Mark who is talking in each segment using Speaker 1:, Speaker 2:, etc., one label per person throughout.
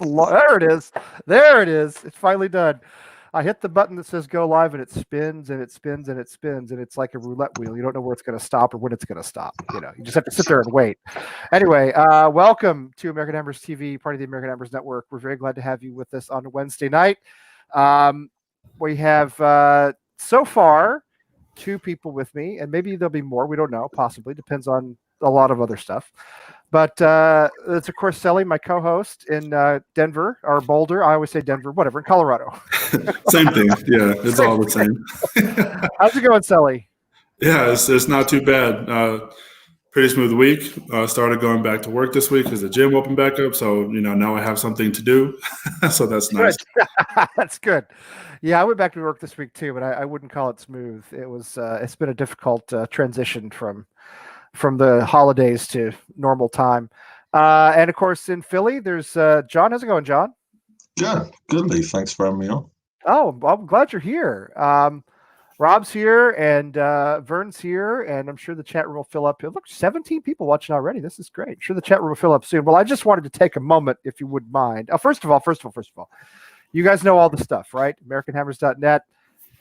Speaker 1: There it is. There it is. It's finally done. I hit the button that says go live and it spins and it spins and it spins and it's like a roulette wheel. You don't know where it's going to stop or when it's going to stop. You just have to sit there and wait. Anyway, welcome to American Hammers TV, part of the American Hammers Network. We're very glad to have you with us on Wednesday night. We have so far 2 people with me, and maybe there'll be more. We don't know. Possibly depends on a lot of other stuff. But it's, of course, Selly, my co-host in Denver, or Boulder. I always say Denver, whatever, in Colorado.
Speaker 2: Same thing. Yeah, it's all the same.
Speaker 1: How's it going, Selly?
Speaker 2: Yeah, it's not too bad. Pretty smooth week. Started going back to work this week because the gym opened back up. So, now I have something to do. So that's nice.
Speaker 1: That's good. Yeah, I went back to work this week too, but I wouldn't call it smooth. It was. It's been a difficult transition from the holidays to normal time. And of course, in Philly, there's John. How's it going, John?
Speaker 3: Good, Lee. Thanks for having me on.
Speaker 1: Oh, I'm glad you're here. Rob's here and Vern's here, and I'm sure the chat room will fill up. Look, 17 people watching already. This is great. I'm sure the chat room will fill up soon. Well, I just wanted to take a moment, if you wouldn't mind. First of all, you guys know all the stuff, right? AmericanHammers.net.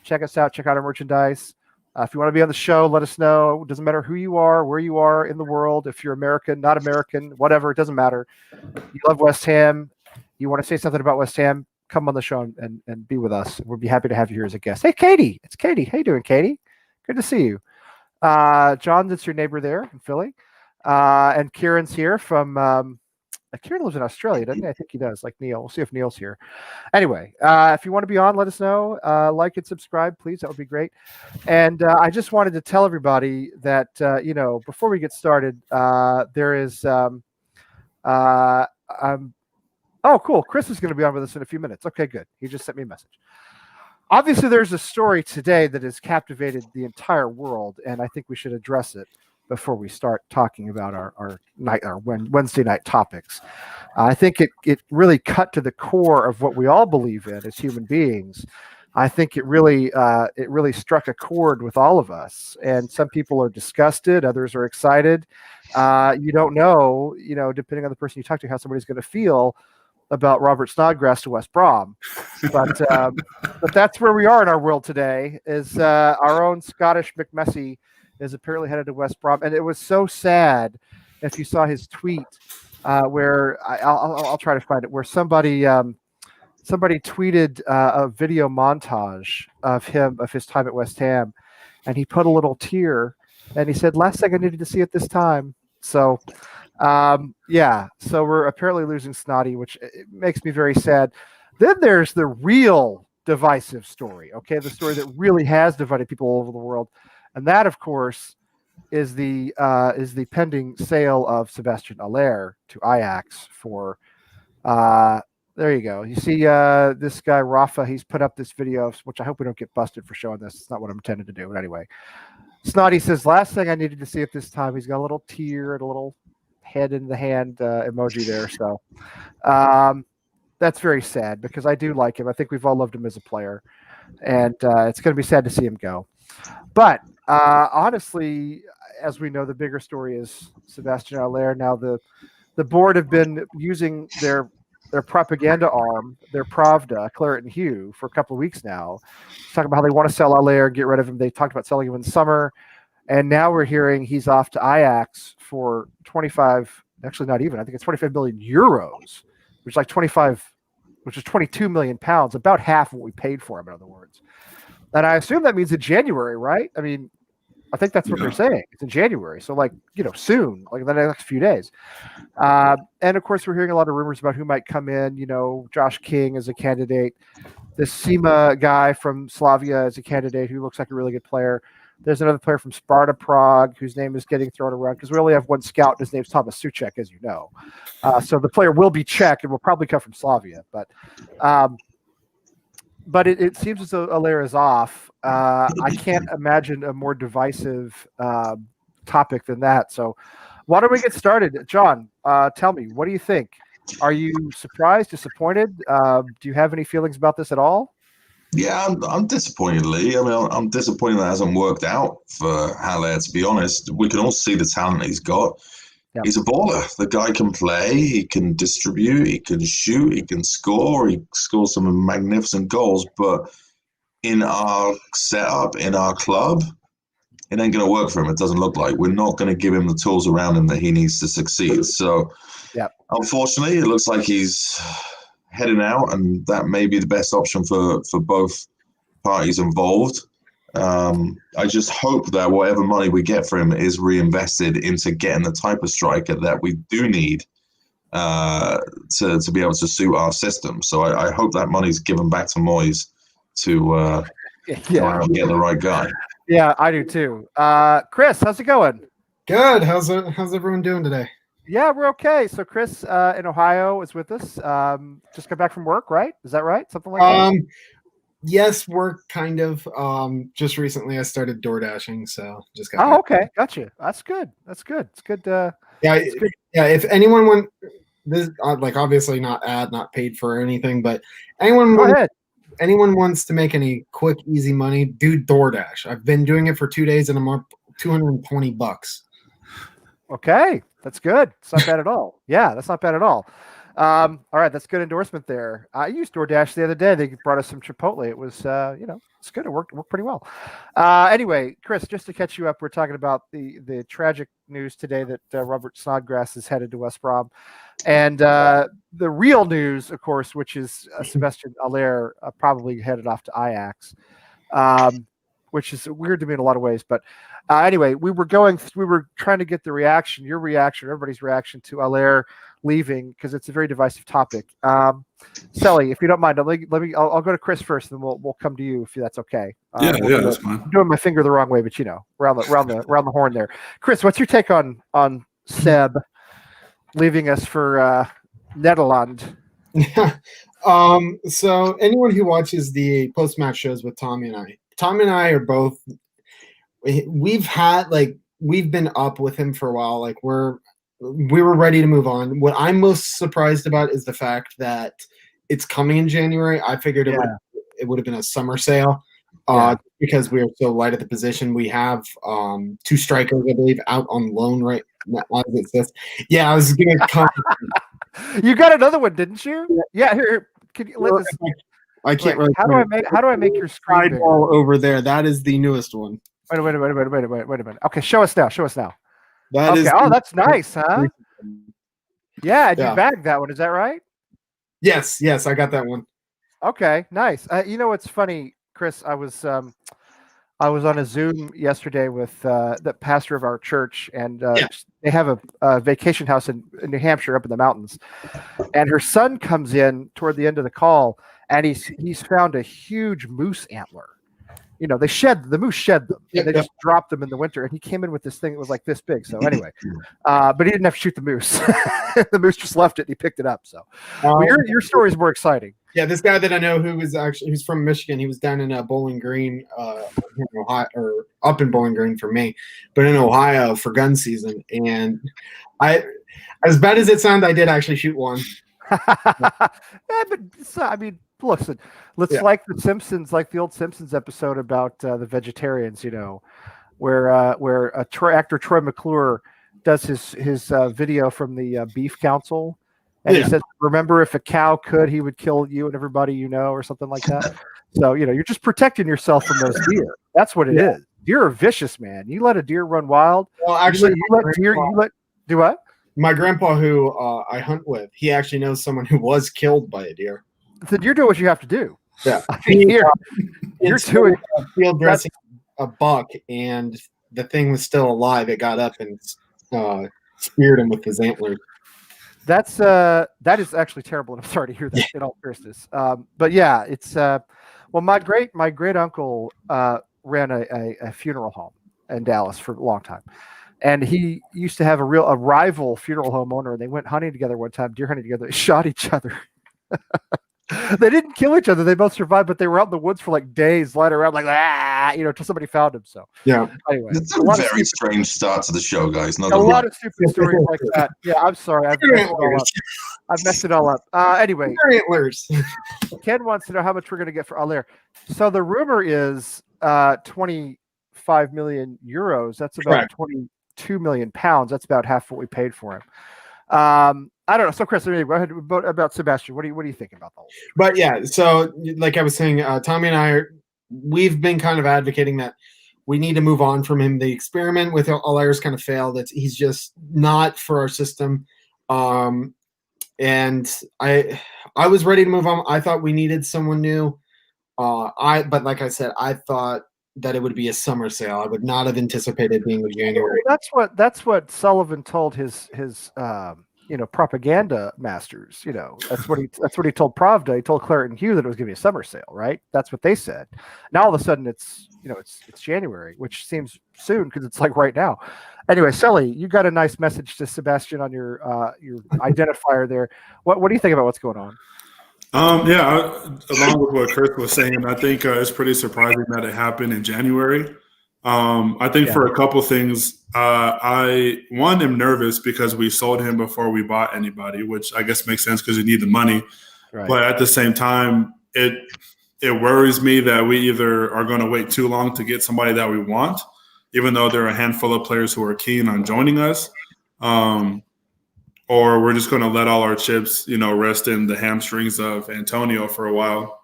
Speaker 1: Check us out. Check out our merchandise. If you want to be on the show, let us know. It doesn't matter who you are, where you are in the world. If you're American, not American, whatever, it doesn't matter. You love West Ham. You want to say something about West Ham, come on the show and be with us. We'll be happy to have you here as a guest. Hey, Katie. It's Katie. How you doing, Katie? Good to see you. John, that's your neighbor there in Philly. And Kieran's here from Kieran lives in Australia, doesn't he? I think he does, like Neil. We'll see if Neil's here. Anyway, if you want to be on, let us know. Like and subscribe, please. That would be great. And I just wanted to tell everybody that, before we get started, there is oh, cool. Chris is going to be on with us in a few minutes. Okay, good. He just sent me a message. Obviously, there's a story today that has captivated the entire world, and I think we should address it before we start talking about our Wednesday night topics. I think it really cut to the core of what we all believe in as human beings. I think it really struck a chord with all of us. And some people are disgusted, others are excited. You don't know, depending on the person you talk to, how somebody's going to feel about Robert Snodgrass to West Brom. But that's where we are in our world today, is our own Scottish McMessy is apparently headed to West Brom. And it was so sad if you saw his tweet where I'll try to find it, where somebody tweeted a video montage of his time at West Ham, and he put a little tear and he said, "Last thing I needed to see at this time." So so we're apparently losing Snotty, which it makes me very sad. Then there's the real divisive story, okay? The story that really has divided people all over the world. And that, of course, is the pending sale of Sebastian Haller to Ajax for there you go. You see this guy, Rafa, he's put up this video, which I hope we don't get busted for showing this. It's not what I'm intended to do. But anyway, Snotty says, "Last thing I needed to see at this time." He's got a little tear and a little head in the hand emoji there. So that's very sad because I do like him. I think we've all loved him as a player. And it's going to be sad to see him go. But honestly, as we know, the bigger story is Sebastian Haller. Now the board have been using their propaganda arm, their Pravda, Claret and Hugh, for a couple of weeks now, talking about how they want to sell Haller, get rid of him. They talked about selling him in summer, and now we're hearing he's off to Ajax for 25. Actually, not even. I think it's 25 million euros, which is like 22 million pounds, about half what we paid for him. In other words, and I assume that means in January, right? I mean, I think that's what they're saying. It's in January. So soon, like the next few days. And of course, we're hearing a lot of rumors about who might come in. Josh King is a candidate. This Sima guy from Slavia is a candidate who looks like a really good player. There's another player from Sparta Prague whose name is getting thrown around because we only have one scout. And his name's Thomas Suchek, as you know. So the player will be Czech and will probably come from Slavia. But it seems as though Haller is off. I can't imagine a more divisive topic than that. So why don't we get started? John, tell me, what do you think? Are you surprised, disappointed? Do you have any feelings about this at all?
Speaker 3: Yeah, I'm disappointed, Lee. I mean, I'm disappointed that it hasn't worked out for Haller, to be honest. We can all see the talent he's got.
Speaker 1: Yep.
Speaker 3: He's a baller. The guy can play, he can distribute, he can shoot, he can score. He scores some magnificent goals. But in our setup, in our club, it ain't going to work for him. It doesn't look like. We're not going to give him the tools around him that he needs to succeed. So, unfortunately, it looks like he's heading out, and that may be the best option for both parties involved. I just hope that whatever money we get for him is reinvested into getting the type of striker that we do need to be able to suit our system. So I hope that money's given back to Moyes to go out and get the right guy.
Speaker 1: Yeah, I do too. Chris, how's it going?
Speaker 4: Good. How's everyone doing today?
Speaker 1: Yeah, we're okay. So Chris in Ohio is with us. Just got back from work, right? Is that right? Something like that?
Speaker 4: Yes, work kind of. Just recently I started door dashing, so just got
Speaker 1: back. Okay, gotcha. That's good. It's good.
Speaker 4: Yeah. If anyone want this, like obviously not paid for anything, but anyone wants to make any quick, easy money, do DoorDash. I've been doing it for 2 days and I'm up $220.
Speaker 1: Okay, that's good. It's not bad at all. Yeah, that's not bad at all. All right, that's good endorsement there. I used DoorDash the other day. They brought us some Chipotle. It was, it's good. It worked pretty well. Anyway, Chris, just to catch you up, we're talking about the tragic news today that Robert Snodgrass is headed to West Brom, and the real news, of course, which is Sebastian Haller probably headed off to Ajax, which is weird to me in a lot of ways. But anyway, we were trying to get your reaction, everybody's reaction to Haller leaving, because it's a very divisive topic. Sally, if you don't mind, I'll go to Chris first, and then we'll come to you if that's okay.
Speaker 2: That's fine.
Speaker 1: I'm doing my finger the wrong way, but around the horn there. Chris, what's your take on Seb leaving us for Netherlands?
Speaker 4: So anyone who watches the post-match shows with Tommy and I are both. We've been up with him for a while. Like we were ready to move on. What I'm most surprised about is the fact that it's coming in January. I figured it would have been a summer sale because we are so light at the position. We have 2 strikers, I believe, out on loan right now. Yeah, I was going to come.
Speaker 1: You got another one, didn't you? Yeah. Here, can you
Speaker 4: I can't really.
Speaker 1: How do I make your screen
Speaker 4: ball over there? That is the newest one.
Speaker 1: Wait a minute. Okay, show us now. That's nice, huh? Yeah, you bagged that one. Is that right?
Speaker 4: Yes, I got that one.
Speaker 1: Okay, nice. What's funny, Chris? I was on a Zoom yesterday with the pastor of our church, and they have a vacation house in New Hampshire, up in the mountains. And her son comes in toward the end of the call, and he's found a huge moose antler. The moose shed them, and they just dropped them in the winter. And he came in with this thing that was like this big. So anyway, but he didn't have to shoot the moose. The moose just left it, and he picked it up. So your story is more exciting.
Speaker 4: Yeah, this guy that I know who's from Michigan, he was down in Bowling Green, in Ohio, or up in Bowling Green for me, but in Ohio for gun season. And as bad as it sounded, I did actually shoot one.
Speaker 1: Listen, like the Simpsons, like the old Simpsons episode about the vegetarians, where actor Troy McClure does his video from the Beef Council, and he says, "Remember, if a cow could, he would kill you and everybody or something like that." So you're just protecting yourself from those deer. That's what it is. Deer are vicious, man. You let a deer run wild.
Speaker 4: Well, actually,
Speaker 1: do what?
Speaker 4: My grandpa, who I hunt with, he actually knows someone who was killed by a deer.
Speaker 1: So you're doing what you have to do.
Speaker 4: Yeah,
Speaker 1: you're doing
Speaker 4: field dressing a buck, and the thing was still alive. It got up and speared him with his antlers.
Speaker 1: That is actually terrible, and I'm sorry to hear that. In all seriousness, but yeah, it's my great uncle ran a funeral home in Dallas for a long time. And he used to have a rival funeral home owner, and they went hunting together one time, deer hunting together. They shot each other. They didn't kill each other. They both survived, but they were out in the woods for like days, lying around till somebody found them. So anyway,
Speaker 3: it's a very strange start to the show, guys.
Speaker 1: A lot of stupid stories like that. Yeah, I'm sorry. I've messed it all up. Anyway, Ken wants to know how much we're going to get for Haller. So the rumor is 25 million euros. That's about 2 million pounds. That's about half what we paid for him. I don't know. So, Chris, go ahead about Sebastian. What do you think about the whole situation?
Speaker 4: But yeah, so like I was saying, Tommy and I we've been kind of advocating that we need to move on from him. The experiment with Allaire's kind of failed. He's just not for our system. And I was ready to move on. I thought we needed someone new. But like I said, I thought that it would be a summer sale. I would not have anticipated being in January.
Speaker 1: That's what Sullivan told his propaganda masters. That's what he told Pravda. He told Claret and Hugh that it was going to be a summer sale, right? That's what they said. Now all of a sudden it's January, which seems soon because it's like right now. Anyway, Sully, you got a nice message to Sebastian on your identifier there. What do you think about what's going on?
Speaker 2: Along with what Chris was saying, I think it's pretty surprising that it happened in January. I think for a couple things, I am nervous because we sold him before we bought anybody, which I guess makes sense because you need the money. Right. But at the same time, it worries me that we either are going to wait too long to get somebody that we want, even though there are a handful of players who are keen on joining us, or we're just going to let all our chips, rest in the hamstrings of Antonio for a while.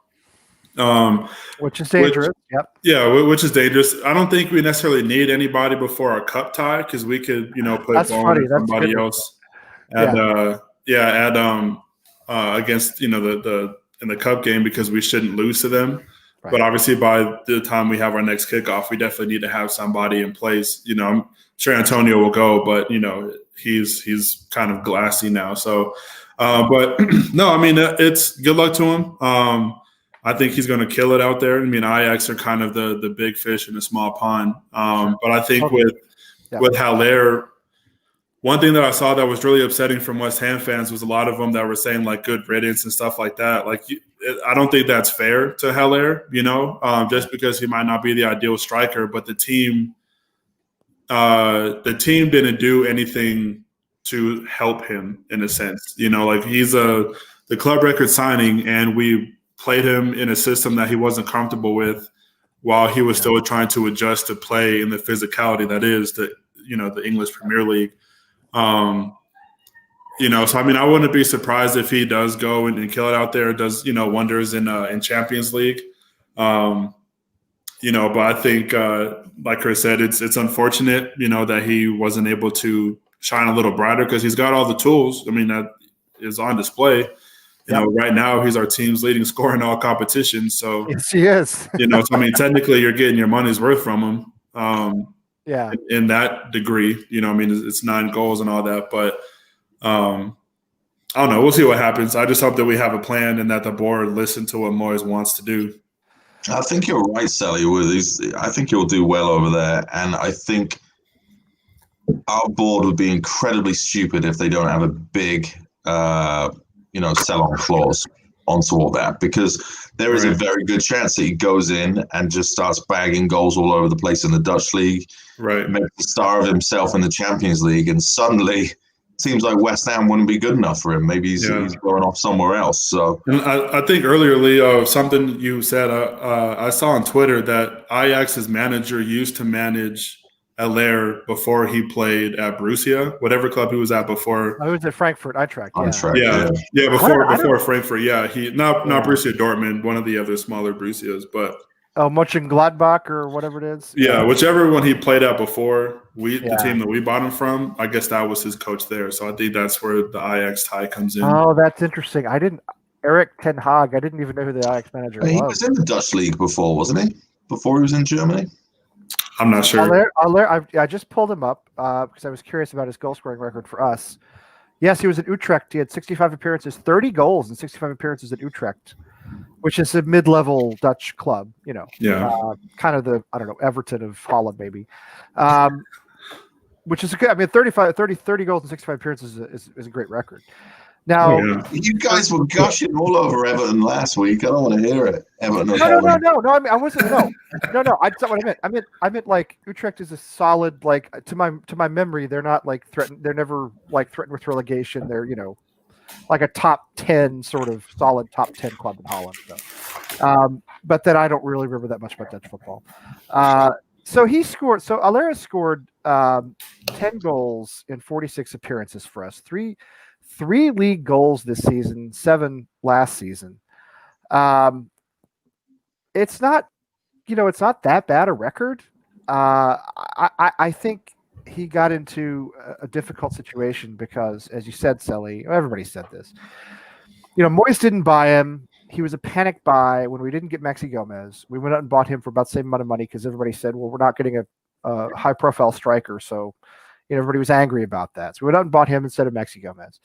Speaker 1: Which is dangerous. Yep.
Speaker 2: Yeah, which is dangerous. I don't think we necessarily need anybody before our cup tie because we could, put somebody else against in the cup game because we shouldn't lose to them. Right. But obviously, by the time we have our next kickoff, we definitely need to have somebody in place. I'm sure Antonio will go, but he's kind of glassy now. So, but no, I mean it's good luck to him. I think he's going to kill it out there. I mean, Ajax are kind of the big fish in a small pond. But I think with Haller, one thing that I saw that was really upsetting from West Ham fans was a lot of them that were saying like good riddance and stuff like that. Like, I don't think that's fair to Haller, just because he might not be the ideal striker, but the team didn't do anything to help him in a sense. Like he's the club record signing, and we played him in a system that he wasn't comfortable with while he was still trying to adjust to play in the physicality that is the English Premier League. So I mean, I wouldn't be surprised if he does go and kill it out there, does wonders in Champions League. But I think like Chris said, it's unfortunate that he wasn't able to shine a little brighter because he's got all the tools. I mean, that is on display. Right now he's our team's leading scorer in all competitions. So
Speaker 1: yes, he is.
Speaker 2: So I mean, technically you're getting your money's worth from him. In that degree, I mean, it's 9 goals and all that, but I don't know. We'll see what happens. I just hope that we have a plan and that the board listen to what Moyes wants to do.
Speaker 3: I think you're right, Sally. I think he'll do well over there, and I think our board would be incredibly stupid if they don't have a big sell-on clause onto all that, because there is a very good chance that he goes in and just starts bagging goals all over the place in the Dutch league, makes a star of himself in the Champions League, and suddenly seems like West Ham wouldn't be good enough for him. Maybe he's going off somewhere else. So,
Speaker 2: and I think earlier, Leo, something you said, I saw on Twitter that Ajax's manager used to manage Haller before he played at Borussia, whatever club he was at before.
Speaker 1: I was at Frankfurt, Eintracht.
Speaker 2: Before Frankfurt. Yeah, he not Borussia Dortmund, one of the other smaller Borussias, but
Speaker 1: Mönchengladbach or whatever it is.
Speaker 2: Yeah, whichever one he played at before, the team that we bought him from, I guess that was his coach there. So I think that's where the Ajax tie comes in.
Speaker 1: Oh, that's interesting. Eric Ten Hag. I didn't even know who the Ajax manager was.
Speaker 3: He was in the Dutch league before, wasn't he? Before he was in Germany.
Speaker 2: I'm not sure.
Speaker 1: I just pulled him up because I was curious about his goal scoring record for us. Yes, he was at Utrecht. He had 65 appearances, 30 goals in 65 appearances at Utrecht, which is a mid-level Dutch club. Kind of the Everton of Holland, maybe. Which is good. I mean, 30 goals in 65 appearances is a great record. Now,
Speaker 3: you guys were gushing all over Everton last week. I don't want to hear it. Everton.
Speaker 1: No. I mean, I wasn't. No. That's not what I meant. I meant like Utrecht is a solid, like to my memory, they're not like threatened. They're never like threatened with relegation. They're like a top 10 sort of solid top 10 club in Holland. So. But then I don't really remember that much about Dutch football. So he scored. So Alera scored 10 goals in 46 appearances for us. Three league goals this season, 7 last season. It's not, it's not that bad a record. I think he got into a difficult situation because, as you said, Selly, everybody said this. Moyes didn't buy him. He was a panic buy when we didn't get Maxi Gomez. We went out and bought him for about the same amount of money because everybody said, well, we're not getting a high-profile striker. So, everybody was angry about that. So we went out and bought him instead of Maxi Gomez.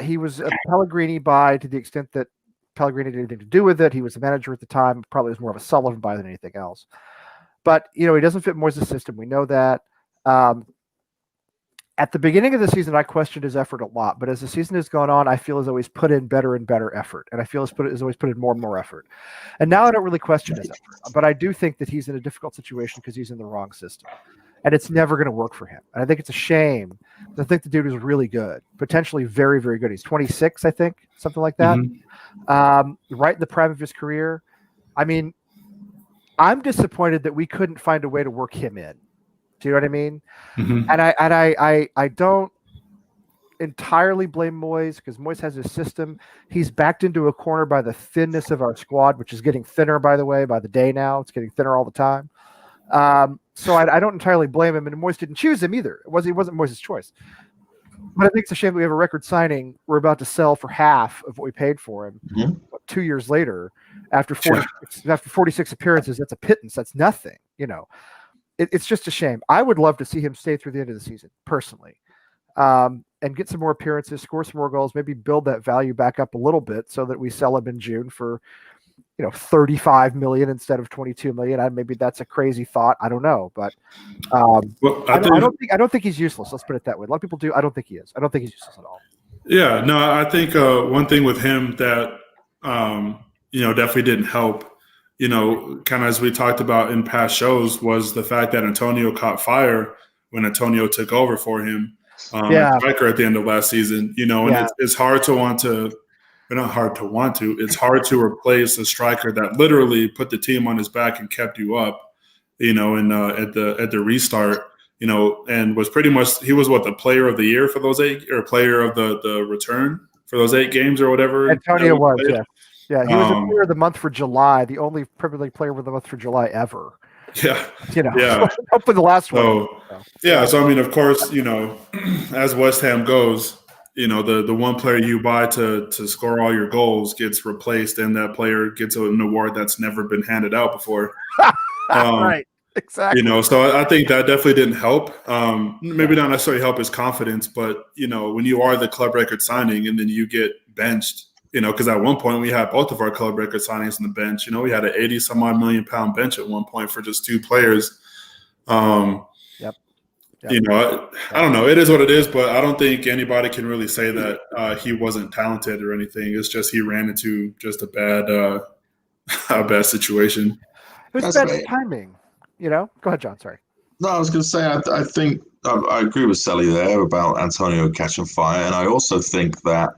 Speaker 1: He was a Pellegrini buy to the extent that Pellegrini didn't have anything to do with it. He was the manager at the time. Probably was more of a Sullivan buy than anything else. But, he doesn't fit Moyes' system. We know that. At the beginning of the season, I questioned his effort a lot, but as the season has gone on, I feel as though he's put in better and better effort, and I feel as though he's put in more and more effort. And now I don't really question his effort, but I do think that he's in a difficult situation because he's in the wrong system, and it's never going to work for him. And I think it's a shame. I think the dude is really good, potentially very, very good. He's 26, I think, something like that. Right in the prime of his career. I mean, I'm disappointed that we couldn't find a way to work him in. Do you know what I mean? And I don't entirely blame Moyes because Moyes has his system. He's backed into a corner by the thinness of our squad, which is getting thinner, by the way, by the day now. It's getting thinner all the time. So I don't entirely blame him, and Moyes didn't choose him either. It wasn't Moyes' choice. But I think it's a shame that we have a record signing we're about to sell for half of what we paid for him 2 years later after 46 appearances. That's a pittance. That's nothing, It's just a shame. I would love to see him stay through the end of the season, personally, and get some more appearances, score some more goals, maybe build that value back up a little bit so that we sell him in June for, 35 million instead of 22 million. Maybe that's a crazy thought. I don't know, but I don't think he's useless. Let's put it that way. A lot of people do. I don't think he is. I don't think he's useless at all.
Speaker 2: Yeah, no, I think one thing with him that definitely didn't help. Kind of as we talked about in past shows, was the fact that Antonio caught fire when Antonio took over for him, striker at the end of last season. And it's hard to want to, but not hard to want to. It's hard to replace a striker that literally put the team on his back and kept you up. And at the restart, and was pretty much he was the player of the year for those 8 or player of the return for those 8 games or whatever.
Speaker 1: Antonio was, yeah. Yeah, he was the player of the month for July, the only Premier League player of the month for July ever.
Speaker 2: Yeah.
Speaker 1: Hopefully the last one.
Speaker 2: So I mean, of course, as West Ham goes, the one player you buy to score all your goals gets replaced, and that player gets an award that's never been handed out before.
Speaker 1: Right. Exactly.
Speaker 2: So I think that definitely didn't help. Maybe not necessarily help his confidence, but when you are the club record signing and then you get benched, because at one point we had both of our club record signings on the bench. We had an 80-some-odd million pound bench at one point for just 2 players. I don't know. It is what it is, but I don't think anybody can really say that he wasn't talented or anything. It's just he ran into just a bad situation.
Speaker 1: It was bad timing. Go ahead, John. Sorry.
Speaker 3: No, I was going to say I think I agree with Sally there about Antonio catching fire, and I also think that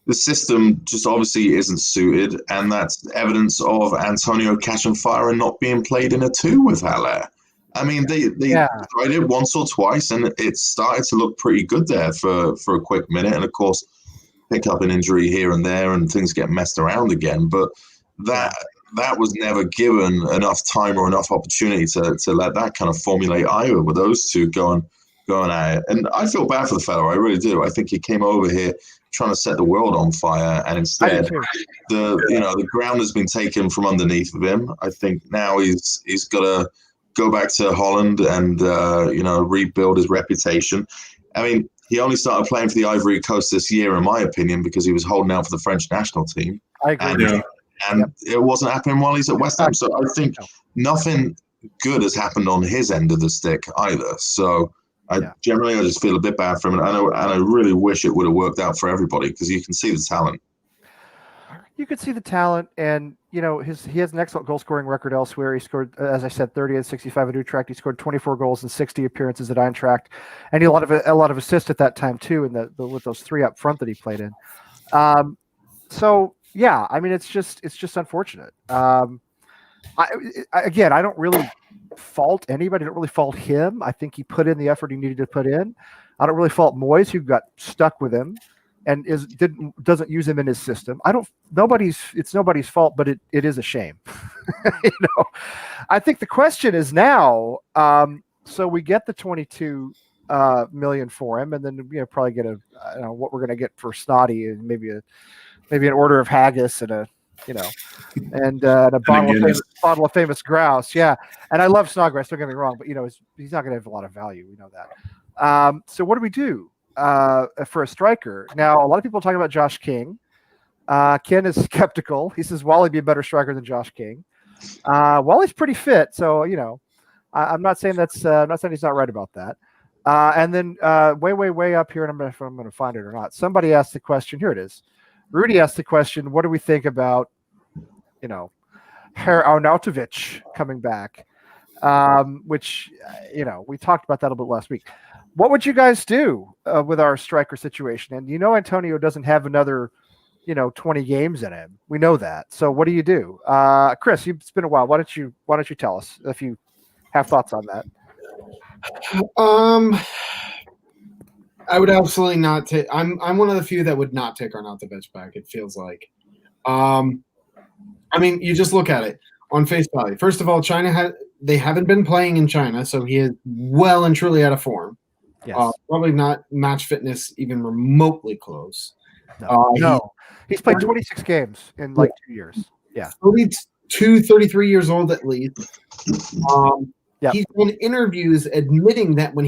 Speaker 3: the system just obviously isn't suited, and that's evidence of Antonio catching fire and not being played in a 2 with Haller. I mean, they tried it once or twice, and it started to look pretty good there for a quick minute. And, of course, pick up an injury here and there and things get messed around again. But that was never given enough time or enough opportunity to let that kind of formulate either with those two going at it. And I feel bad for the fellow. I really do. I think he came over here trying to set the world on fire, and instead the ground has been taken from underneath of him. I think now he's got to go back to Holland and rebuild his reputation. I mean, he only started playing for the Ivory Coast this year, in my opinion, because he was holding out for the French national team. I agree. And it wasn't happening while he's at West Ham. So I think nothing good has happened on his end of the stick either. So I just feel a bit bad for him, and I really wish it would have worked out for everybody because you can see the talent.
Speaker 1: You could see the talent, and he has an excellent goal scoring record elsewhere. He scored, as I said, 30 and 65 at Utrecht. He scored 24 goals in 60 appearances at Eintracht, and he had a lot of assists at that time too, with those 3 up front that he played in. So yeah, I mean it's just unfortunate. Again, I don't really fault anybody. I don't really fault him. I think he put in the effort he needed to put in. I don't really fault Moyes, who got stuck with him and doesn't use him in his system. It's nobody's fault, but it is a shame. I think the question is now. So we get the 22 million for him, and then probably get what we're going to get for Snoddy, and maybe an order of haggis and a bottle of famous grouse. Yeah, and I love Snodgrass. Don't get me wrong, but he's not going to have a lot of value. We know that. So what do we do for a striker? Now, a lot of people are talking about Josh King. Ken is skeptical. He says Wally'd be a better striker than Josh King. Wally's pretty fit, so I'm not saying he's not right about that. And then way up here, and I'm going to find it or not. Somebody asked the question. Here it is. Rudy asked the question, what do we think about, Herr Arnautovic coming back? Which, we talked about that a little bit last week. What would you guys do with our striker situation? And Antonio doesn't have another, 20 games in him. We know that. So what do you do? Chris, it's been a while. Why don't you tell us if you have thoughts on that?
Speaker 4: I would absolutely not take. I'm one of the few that would not take Arnautovic back. It feels like. You just look at it on face value. First of all, they haven't been playing in China, so he is well and truly out of form.
Speaker 1: Yes.
Speaker 4: Probably not match fitness even remotely close.
Speaker 1: No. He's played 26 games in 2 years. Yeah.
Speaker 4: 33 years old at least.
Speaker 1: Yep.
Speaker 4: He's in interviews admitting that when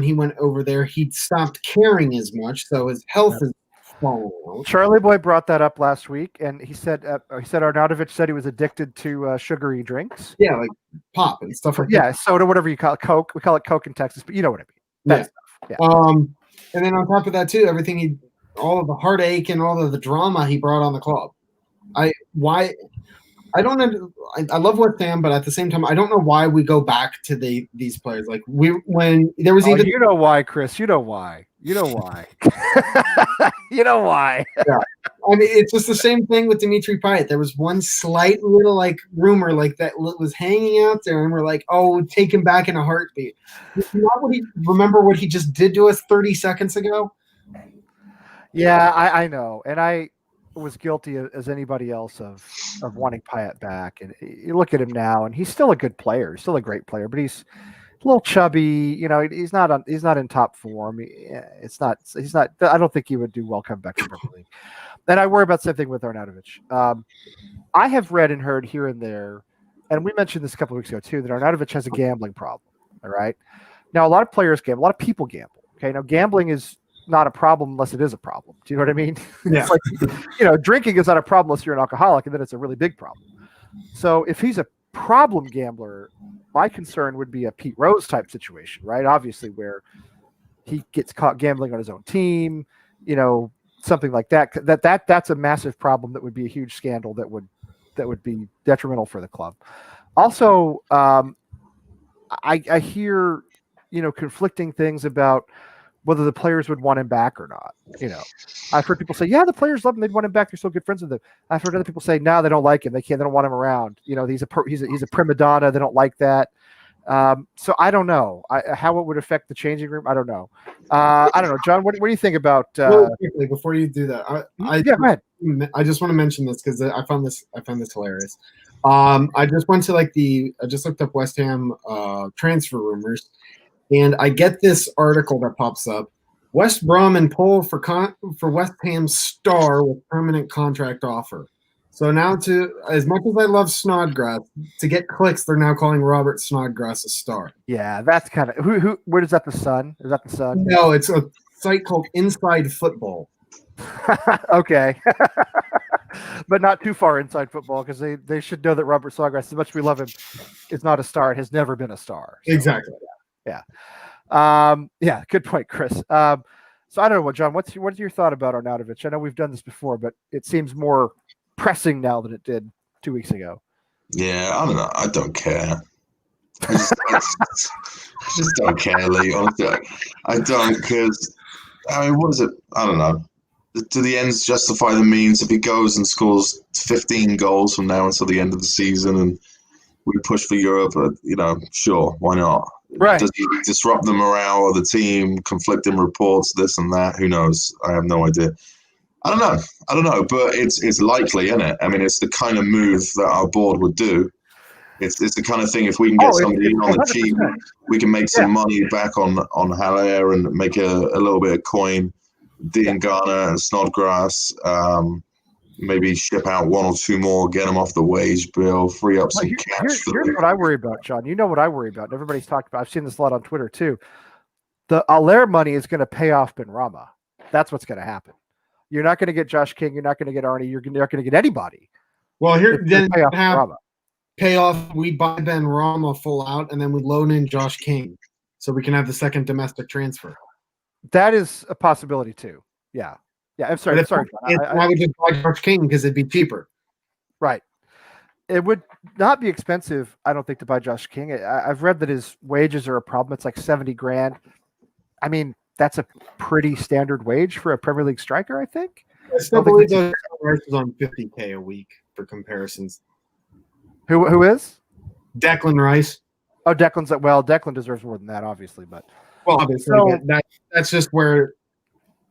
Speaker 4: he went over there, he stopped caring as much, so his health is falling out.
Speaker 1: Charlie Boy brought that up last week, and he said Arnautovic said he was addicted to sugary drinks.
Speaker 4: Yeah, like pop and stuff like that.
Speaker 1: Yeah, soda, whatever you call it, Coke. We call it Coke in Texas, but you know what I mean. That stuff.
Speaker 4: Yeah. And then on top of that too, all of the heartache and all of the drama he brought on the club. I love West Ham, but at the same time, I don't know why we go back to these players. Like when there was even.
Speaker 1: You know why, Chris? You know why? You know why? You know why?
Speaker 4: Yeah, it's just the same thing with Dimitri Payet. There was one slight little rumor that was hanging out there, and we're like, "Oh, take him back in a heartbeat." Remember what he just did to us 30 seconds ago?
Speaker 1: Yeah, I know, and I was guilty as anybody else of wanting Payet back. And you look at him now, and he's still a good player. He's still a great player, but he's a little chubby. He's not in top form. He's not. I don't think he would do well coming back from Premier League. And I worry about the same thing with Arnautovic. I have read and heard here and there, and we mentioned this a couple of weeks ago too, that Arnautovic has a gambling problem. All right. Now, a lot of players gamble. A lot of people gamble. Okay. Now, gambling is not a problem unless it is a problem. Do you know what I mean?
Speaker 4: Yeah.
Speaker 1: It's like, drinking is not a problem unless you're an alcoholic, and then it's a really big problem. So if he's a problem gambler, my concern would be a Pete Rose type situation, right? Obviously, where he gets caught gambling on his own team, something like that. That's a massive problem. That would be a huge scandal. That would be detrimental for the club. Also, I hear, conflicting things about whether the players would want him back or not. I've heard people say, yeah, the players love him. They'd want him back. They're still good friends with him. I've heard other people say, no, they don't like him. They don't want him around. He's a prima donna. They don't like that. So I don't know how it would affect the changing room. I don't know. I don't know, John, what do you think about,
Speaker 4: really quickly, before you do that,
Speaker 1: go ahead.
Speaker 4: I just want to mention this because I found this hilarious. I just went to I just looked up West Ham transfer rumors. And I get this article that pops up. West Brom and poll for West Ham star with permanent contract offer. So now, as much as I love Snodgrass, to get clicks, they're now calling Robert Snodgrass a star.
Speaker 1: Yeah, that's kind of who. Where is that? The Sun? Is that the Sun?
Speaker 4: No, it's a site called Inside Football.
Speaker 1: Okay. But not too far inside football, because they should know that Robert Snodgrass, as much as we love him, is not a star. It has never been a star. So.
Speaker 4: Exactly.
Speaker 1: Yeah. Yeah. Good point, Chris. So I don't know what, John, what's your thought about Arnautovic? I know we've done this before, but it seems more pressing now than it did 2 weeks ago.
Speaker 3: Yeah, I don't know. I don't care. I just don't care, Lee. Honestly, I don't, because what is it? I don't know. do the ends justify the means? If he goes and scores 15 goals from now until the end of the season, and we push for Europe, sure, why not?
Speaker 1: Right.
Speaker 3: Does he disrupt the morale of the team? Conflicting reports, this and that. Who knows? I have no idea. I don't know, but it's likely, isn't it? I mean, it's the kind of move that our board would do. It's the kind of thing, if we can get somebody on the cheap, we can make some money back on Haller and make a little bit of coin. Diangana and Snodgrass, maybe ship out one or two more, get them off the wage bill, free up some cash.
Speaker 1: Here's what I worry about, John. You know what I worry about, and everybody's talked about. I've seen this a lot on Twitter too. The Haller money is going to pay off Benrahma. That's what's going to happen. You're not going to get Josh King. You're not going to get Arnie. You're not going to get anybody.
Speaker 4: Well, here then
Speaker 1: pay off.
Speaker 4: We buy Benrahma full out, and then we loan in Josh King, so we can have the second domestic transfer.
Speaker 1: That is a possibility too. Yeah. I'm sorry.
Speaker 4: I would just buy Josh King because it'd be cheaper.
Speaker 1: Right. It would not be expensive, I don't think, to buy Josh King. I've read that his wages are a problem. It's like $70,000. I mean, that's a pretty standard wage for a Premier League striker, I think.
Speaker 4: I still believe Declan Rice is on $50K a week for comparisons.
Speaker 1: Who is?
Speaker 4: Declan Rice.
Speaker 1: Oh, Declan deserves more than that, obviously, but
Speaker 4: obviously, that's just where.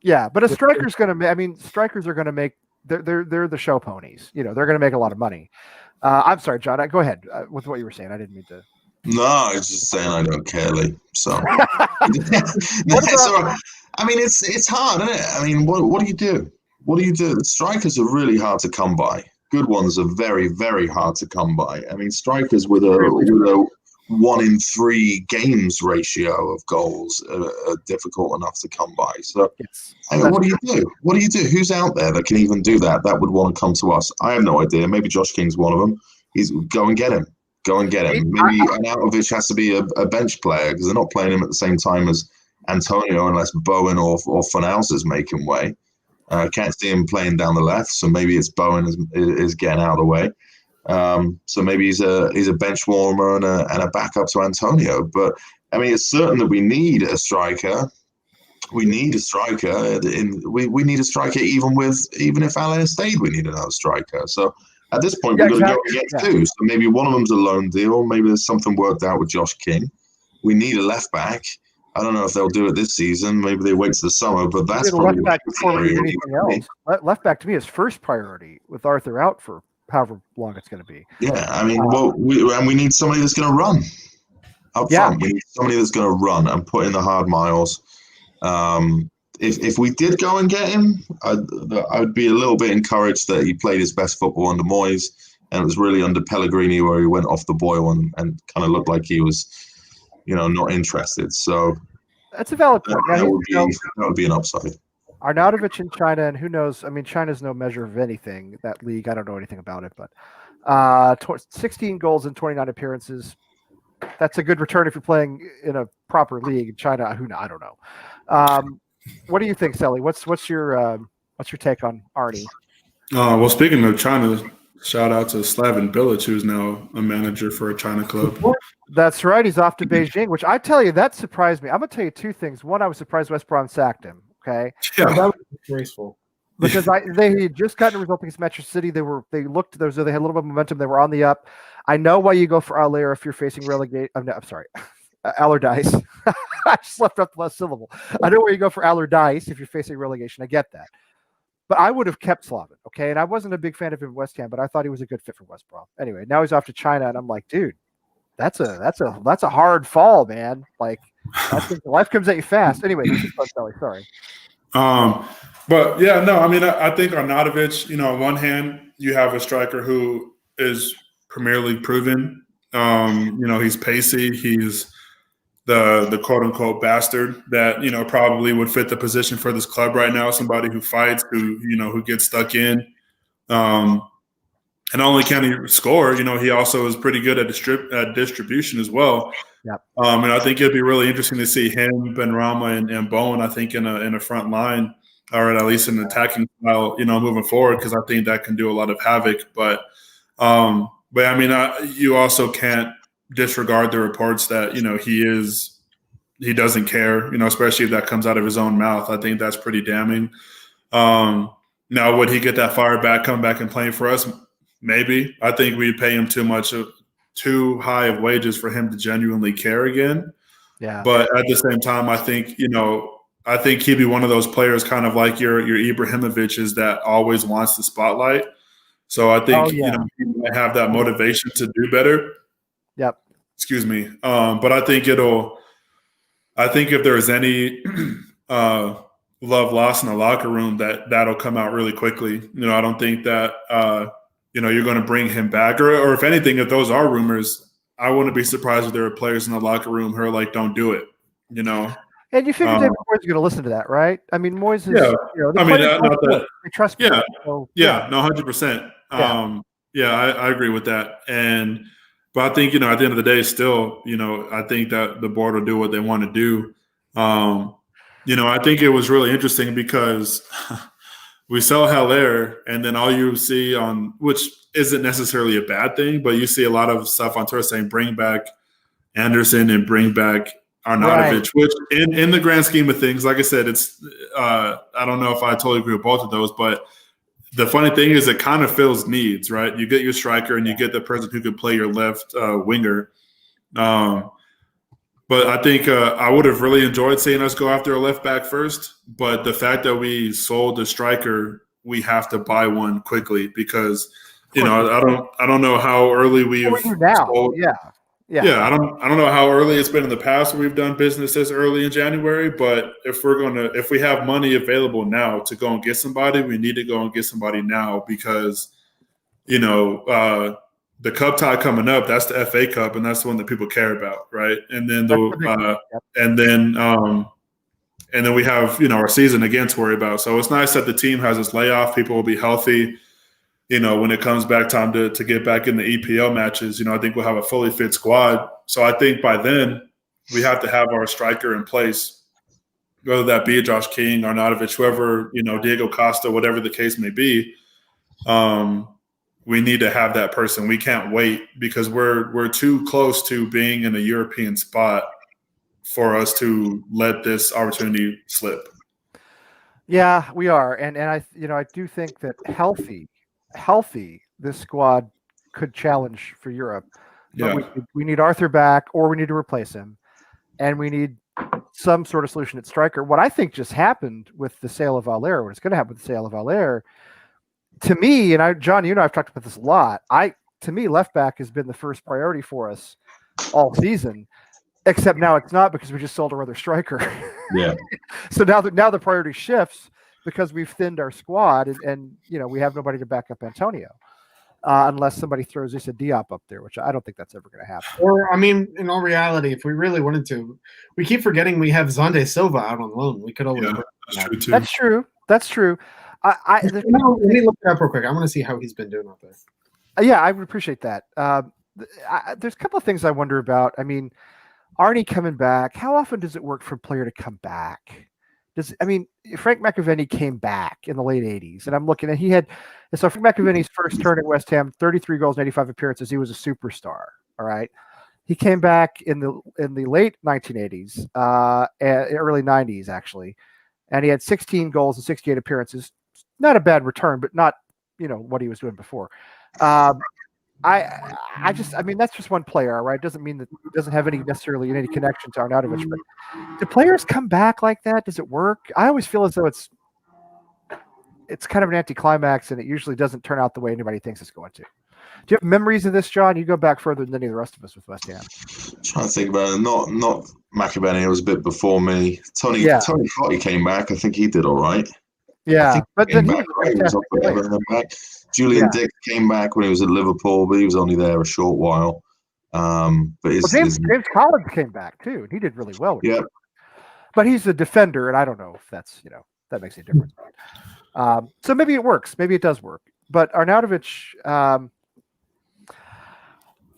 Speaker 1: Yeah, but a striker's going to. I mean, strikers are going to make. They're the show ponies. They're going to make a lot of money. I'm sorry, John. Go ahead with what you were saying. I didn't mean to.
Speaker 3: No, I was just saying I don't care, Lee. So. I mean, it's hard, isn't it? I mean, what do you do? What do you do? Strikers are really hard to come by. Good ones are very, very hard to come by. I mean, strikers with a 1 in 3 games ratio of goals are difficult enough to come by. So, I mean, what do you do? What do you do? Who's out there that can even do that? That would want to come to us? I have no idea. Maybe Josh King's one of them. Go and get him. Go and get him. Maybe Arnautovic has to be a bench player because they're not playing him at the same time as Antonio unless Bowen or Fornals is making way. Can't see him playing down the left, so maybe it's Bowen is getting out of the way. So maybe he's a bench warmer and a backup to Antonio. But I mean, it's certain that we need a striker. We need a striker. We need a striker even if Haller stayed. We need another striker. So at this point, we're going to go and get two. So maybe one of them's a loan deal. Maybe there's something worked out with Josh King. We need a left back. I don't know if they'll do it this season. Maybe they wait to the summer, but that's probably
Speaker 1: left back before we do anything else. Left back to me is first priority with Arthur out for however long it's going to be.
Speaker 3: Yeah, I mean, we need somebody that's going to run up front. We need somebody that's going to run and put in the hard miles. If we did go and get him, I'd be a little bit encouraged that he played his best football under Moyes, and it was really under Pellegrini where he went off the boil and kind of looked like he was, not interested. So
Speaker 1: that's a valid point.
Speaker 3: That would be an upside.
Speaker 1: Arnautovic in China, and who knows? I mean, China's no measure of anything. That league, I don't know anything about it, but 16 goals in 29 appearances. That's a good return if you're playing in a proper league in China. I don't know. What do you think, Selly? What's your take on Arnie?
Speaker 2: Well, speaking of China, shout out to Slaven Bilic, who's now a manager for a China club.
Speaker 1: That's right. He's off to Beijing, which I tell you, that surprised me. I'm going to tell you two things. One, I was surprised West Brom sacked him. Okay.
Speaker 2: Yeah.
Speaker 4: That was disgraceful.
Speaker 1: Because they had just gotten a result against Manchester City. They looked as though they had a little bit of momentum. They were on the up. I know why you go for Haller if you're facing relegate. I'm sorry, Allardyce. I just left out the last syllable. I know where you go for Allardyce if you're facing relegation. I get that. But I would have kept Slaven, okay? And I wasn't a big fan of him in West Ham, but I thought he was a good fit for West Brom. Anyway, now he's off to China, and I'm like, dude, that's a hard fall, man. Like, life comes at you fast. Anyway, this is sorry.
Speaker 2: But yeah, no, I mean, I think Arnautovic, on one hand, you have a striker who is Premier League proven. He's pacey. He's the quote unquote bastard that, probably would fit the position for this club right now. Somebody who fights, who gets stuck in. And not only can he score, he also is pretty good at distribution as well.
Speaker 1: Yep.
Speaker 2: And I think it'd be really interesting to see him, Benrahma, and Bowen, I think, in a front line, or at least an attacking style, moving forward, because I think that can do a lot of havoc. But I mean, you also can't disregard the reports that, he doesn't care, especially if that comes out of his own mouth. I think that's pretty damning. Now, would he get that fire back, come back and playing for us? Maybe. I think we'd pay him too high of wages for him to genuinely care again.
Speaker 1: Yeah.
Speaker 2: But at the same time, I think he'd be one of those players, kind of like your Ibrahimovic, is that always wants the spotlight. So I think he might have that motivation to do better.
Speaker 1: Yep.
Speaker 2: Excuse me. But I think if there's any love lost in the locker room, that'll come out really quickly. I don't think that you're going to bring him back, or if anything, if those are rumors, I wouldn't be surprised if there are players in the locker room who are like, "Don't do it,"
Speaker 1: And you figure David Moyes is going to listen to that, right? I mean, Moyes is.
Speaker 2: Yeah.
Speaker 1: They trust me.
Speaker 2: Yeah.
Speaker 1: So,
Speaker 2: yeah. No, 100%. I agree with that. But I think at the end of the day, still, I think that the board will do what they want to do. I think it was really interesting because we sell Haller, and then all you see which isn't necessarily a bad thing, but you see a lot of stuff on Twitter saying bring back Anderson and bring back Arnautovic, which in the grand scheme of things, like I said, it's I don't know if I totally agree with both of those, but the funny thing is it kind of fills needs, right? You get your striker and you get the person who could play your left winger. But I think I would have really enjoyed seeing us go after a left back first. But the fact that we sold the striker, we have to buy one quickly because I don't know how early we've sold. Yeah, I don't know how early it's been in the past when we've done business this early in January, but if we have money available now to go and get somebody, we need to go and get somebody now because the cup tie coming up, that's the FA Cup, and that's the one that people care about, right? And then and then we have our season again to worry about. So it's nice that the team has this layoff. People will be healthy. When it comes back time to get back in the EPL matches, I think we'll have a fully fit squad. So I think by then we have to have our striker in place, whether that be Josh King, Arnautovic, whoever, Diego Costa, whatever the case may be. We need to have that person. We can't wait because we're too close to being in a European spot for us to let this opportunity slip.
Speaker 1: Yeah, we are. And I do think that healthy, this squad could challenge for Europe. But we need Arthur back, or we need to replace him, and we need some sort of solution at striker. What I think just happened with the sale of Haller, what is going to happen with the sale of Haller, to me, and John, I've talked about this a lot. To me, left back has been the first priority for us all season, except now it's not because we just sold our other striker.
Speaker 3: Yeah.
Speaker 1: So now the priority shifts because we've thinned our squad, and we have nobody to back up Antonio, unless somebody throws Issa Diop up there, which I don't think that's ever going to happen.
Speaker 4: Or, in all reality, if we really wanted to, we keep forgetting we have Zonde Silva out on loan. We could always.
Speaker 2: That's true too.
Speaker 1: That's true.
Speaker 4: Let me look it up real quick. I want to see how he's been doing out there.
Speaker 1: Yeah, I would appreciate that. There's a couple of things I wonder about. Arnie coming back. How often does it work for a player to come back? Frank McAvenny came back in the late 80s, and I'm looking at so Frank McAvenny's first turn at West Ham, 33 goals, 85 appearances. He was a superstar. All right. He came back in the late 1980s, early 90s actually, and he had 16 goals and 68 appearances. Not a bad return, but not what he was doing before. That's just one player, right? Doesn't mean that he doesn't have any connection to Arnautovic. But do players come back like that? Does it work? I always feel as though it's kind of an anticlimax, and it usually doesn't turn out the way anybody thinks it's going to. Do you have memories of this, John? You go back further than any of the rest of us with West Ham.
Speaker 3: I'm trying to think about it. Not McAvenny. It was a bit before me. Tony Crotty came back. I think he did all right.
Speaker 1: Yeah, but then
Speaker 3: Julian Dick came back when he was at Liverpool, but he was only there a short while.
Speaker 1: James Collins came back too, and he did really well.
Speaker 3: Yeah,
Speaker 1: but he's a defender, and I don't know if that's that makes any difference. So maybe it works, maybe it does work. But Arnautovic,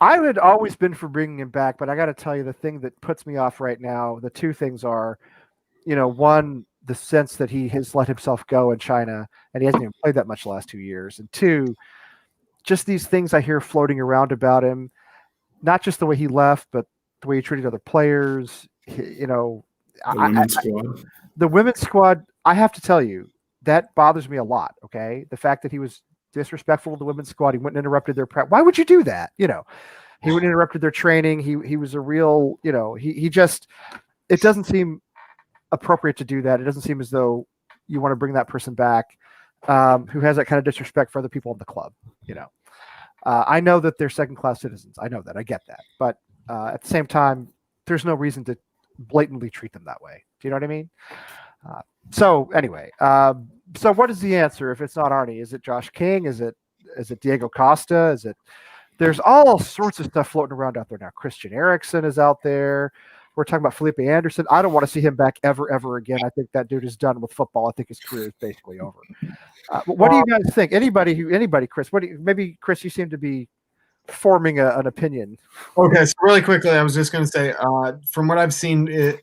Speaker 1: I had always been for bringing him back, but I got to tell you, the thing that puts me off right now, the two things are, one, the sense that he has let himself go in China, and he hasn't even played that much the last 2 years. And two, just these things I hear floating around about him, not just the way he left, but the way he treated other players. The women's squad, I have to tell you, that bothers me a lot. Okay, the fact that he was disrespectful to the women's squad, he went and interrupted their practice. Why would you do that? He went and interrupted their training. He was a real, he just. It doesn't seem appropriate to do that. It doesn't seem as though you want to bring that person back who has that kind of disrespect for other people in the club. I know that they're second-class citizens. I know that. I get that. But at the same time, there's no reason to blatantly treat them that way. Do you know what I mean? So anyway, so what is the answer if it's not Arnie? Is it Josh King? Is it Diego Costa? There's all sorts of stuff floating around out there now. Christian Eriksen is out there. We're talking about Felipe Anderson. I don't want to see him back ever again. I think that dude is done with football. I think his career is basically over. What do you guys think? Anybody, Chris? Maybe Chris, you seem to be forming an opinion.
Speaker 4: Okay, so really quickly, I was just going to say, from what I've seen,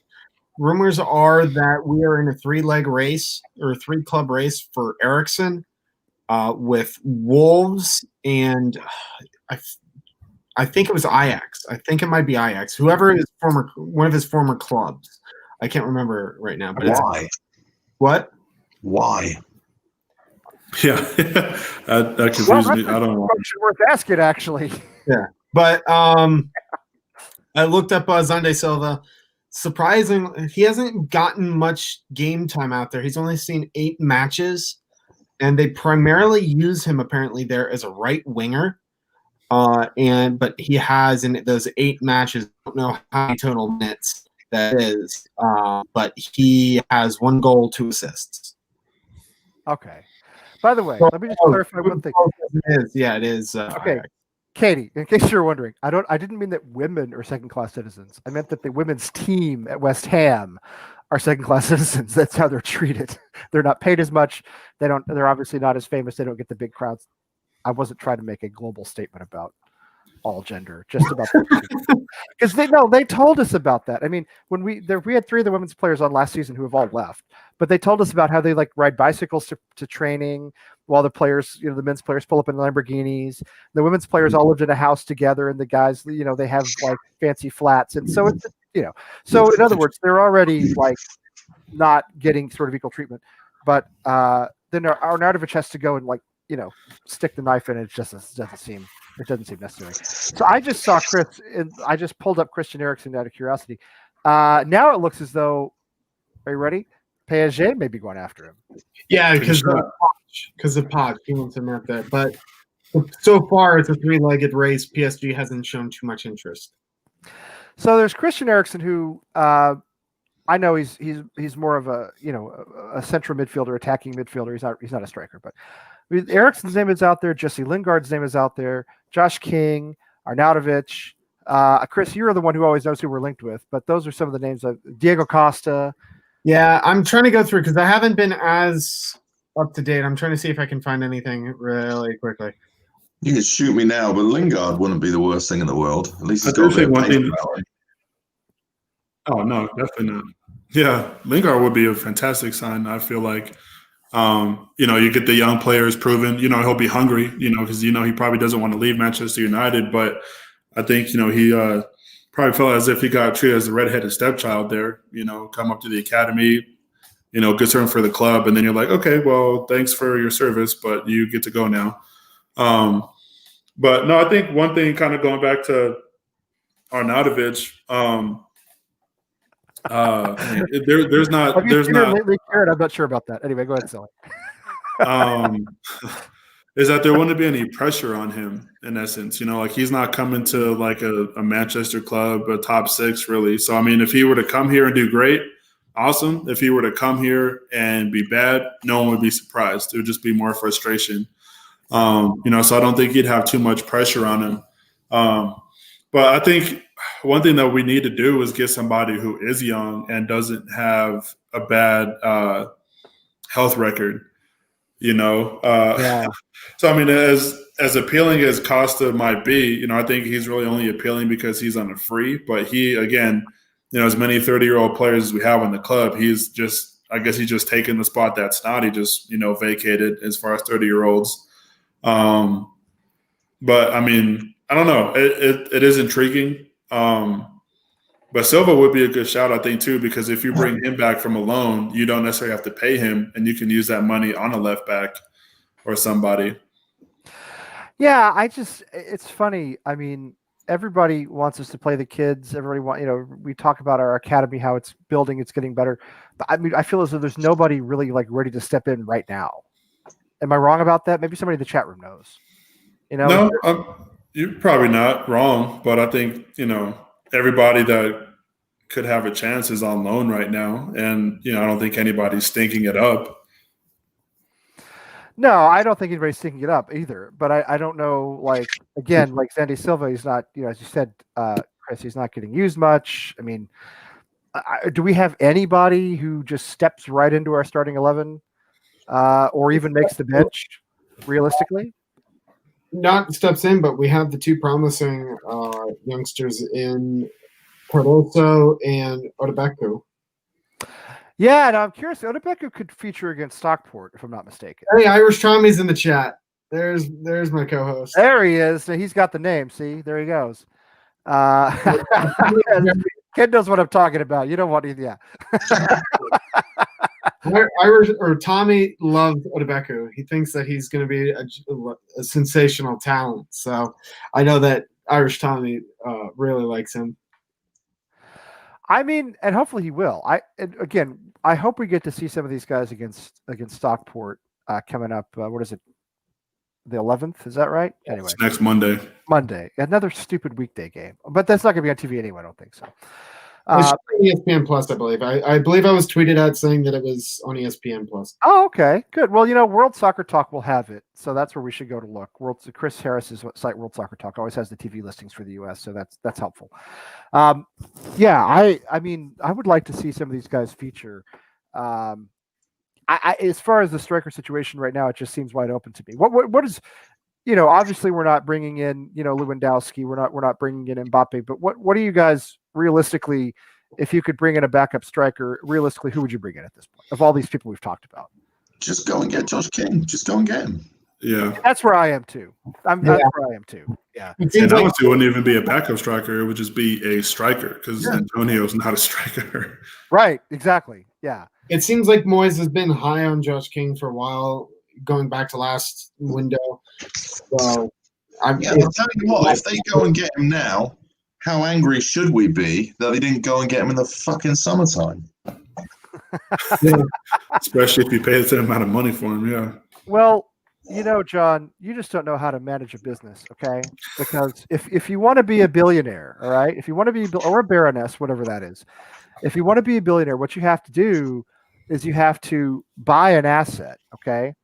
Speaker 4: rumors are that we are in a 3-leg race or a 3-club race for Eriksen with Wolves and I think it was Ajax. I think it might be Ajax. Whoever is one of his former clubs. I can't remember right now. But
Speaker 3: Why?
Speaker 4: What?
Speaker 3: Why?
Speaker 2: Yeah, that confused me. I don't know.
Speaker 1: Question worth asking, actually.
Speaker 4: Yeah, but I looked up Zande Silva. Surprisingly, he hasn't gotten much game time out there. He's only seen 8 matches, and they primarily use him apparently there as a right winger. But he has in those 8 matches, I don't know how many total minutes that is, but he has 1 goal, 2 assists.
Speaker 1: Okay. By the way, let me just clarify one thing.
Speaker 4: It is.
Speaker 1: Okay, Katie, in case you're wondering, I didn't mean that women are second-class citizens. I meant that the women's team at West Ham are second-class citizens. That's how they're treated. They're not paid as much. They're obviously not as famous. They don't get the big crowds. I wasn't trying to make a global statement about all gender, just about because they told us about that. I mean, when we had 3 of the women's players on last season who have all left, but they told us about how they ride bicycles to training while the players, the men's players pull up in Lamborghinis. The women's players all lived in a house together, and the guys, they have fancy flats, and so it's so in other words, they're already not getting sort of equal treatment, but then Arnautovic has to go and stick the knife in it. It just doesn't seem necessary. So I just saw Chris, and I just pulled up Christian Eriksen out of curiosity. Now it looks as though, are you ready? PSG may be going after him.
Speaker 4: Yeah, because of Poch, he wants him out there. But so far, it's a 3-legged race. PSG hasn't shown too much interest.
Speaker 1: So there's Christian Eriksen, who I know he's more of a central midfielder, attacking midfielder. He's not a striker, but Eriksen's name is out there. Jesse Lingard's name is out there. Josh King, Arnautovic. Chris, you're the one who always knows who we're linked with, but those are some of the names of Diego Costa.
Speaker 4: Yeah, I'm trying to go through because I haven't been as up to date. I'm trying to see if I can find anything really quickly.
Speaker 3: You can shoot me now, but Lingard wouldn't be the worst thing in the world. At least he's got a bit of pace about him.
Speaker 2: Oh, no, definitely not. Yeah, Lingard would be a fantastic sign. I feel like, you get the young players proven, he'll be hungry, because, he probably doesn't want to leave Manchester United. But I think, he probably felt as if he got treated as a redheaded stepchild there, come up to the academy, good servant for the club. And then you're like, okay, well, thanks for your service, but you get to go now. But no, I think one thing kind of going back to Arnautovic, there's not.
Speaker 1: Lately, Karen? I'm not sure about that. Anyway, go ahead, Sally.
Speaker 2: Is that there wouldn't be any pressure on him in essence, he's not coming to a Manchester club, a top 6 really. So I mean, if he were to come here and do great, awesome. If he were to come here and be bad, no one would be surprised. It would just be more frustration. So I don't think he'd have too much pressure on him. But I think one thing that we need to do is get somebody who is young and doesn't have a bad health record,
Speaker 1: Yeah.
Speaker 2: So, I mean, as appealing as Costa might be, I think he's really only appealing because he's on a free. But he, again, as many 30-year-old players as we have in the club, he's just taken the spot that Snoddy just, vacated as far as 30-year-olds. But, I mean, I don't know. It is intriguing. But Silva would be a good shout, I think, too, because if you bring him back from a loan, you don't necessarily have to pay him, and you can use that money on a left back or somebody.
Speaker 1: Yeah, it's funny. I mean, everybody wants us to play the kids. Everybody we talk about our academy, how it's building, it's getting better. But I mean, I feel as though there's nobody really like ready to step in right now. Am I wrong about that? Maybe somebody in the chat room knows.
Speaker 2: No, you're probably not wrong, but I think, everybody that could have a chance is on loan right now. And, I don't think anybody's stinking it up.
Speaker 1: No, I don't think anybody's stinking it up either. But I don't know, like Sandy Silva, he's not, as you said, Chris, he's not getting used much. I mean, do we have anybody who just steps right into our starting 11 or even makes the bench realistically?
Speaker 4: Not steps in, but we have the two promising youngsters in Cardoso and Odebeku.
Speaker 1: Yeah, and I'm curious. Odebeku could feature against Stockport, if I'm not mistaken.
Speaker 4: Hey, Irish Tommy's in the chat. There's my co-host.
Speaker 1: There he is. He's got the name. See, there he goes. Kid knows what I'm talking about. You don't want to, yeah.
Speaker 4: Irish or Tommy loves Odebeku. He thinks that he's going to be a sensational talent. So I know that Irish Tommy really likes him.
Speaker 1: I mean, and hopefully he will. I hope we get to see some of these guys against Stockport coming up. What is it? The 11th? Is that right? Anyway,
Speaker 2: it's next Monday.
Speaker 1: Another stupid weekday game, but that's not going to be on TV anyway. I don't think so.
Speaker 4: ESPN Plus, I believe. I believe I was tweeted out saying that it was on ESPN Plus.
Speaker 1: Oh, okay, good. Well, World Soccer Talk will have it, so that's where we should go to look. Chris Harris's site, World Soccer Talk, always has the TV listings for the U.S., so that's helpful. Yeah, I mean, I would like to see some of these guys feature. As far as the striker situation right now, it just seems wide open to me. What is, obviously we're not bringing in, Lewandowski, we're not bringing in Mbappe, but what do you guys realistically, if you could bring in a backup striker, realistically, who would you bring in at this point of all these people we've talked about?
Speaker 3: Just go and get Josh King. Just go and get him.
Speaker 2: Yeah,
Speaker 1: that's where I am too. That's where I am too. Yeah,
Speaker 2: and honestly, it wouldn't even be a backup striker; it would just be a striker because Antonio's not a striker.
Speaker 1: Right. Exactly. Yeah.
Speaker 4: It seems like Moyes has been high on Josh King for a while, going back to last window. So,
Speaker 3: I'll tell you what: if they go and get him now, how angry should we be that they didn't go and get him in the fucking summertime?
Speaker 2: Especially if you pay the same amount of money for him. Yeah.
Speaker 1: Well, John, you just don't know how to manage a business, okay? Because if you want to be a billionaire, all right, if you want to be or a baroness, whatever that is, if you want to be a billionaire, what you have to do is you have to buy an asset, okay,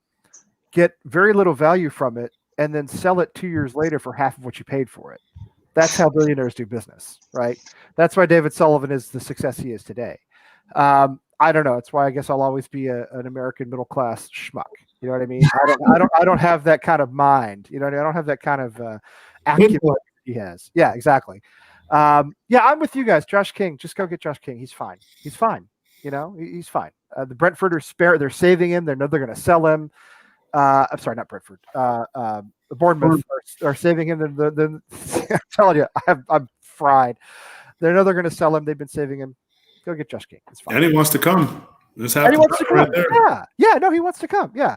Speaker 1: get very little value from it, and then sell it 2 years later for half of what you paid for it. That's how billionaires do business, right? That's why David Sullivan is the success he is today. I don't know. It's why I guess I'll always be an American middle class schmuck. You know what I mean? I don't have that kind of mind. I don't have that kind of acumen he has. Yeah, exactly. Yeah, I'm with you guys. Josh King, just go get Josh King. He's fine. He's fine. He's fine. The Brentford are spare. They're saving him. They're going to sell him. I'm sorry, not Brentford. The Bournemouth are saving him. I'm telling you, I'm fried. They know they're going to sell him. They've been saving him. Go get Josh King. It's fine.
Speaker 2: And he wants to come.
Speaker 1: He wants to come. Right yeah. No, he wants to come. Yeah.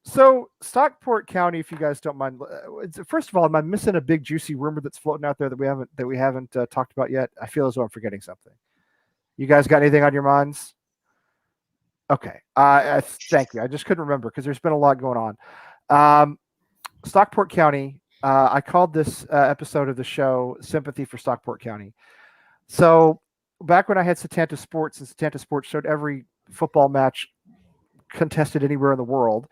Speaker 1: So Stockport County, if you guys don't mind, first of all, am I missing a big juicy rumor that's floating out there that we haven't talked about yet? I feel as though I'm forgetting something. You guys got anything on your minds? Okay. Thank you. I just couldn't remember because there's been a lot going on. Stockport County. I called this episode of the show "Sympathy for Stockport County." So back when I had Setanta Sports, and Setanta Sports showed every football match contested anywhere in the world,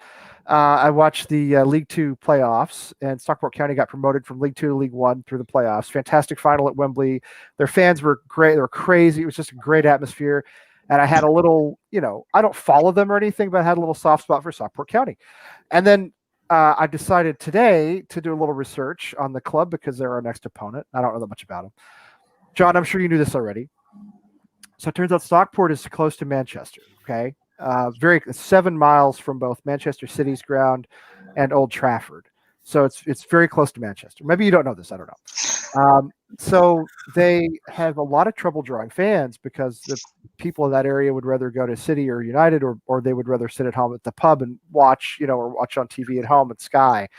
Speaker 1: I watched the League Two playoffs, and Stockport County got promoted from League Two to League One through the playoffs. Fantastic final at Wembley. Their fans were great. They were crazy. It was just a great atmosphere. And I had a little, I don't follow them or anything, but I had a little soft spot for Stockport County. And then I decided today to do a little research on the club because they're our next opponent. I don't know that much about them. John, I'm sure you knew this already. So it turns out Stockport is close to Manchester. Okay. 7 miles from both Manchester City's ground and Old Trafford. So it's very close to Manchester. Maybe you don't know this. I don't know. So they have a lot of trouble drawing fans because the people in that area would rather go to City or United, or they would rather sit at home at the pub and watch, or watch on TV at home at Sky,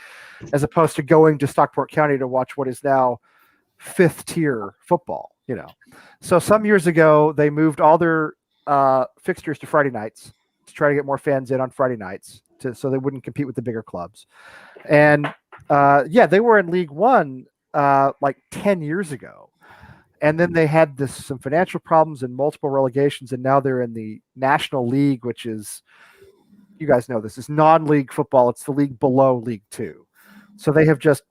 Speaker 1: as opposed to going to Stockport County to watch what is now fifth tier football. So some years ago they moved all their fixtures to Friday nights to try to get more fans in on Friday nights, so they wouldn't compete with the bigger clubs. And they were in League One like 10 years ago. And then they had some financial problems and multiple relegations, and now they're in the National League, which is, you guys know this, is non-league football. It's the league below League Two. So they have just,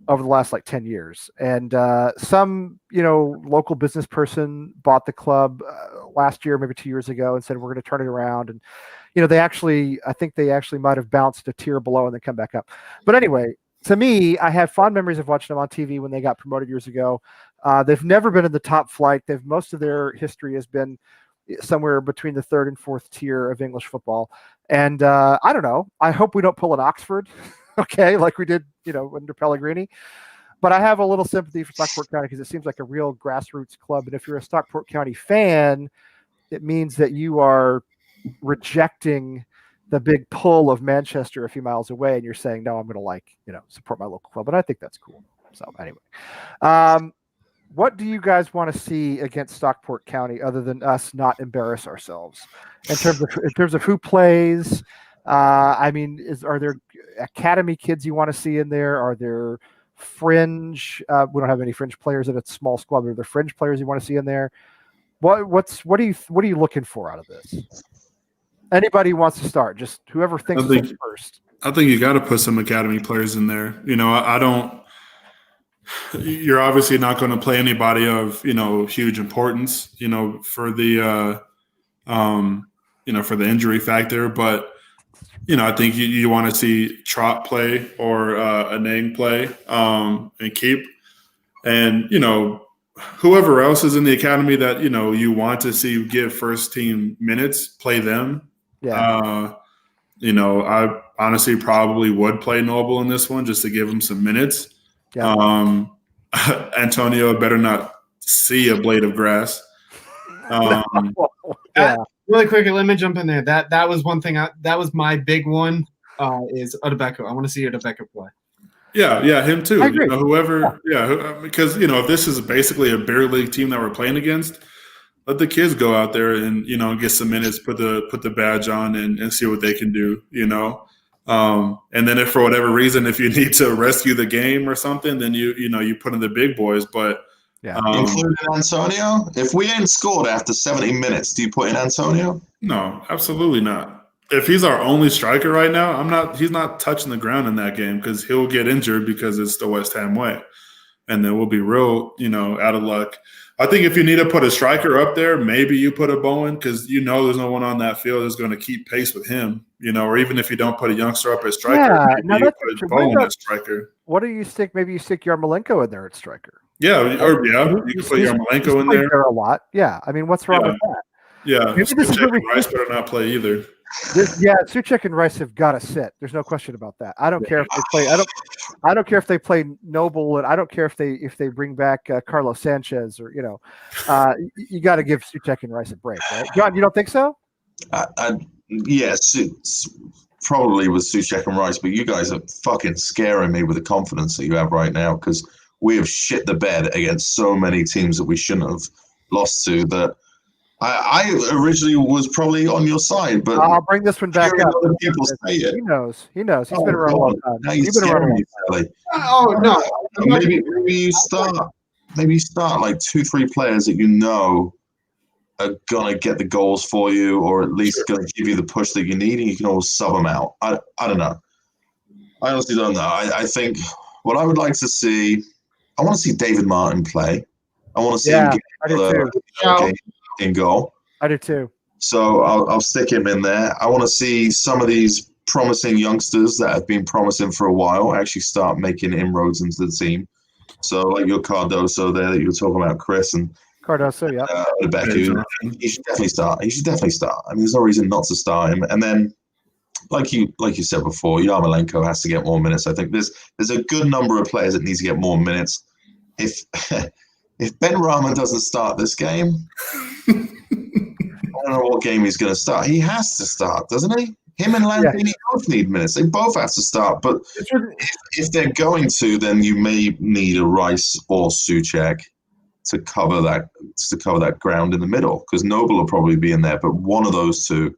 Speaker 1: over the last like 10 years. And some, local business person bought the club last year, maybe 2 years ago, and said, we're going to turn it around. And, I think they actually might have bounced a tier below and then come back up. But anyway, to me, I have fond memories of watching them on TV when they got promoted years ago. They've never been in the top flight. Most of their history has been somewhere between the third and fourth tier of English football. And I don't know. I hope we don't pull an Oxford, okay, like we did, under Pellegrini. But I have a little sympathy for Stockport County because it seems like a real grassroots club. And if you're a Stockport County fan, it means that you are rejecting the big pull of Manchester a few miles away, and you're saying, no, I'm going to support my local club. And I think that's cool. So anyway, what do you guys want to see against Stockport County other than us not embarrass ourselves in terms of who plays? Are there academy kids you want to see in there? Are there fringe? We don't have any fringe players at a small squad. Are there fringe players you want to see in there? What are you looking for out of this? Anybody wants to start? Just whoever thinks first.
Speaker 2: I think you got to put some academy players in there. I don't. You're obviously not going to play anybody of huge importance. For the for the injury factor, but I think you want to see Trot play or Anang play and keep, and whoever else is in the academy that you want to see give first team minutes, play them.
Speaker 1: Yeah.
Speaker 2: I honestly probably would play Noble in this one just to give him some minutes. Yeah. Antonio better not see a blade of grass.
Speaker 1: Yeah.
Speaker 4: Really quickly, let me jump in there. That was one thing. That was my big one. Is Odebeko. I want to see Odebeko play.
Speaker 2: Yeah, him too.
Speaker 1: I agree.
Speaker 2: Because if this is basically a beer league team that we're playing against, let the kids go out there and get some minutes, put the badge on, and see what they can do. And then if for whatever reason, if you need to rescue the game or something, then you put in the big boys. But
Speaker 3: including Antonio. If we ain't scored after 70 minutes, do you put in Antonio?
Speaker 2: No, absolutely not. If he's our only striker right now, he's not touching the ground in that game because he'll get injured because it's the West Ham way. And then we'll be real, out of luck. I think if you need to put a striker up there, maybe you put a Bowen because there's no one on that field that's going to keep pace with him, or even if you don't put a youngster up as striker, maybe you put Bowen as striker.
Speaker 1: What do you stick? Maybe you stick Yarmolenko in there at striker.
Speaker 2: Yeah, you can put Yarmolenko in there
Speaker 1: a lot. Yeah, what's wrong with that?
Speaker 2: Yeah, Suchek and Rice better not play either.
Speaker 1: Suchek and Rice have got to sit. There's no question about that. I don't care if they play. I don't care if they play Noble, and I don't care if they bring back Carlos Sanchez or you got to give Suchek and Rice a break, right? John, you don't think so?
Speaker 3: Yes, probably with Suchek and Rice, but you guys are fucking scaring me with the confidence that you have right now because we have shit the bed against so many teams that we shouldn't have lost to. That I originally was probably on your side, but
Speaker 1: I'll bring this one back up.
Speaker 3: Other people say it.
Speaker 1: He knows. He's been around a long time. He's been around a long time.
Speaker 4: Oh no!
Speaker 3: Maybe you start like 2-3 players that are gonna get the goals for you, or at least gonna give you the push that you need, and you can always sub them out. I don't know. I honestly don't know. I think what I would like to see, I want to see David Martin play. I want to see him get in goal.
Speaker 1: I do too.
Speaker 3: So I'll stick him in there. I want to see some of these promising youngsters that have been promising for a while actually start making inroads into the team. So like your Cardoso there that you were talking about, Chris, and
Speaker 1: Cardoso,
Speaker 3: Becky, he should definitely start. I mean, there's no reason not to start him. And then like you said before, Yarmolenko has to get more minutes. I think there's a good number of players that needs to get more minutes. If if Ben Rahman doesn't start this game, I don't know what game he's going to start. He has to start, doesn't he? Him and Landini both need minutes. They both have to start. But if they're going to, then you may need a Rice or Souček to cover that ground in the middle, because Noble will probably be in there. But one of those two,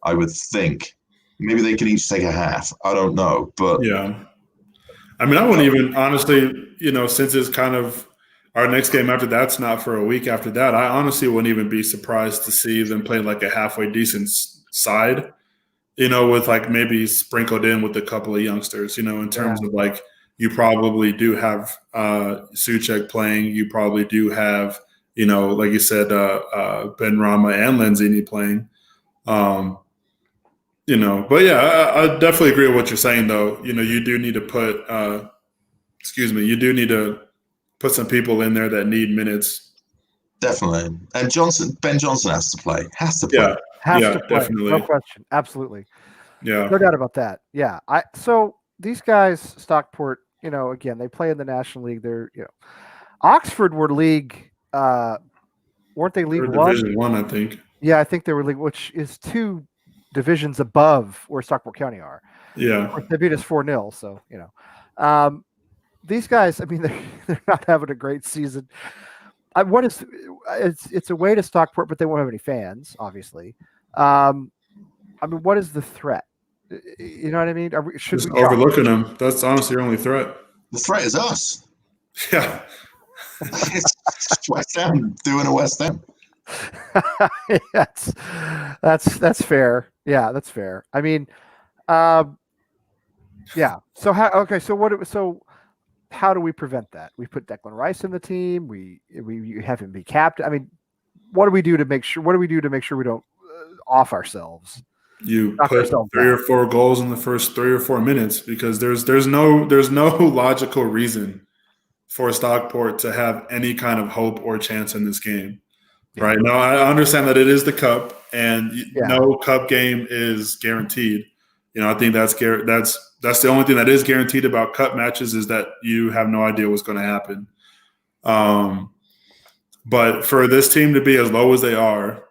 Speaker 3: I would think, maybe they can each take a half. I don't know, but
Speaker 2: yeah. I mean, I wouldn't even honestly, since it's kind of our next game after that's not for a week after that, I honestly wouldn't even be surprised to see them play like a halfway decent side. With like maybe sprinkled in with a couple of youngsters, in terms of like you probably do have Souček playing. You probably do have, like you said, Ben Rama and Lanzini playing. But yeah, I definitely agree with what you're saying, though. You do need to put put some people in there that need minutes.
Speaker 3: Definitely. And Ben Johnson has to play.
Speaker 2: Yeah.
Speaker 1: Has to play.
Speaker 2: Definitely.
Speaker 1: No question. Absolutely.
Speaker 2: Yeah.
Speaker 1: No doubt about that. Yeah. So these guys, Stockport, again, they play in the National League. They're, Oxford were league, weren't they League One?
Speaker 2: Division One, I think.
Speaker 1: Yeah, I think they were league, which is 2 divisions above where Stockport County are.
Speaker 2: Yeah.
Speaker 1: Of course, they beat us 4-0. So, these guys, I mean, they're not having a great season. It's away to Stockport, but they won't have any fans, obviously. I mean, what is the threat? You know what I mean? Should
Speaker 2: Just
Speaker 1: we
Speaker 2: overlooking them. That's honestly your only threat.
Speaker 3: the threat is us.
Speaker 2: Yeah.
Speaker 3: It's West Ham doing a West Ham.
Speaker 1: That's fair. Yeah, that's fair. I mean, yeah. So how do we prevent that? We put Declan Rice in the team. We have him be captain. I mean, what do we do to make sure we don't off ourselves?
Speaker 2: You put 3 or 4 goals in the first 3 or 4 minutes, because there's no logical reason for Stockport to have any kind of hope or chance in this game. Yeah. Right? Now, I understand that it is the Cup, and no Cup game is guaranteed. I think that's the only thing that is guaranteed about Cup matches, is that you have no idea what's going to happen. But for this team to be as low as they are,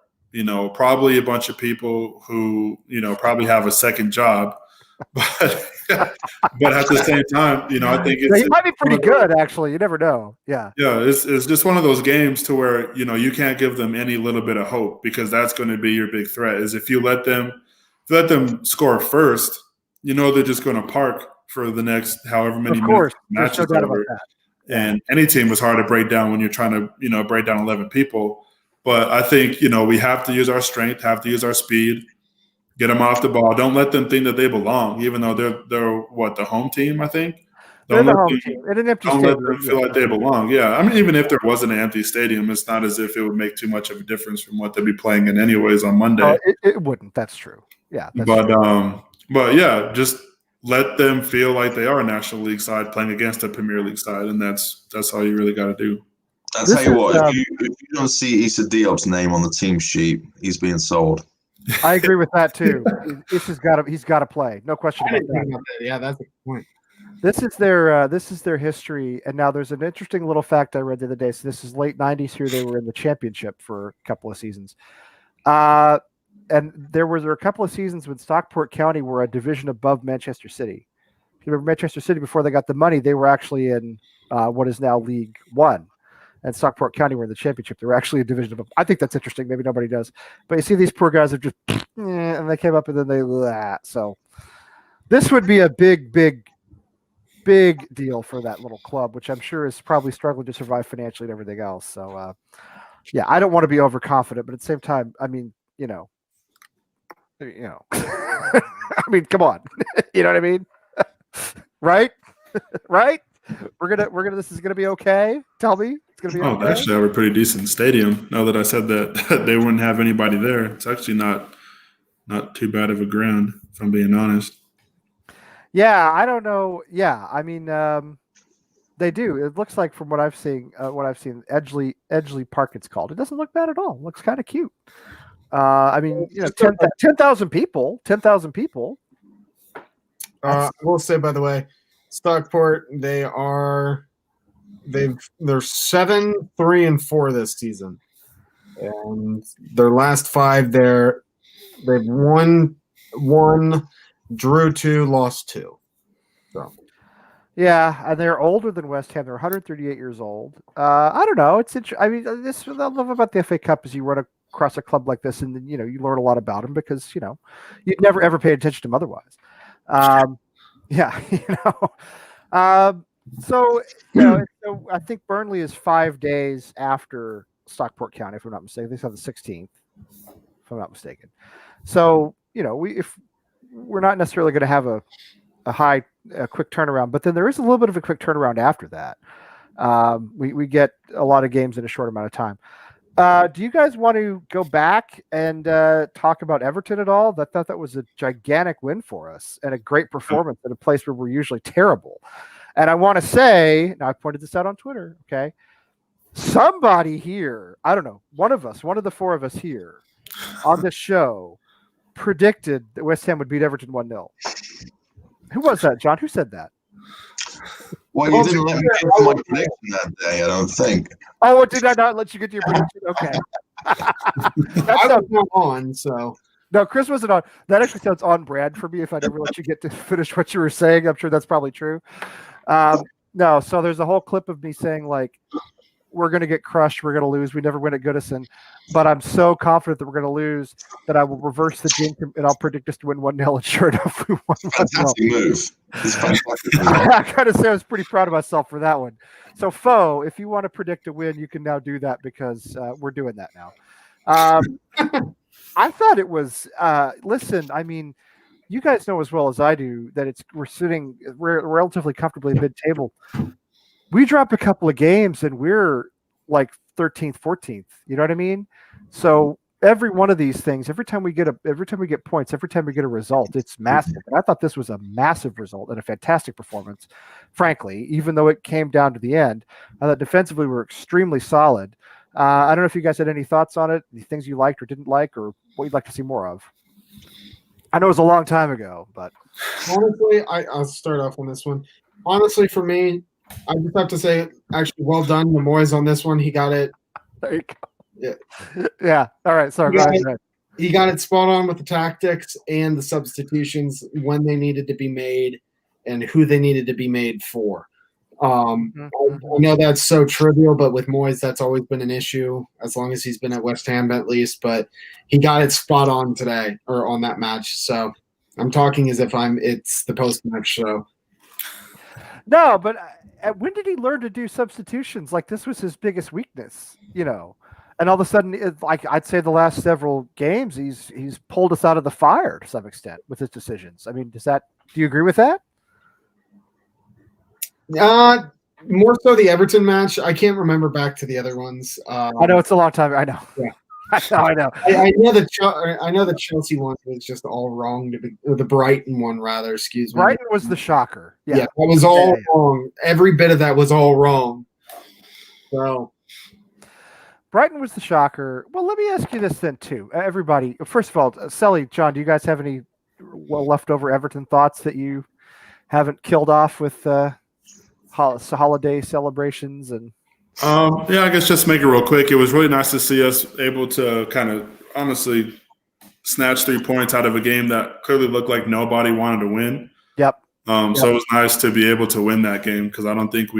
Speaker 2: probably a bunch of people who, probably have a second job, but at the same time, I think
Speaker 1: it might be pretty good, actually. You never know. Yeah.
Speaker 2: Yeah. It's just one of those games to where, you can't give them any little bit of hope, because that's going to be your big threat. Is if you let them score first, they're just going to park for the next however many minutes matches
Speaker 1: no doubt about that.
Speaker 2: And any team is hard to break down when you're trying to, break down 11 people. But I think, we have to use our strength, have to use our speed, get them off the ball. Don't let them think that they belong, even though they're the home team, I think.
Speaker 1: They're the home team in an empty stadium.
Speaker 2: Don't let them feel like they belong. Yeah. I mean, even if there wasn't an empty stadium, it's not as if it would make too much of a difference from what they'd be playing in anyways on Monday.
Speaker 1: It wouldn't. That's true. Yeah.
Speaker 2: But yeah, just let them feel like they are a National League side playing against a Premier League side, and that's all you really got to do.
Speaker 3: I'll tell you what, if you don't see Issa Diop's name on the team sheet, he's being sold.
Speaker 1: I agree with that too. He's got to play. No question about that.
Speaker 4: Yeah, that's the point.
Speaker 1: This is their history, and now there's an interesting little fact I read the other day. So this is late '90s. Here they were in the championship for a couple of seasons, and there were a couple of seasons when Stockport County were a division above Manchester City. If you remember Manchester City, before they got the money, they were actually in what is now League One. And Stockport County were in the championship. They were actually a division above. I think that's interesting. Maybe nobody does. But you see these poor guys have just, and they came up and then they, so this would be a big deal for that little club, which I'm sure is probably struggling to survive financially and everything else. So, yeah, I don't want to be overconfident, but at the same time, I mean, I mean, come on, you know what I mean? Right? Right? This is gonna be okay. Tell me it's gonna be okay.
Speaker 2: They actually have a pretty decent stadium. Now that I said that they wouldn't have anybody there, it's actually not too bad of a ground, if I'm being honest.
Speaker 1: Yeah, I don't know. Yeah, I mean, they do. It looks like from what I've seen, Edgeley Park, it's called. It doesn't look bad at all. It looks kind of cute. I mean, 10,000 people. 10,000 people.
Speaker 4: I will say, by the way, Stockport, they're 7-3-4 this season, and their last 5, they've won 1, drew 2, lost 2. So.
Speaker 1: Yeah, and they're older than West Ham. They're 138 years old. I don't know. It's I mean, this what I love about the FA Cup is you run across a club like this, and then you learn a lot about them because you'd never ever pay attention to them otherwise. Yeah, So so I think Burnley is 5 days after Stockport County, if I'm not mistaken. They have the 16th, if I'm not mistaken. So we're not necessarily going to have a quick turnaround, but then there is a little bit of a quick turnaround after that. We get a lot of games in a short amount of time. Do you guys want to go back and talk about Everton at all? I thought that was a gigantic win for us and a great performance at a place where we're usually terrible. And I want to say, now I pointed this out on Twitter, okay? Somebody here, I don't know, one of the 4 of us here on this show predicted that West Ham would beat Everton 1-0. Who was that, John? Who said that?
Speaker 3: Well, you didn't let me get to my prediction that day, I don't think.
Speaker 1: Oh, did I not let you get to your prediction? Okay.
Speaker 4: I was not on, so.
Speaker 1: No, Chris wasn't on. That actually sounds on brand for me if I never let you get to finish what you were saying. I'm sure that's probably true. No, so there's a whole clip of me saying, like, we're going to get crushed. We're going to lose. We never win at Goodison. But I'm so confident that we're going to lose that I will reverse the jinx and I'll predict us to win 1-0. And sure enough, we won 1-0.
Speaker 3: Fantastic move. It's fantastic move.
Speaker 1: I got to say I was pretty proud of myself for that one. So, Foe, if you want to predict a win, you can now do that because we're doing that now. I thought it was listen, I mean, you guys know as well as I do that we're sitting relatively comfortably mid-table. We drop a couple of games and we're like 13th, 14th. You know what I mean? So every one of these things, every time we get points, every time we get a result, it's massive. And I thought this was a massive result and a fantastic performance, frankly, even though it came down to the end. I thought defensively we're extremely solid. I don't know if you guys had any thoughts on it, the things you liked or didn't like, or what you'd like to see more of. I know it was a long time ago, but
Speaker 4: honestly, I'll start off on this one. Honestly, for me, I just have to say, actually, well done, Moyes, on this one. He got it.
Speaker 1: There you go.
Speaker 4: Yeah.
Speaker 1: Yeah. All right. Sorry. Go ahead.
Speaker 4: He got it spot on with the tactics and the substitutions when they needed to be made and who they needed to be made for. I know that's so trivial, but with Moyes, that's always been an issue as long as he's been at West Ham, at least. But he got it spot on today or on that match. So I'm talking as if it's the post-match show.
Speaker 1: No, but when did he learn to do substitutions? Like, this was his biggest weakness, and all of a sudden, I'd say the last several games, he's pulled us out of the fire to some extent with his decisions. I mean, do you agree with that?
Speaker 4: More so the Everton match. I can't remember back to the other ones.
Speaker 1: I know it's a long time. I know.
Speaker 4: Yeah.
Speaker 1: I know.
Speaker 4: I know the Chelsea one was just all wrong. Or the Brighton one, rather. Excuse me.
Speaker 1: Brighton was the shocker. Yeah,
Speaker 4: that was all wrong. Every bit of that was all wrong. So,
Speaker 1: Brighton was the shocker. Well, let me ask you this then too. Everybody, first of all, Selly, John, do you guys have any leftover Everton thoughts that you haven't killed off with holiday celebrations and?
Speaker 2: Yeah, I guess just make it real quick. It was really nice to see us able to kind of honestly snatch 3 points out of a game that clearly looked like nobody wanted to win.
Speaker 1: Yep.
Speaker 2: So it was nice to be able to win that game because I don't think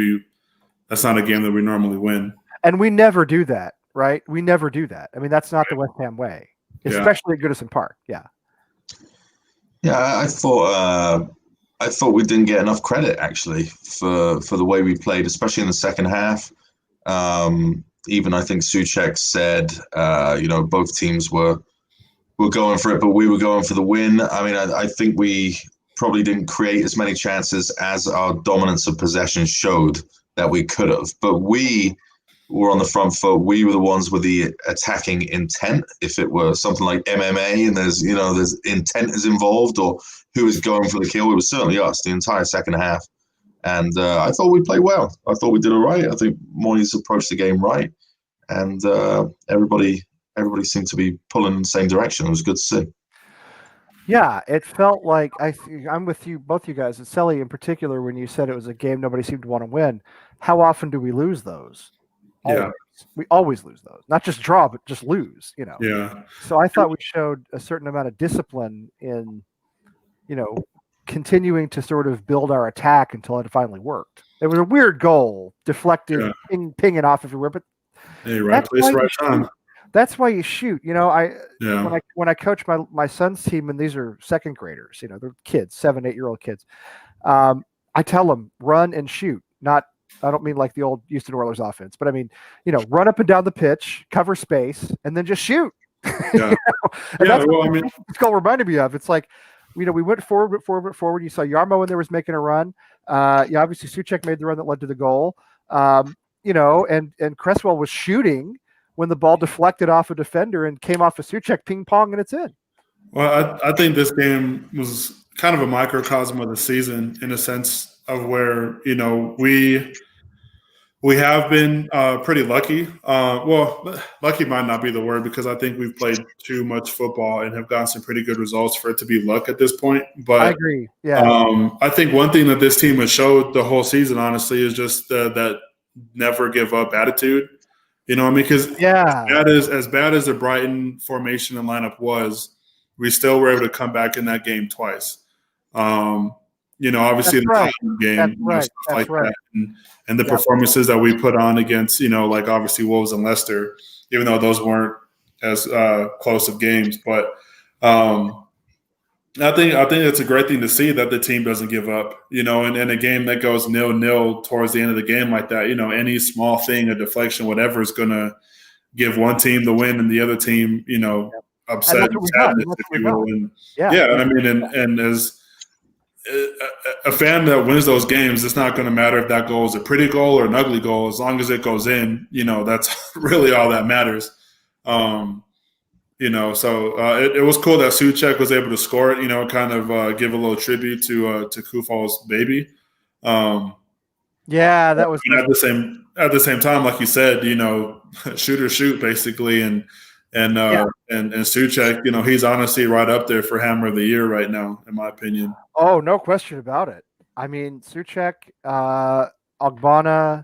Speaker 2: that's not a game that we normally win.
Speaker 1: And we never do that, right? We never do that. I mean, that's not the West Ham way, especially at Goodison Park. Yeah.
Speaker 3: Yeah, I thought we didn't get enough credit actually for the way we played, especially in the second half. Even I think Souček said, both teams were going for it, but we were going for the win. I mean, I think we probably didn't create as many chances as our dominance of possession showed that we could have. But we were on the front foot. We were the ones with the attacking intent. If it were something like MMA and there's intent is involved or who is going for the kill, it was certainly us the entire second half. And I thought we played well. I thought we did all right. I think Moyes approached the game right. And everybody seemed to be pulling in the same direction. It was good to see.
Speaker 1: Yeah, it felt like I'm with you, both you guys, and Selly in particular, when you said it was a game nobody seemed to want to win. How often do we lose those?
Speaker 2: Yeah,
Speaker 1: Always. We always lose those. Not just draw, but just lose,
Speaker 2: yeah,
Speaker 1: So I thought we showed a certain amount of discipline in, you know, continuing to sort of build our attack until it finally worked. It was a weird goal, deflected,
Speaker 2: yeah.
Speaker 1: pinging off everywhere, but
Speaker 2: Hey, right
Speaker 1: that's
Speaker 2: place,
Speaker 1: why you
Speaker 2: right
Speaker 1: shoot.
Speaker 2: time.
Speaker 1: That's why you shoot.
Speaker 2: Yeah,
Speaker 1: When I coach my son's team, and these are second graders, they're kids, 7, 8-year-old kids. I tell them run and shoot. Not, I don't mean like the old Houston Oilers offense, but I mean, run up and down the pitch, cover space, and then just shoot.
Speaker 2: yeah,
Speaker 1: And
Speaker 2: yeah.
Speaker 1: that's
Speaker 2: Well,
Speaker 1: what
Speaker 2: I mean,
Speaker 1: this goal reminded me of. It's like, we went forward. You saw Yarmo when there was making a run. Yeah, obviously Suchek made the run that led to the goal. And Cresswell was shooting when the ball deflected off a defender and came off a Suchek ping pong, and it's in.
Speaker 2: well, I think this game was kind of a microcosm of the season in a sense of where we have been pretty lucky. Well, lucky might not be the word because I think we've played too much football and have gotten some pretty good results for it to be luck at this point. But
Speaker 1: I agree. Yeah.
Speaker 2: I think one thing that this team has showed the whole season, honestly, is just that never give up attitude. You know what I mean? Because as bad as the Brighton formation and lineup was, we still were able to come back in that game twice. Obviously the Tottenham game, stuff like that, and the performances that we put on against, like obviously Wolves and Leicester, even though those weren't as close of games, but I think it's a great thing to see that the team doesn't give up, and in a game that goes 0-0 towards the end of the game like that, any small thing, a deflection, whatever, is going to give one team the win and the other team, upset, sadness, if you will. And I mean, and as a fan that wins those games, it's not going to matter if that goal is a pretty goal or an ugly goal. As long as it goes in, that's really all that matters. So it was cool that Suchek was able to score it, kind of give a little tribute to Kufal's baby.
Speaker 1: Yeah, that was
Speaker 2: at the same time, like you said, shoot or shoot basically. And Suchek, he's honestly right up there for Hammer of the Year right now, in my opinion.
Speaker 1: Oh, no question about it. I mean, Suchek, Ogbonna,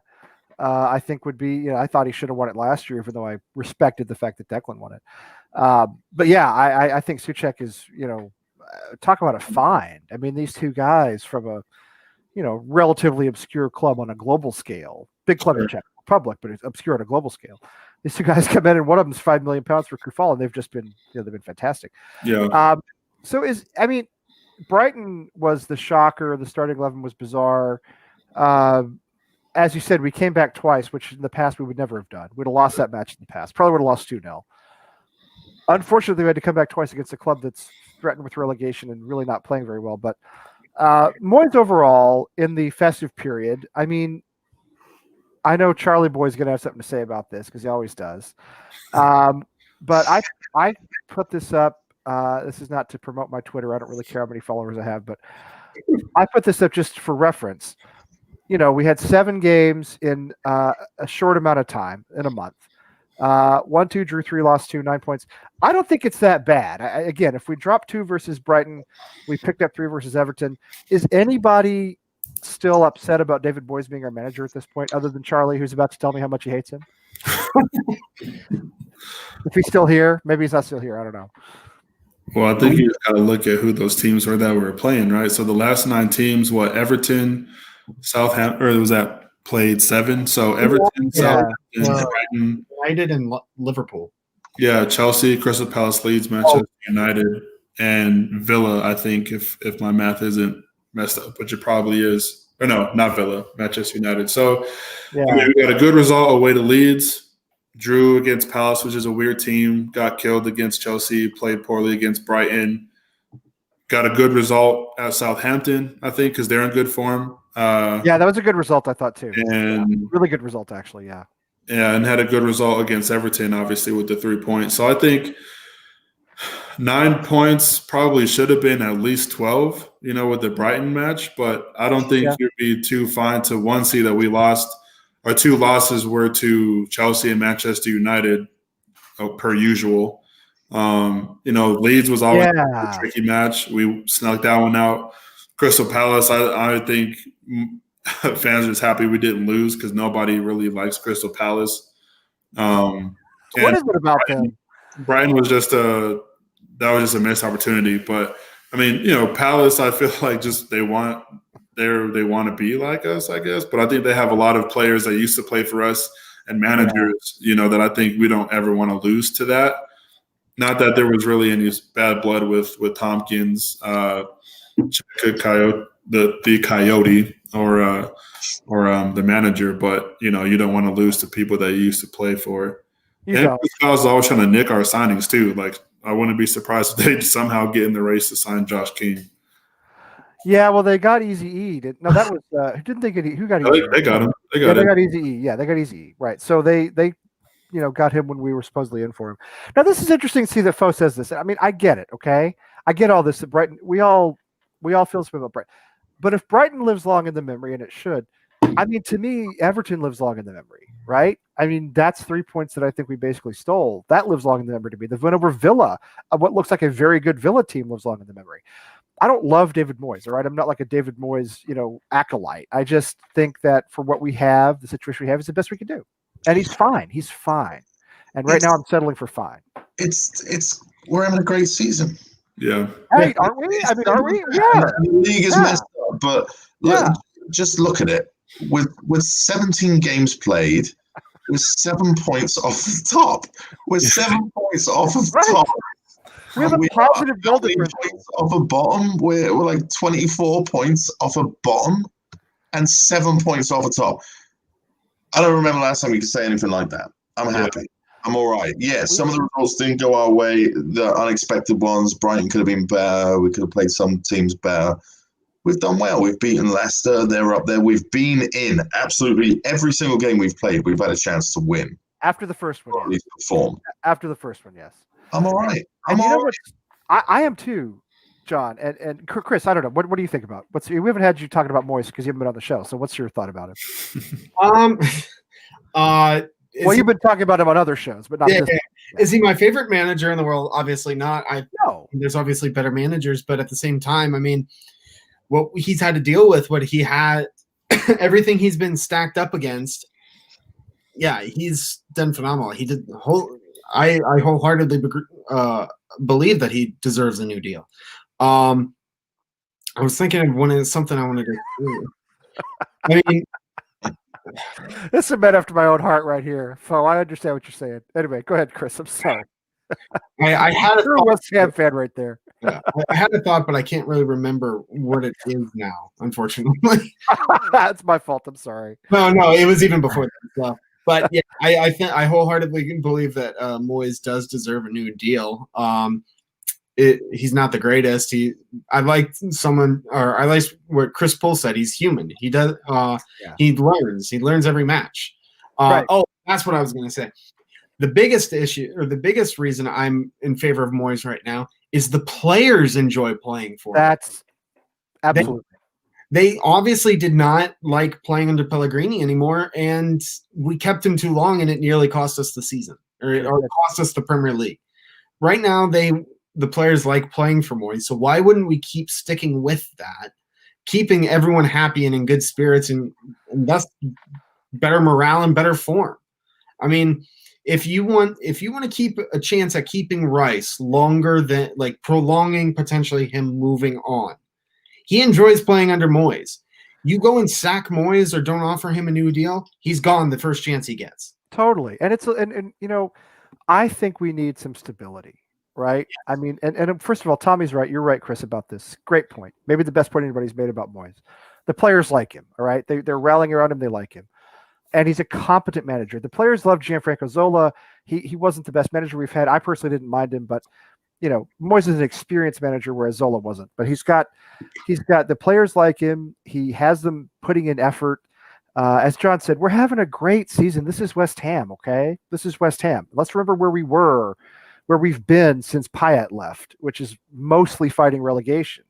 Speaker 1: I think would be. I thought he should have won it last year, even though I respected the fact that Declan won it. But yeah, I think Suchek is. Talk about a find. I mean, these two guys from a relatively obscure club on a global scale, big club in Czech Republic, but it's obscure on a global scale. These two guys come in, and one of them is £5 million for Kufal, and they've just been, they've been fantastic.
Speaker 2: Yeah.
Speaker 1: Brighton was the shocker. The starting 11 was bizarre. As you said, we came back twice, which in the past we would never have done. We'd have lost that match in the past. Probably would have lost 2-0. Unfortunately, we had to come back twice against a club that's threatened with relegation and really not playing very well. But Moyes overall in the festive period, I mean, I know Charlie Boy's going to have something to say about this because he always does. But I put this up. This is not to promote my Twitter. I don't really care how many followers I have, but I put this up just for reference. We had 7 games in a short amount of time, in a month. 1-2, drew 3, lost 2, 9 points. I don't think it's that bad. Again, if we dropped 2 versus Brighton, we picked up 3 versus Everton. Is anybody still upset about David Boyes being our manager at this point, other than Charlie, who's about to tell me how much he hates him? If he's still here, maybe he's not still here. I don't know.
Speaker 2: Well, I think you got to look at who those teams were that were playing, right? So the last 9 teams, Everton, Southampton, or was that played 7? So Everton, Southampton, Brighton,
Speaker 4: United, and Liverpool.
Speaker 2: Yeah, Chelsea, Crystal Palace, Leeds, Manchester United, and Villa. I think if my math isn't messed up, which it probably is. Or no, not Villa, Manchester United. So we got a good result away to Leeds. Drew against Palace, which is a weird team. Got killed against Chelsea. Played poorly against Brighton. Got a good result at Southampton, I think, because they're in good form.
Speaker 1: That was a good result, I thought, too.
Speaker 2: And
Speaker 1: really good result, actually, yeah.
Speaker 2: Yeah, and had a good result against Everton, obviously, with the 3 points. So I think 9 points probably should have been at least 12, with the Brighton match. But I don't think you'd be too fine to one see that we lost. Our 2 losses were to Chelsea and Manchester United, per usual. Leeds was always a
Speaker 1: Yeah.
Speaker 2: tricky match. We snuck that one out. Crystal Palace, I think fans are just happy we didn't lose because nobody really likes Crystal Palace.
Speaker 1: What is it about them?
Speaker 2: Brighton was just a missed opportunity. But I mean, Palace, I feel like just they want to be like us, I guess. But I think they have a lot of players that used to play for us and managers, that I think we don't ever want to lose to that. Not that there was really any bad blood with Tompkins, Coyote, the Coyote, or the manager, but you don't want to lose to people that you used to play for. And Kyle's always trying to nick our signings too. Like I wouldn't be surprised if they somehow get in the race to sign Josh King.
Speaker 1: Yeah, well, they got Easy E. No, that was didn't they get who got Easy?
Speaker 2: They got him. They
Speaker 1: got Easy E. Yeah, they got Easy E. Right. So they got him when we were supposedly in for him. Now this is interesting to see that Foe says this. I mean, I get it. Okay, I get all this. That Brighton, we all feel something about Brighton. But if Brighton lives long in the memory, and it should, I mean, to me, Everton lives long in the memory, right? I mean, that's 3 points that I think we basically stole. That lives long in the memory to me. The win over Villa, what looks like a very good Villa team, lives long in the memory. I don't love David Moyes, all right? I'm not like a David Moyes, acolyte. I just think that for what we have, the situation we have, is the best we can do. And he's fine. He's fine. And right now I'm settling for fine.
Speaker 3: We're having a great season.
Speaker 2: Yeah.
Speaker 1: Hey, aren't we? I mean, are we? Yeah.
Speaker 3: The league is messed up, but just look at it. With 17 games played, we're 7 points off the top. We're 7 points off of the top.
Speaker 1: We have a positive goal difference.
Speaker 3: Off a bottom, we're like 24 points off a bottom and 7 points off a top. I don't remember last time we could say anything like that. I'm happy. I'm all right. Yeah, some of the results didn't go our way. The unexpected ones, Brighton could have been better. We could have played some teams better. We've done well. We've beaten Leicester. They're up there. We've been in absolutely every single game we've played. We've had a chance to win.
Speaker 1: After the first one,
Speaker 3: or at least perform.
Speaker 1: After the first one, yes.
Speaker 3: I'm all right.
Speaker 1: I am too, John. And Chris, I don't know. What do you think about? We haven't had you talking about Moyes because you haven't been on the show. So what's your thought about it? Well, you've been talking about him on other shows, but not this.
Speaker 4: Yeah. Is he my favorite manager in the world? Obviously not.
Speaker 1: No.
Speaker 4: There's obviously better managers, but at the same time, I mean, what he's had to deal with, what he had, everything he's been stacked up against. Yeah, he's done phenomenal. He did I wholeheartedly believe that he deserves a new deal. I was thinking of something I wanted to do. I mean,
Speaker 1: this is a man after my own heart right here. So I understand what you're saying. Anyway, go ahead, Chris. I'm sorry.
Speaker 4: I had a
Speaker 1: West Ham fan right there.
Speaker 4: Yeah, I had a thought, but I can't really remember what it is now, unfortunately.
Speaker 1: That's my fault. I'm sorry.
Speaker 4: No, it was even before that. So. But yeah, I wholeheartedly believe that Moyes does deserve a new deal. He's not the greatest. I like what Chris Poole said. He's human. He does. He learns. He learns every match.
Speaker 1: Right.
Speaker 4: Oh, that's what I was going to say. The biggest issue, or the biggest reason I'm in favor of Moyes right now, is the players enjoy playing for him.
Speaker 1: That's absolutely.
Speaker 4: They obviously did not like playing under Pellegrini anymore, and we kept him too long, and it nearly cost us the season, or cost us the Premier League. Right now, the players like playing for Moyes, so why wouldn't we keep sticking with that, keeping everyone happy and in good spirits, and thus better morale and better form? I mean, if you want to keep a chance at keeping Rice longer than prolonging potentially him moving on. He enjoys playing under Moyes. You go and sack Moyes or don't offer him a new deal, he's gone the first chance he gets.
Speaker 1: Totally. And I think we need some stability, right? I mean, and first of all, Tommy's right. You're right, Chris, about this. Great point. Maybe the best point anybody's made about Moyes. The players like him, all right? They're rallying around him. They like him. And he's a competent manager. The players love Gianfranco Zola. He wasn't the best manager we've had. I personally didn't mind him, but Moyes is an experienced manager, whereas Zola wasn't. But he's got the players like him. He has them putting in effort. As John said, we're having a great season. This is West Ham, okay? This is West Ham. Let's remember where we've been since Payet left, which is mostly fighting relegation.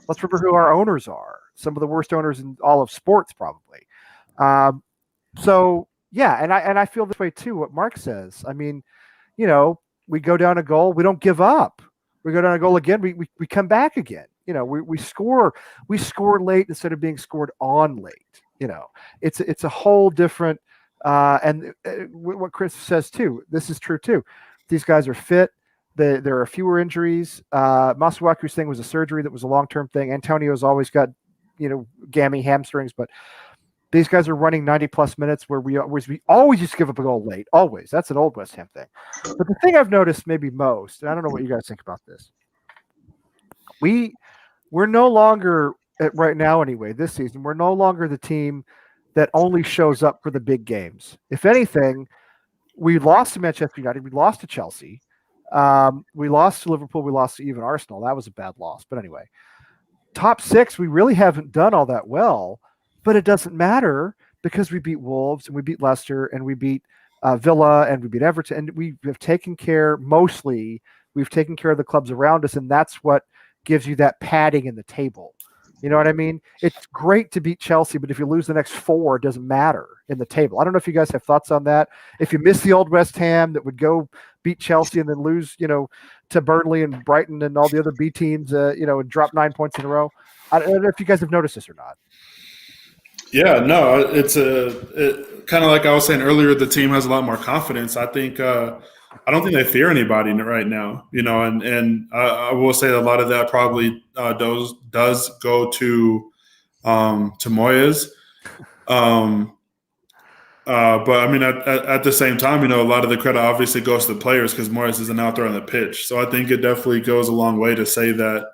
Speaker 1: Let's remember who our owners are. Some of the worst owners in all of sports, probably. So yeah, and I feel this way too. What Mark says. I mean, we go down a goal, we don't give up. We go down a goal again, we come back again. You know, we score late instead of being scored on late. You know, it's a whole different. And what Chris says too, this is true too. These guys are fit. There are fewer injuries. Masuaku's thing was a surgery that was a long-term thing. Antonio's always got, gammy hamstrings, but these guys are running 90-plus minutes where we always used to give up a goal late. Always. That's an old West Ham thing. But the thing I've noticed maybe most, and I don't know what you guys think about this, we're no longer, right now anyway, this season, we're no longer the team that only shows up for the big games. If anything, we lost to Manchester United. We lost to Chelsea. We lost to Liverpool. We lost to even Arsenal. That was a bad loss. But anyway, top six, we really haven't done all that well. But it doesn't matter because we beat Wolves and we beat Leicester and we beat Villa and we beat Everton. And we have taken care, mostly, we've taken care of the clubs around us. And that's what gives you that padding in the table. You know what I mean? It's great to beat Chelsea, but if you lose the next four, it doesn't matter in the table. I don't know if you guys have thoughts on that. If you miss the old West Ham that would go beat Chelsea and then lose, to Burnley and Brighton and all the other B teams, and drop 9 points in a row. I don't know if you guys have noticed this or not.
Speaker 2: Yeah, no, it's kind of like I was saying earlier, the team has a lot more confidence. I think I don't think they fear anybody right now, and I will say a lot of that probably does go to Moyes. But I mean, at the same time, a lot of the credit obviously goes to the players because Moyes isn't out there on the pitch. So I think it definitely goes a long way to say that,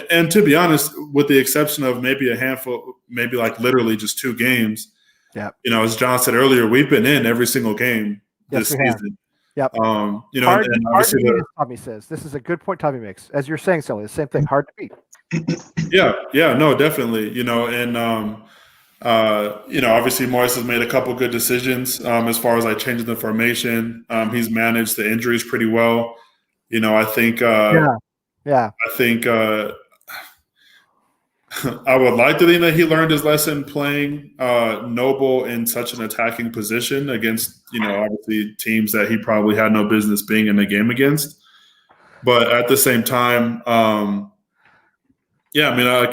Speaker 2: and to be honest, with the exception of maybe a handful, maybe like literally just 2 games. Yeah. As John said earlier, we've been in every single game this season.
Speaker 1: Yep.
Speaker 2: And
Speaker 1: obviously Tommy says this is a good point. Tommy makes, as you're saying, Sally, the same thing. Hard to beat.
Speaker 2: Yeah, no, definitely. And obviously Morris has made a couple good decisions as far as like changing the formation. He's managed the injuries pretty well. I think. I think I would like to think that he learned his lesson playing Noble in such an attacking position against, obviously teams that he probably had no business being in a game against. But at the same time, I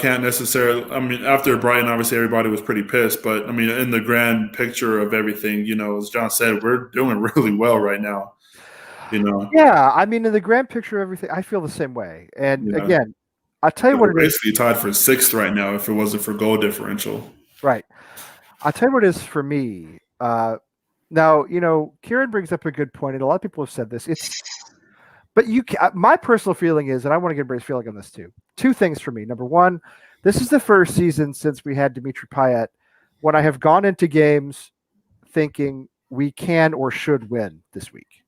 Speaker 2: can't necessarily – after Brighton, obviously everybody was pretty pissed. But, in the grand picture of everything, as John said, we're doing really well right now, Yeah,
Speaker 1: in the grand picture of everything, I feel the same way. And, again, I'll tell you what it is.
Speaker 2: Basically tied for 6th right now if it wasn't for goal differential.
Speaker 1: Right. I'll tell you what it is for me. Now, Kieran brings up a good point, and a lot of people have said this. But my personal feeling is, and I want to get everybody's feeling on this too. 2 things for me. Number one, this is the first season since we had Dimitri Payet when I have gone into games thinking we can or should win this week.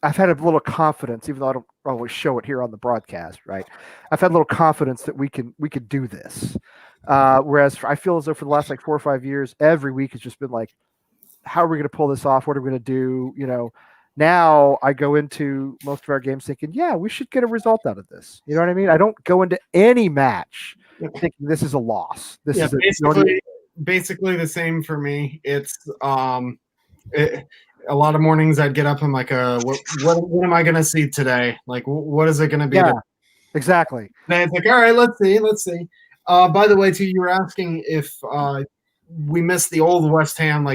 Speaker 1: I've had a little confidence, even though I don't always show it here on the broadcast, right? I've had a little confidence that we could do this. Whereas I feel as though for the last 4 or 5 years, every week has just been like, how are we going to pull this off? What are we going to do? Now I go into most of our games thinking, yeah, we should get a result out of this. You know what I mean? I don't go into any match thinking this is a loss. This is
Speaker 4: basically the same for me. It's a lot of mornings I'd get up and what am I going to see today? What is it going to be?
Speaker 1: Yeah, exactly.
Speaker 4: And it's all right, let's see. By the way, too, you were asking if we missed the old West Ham,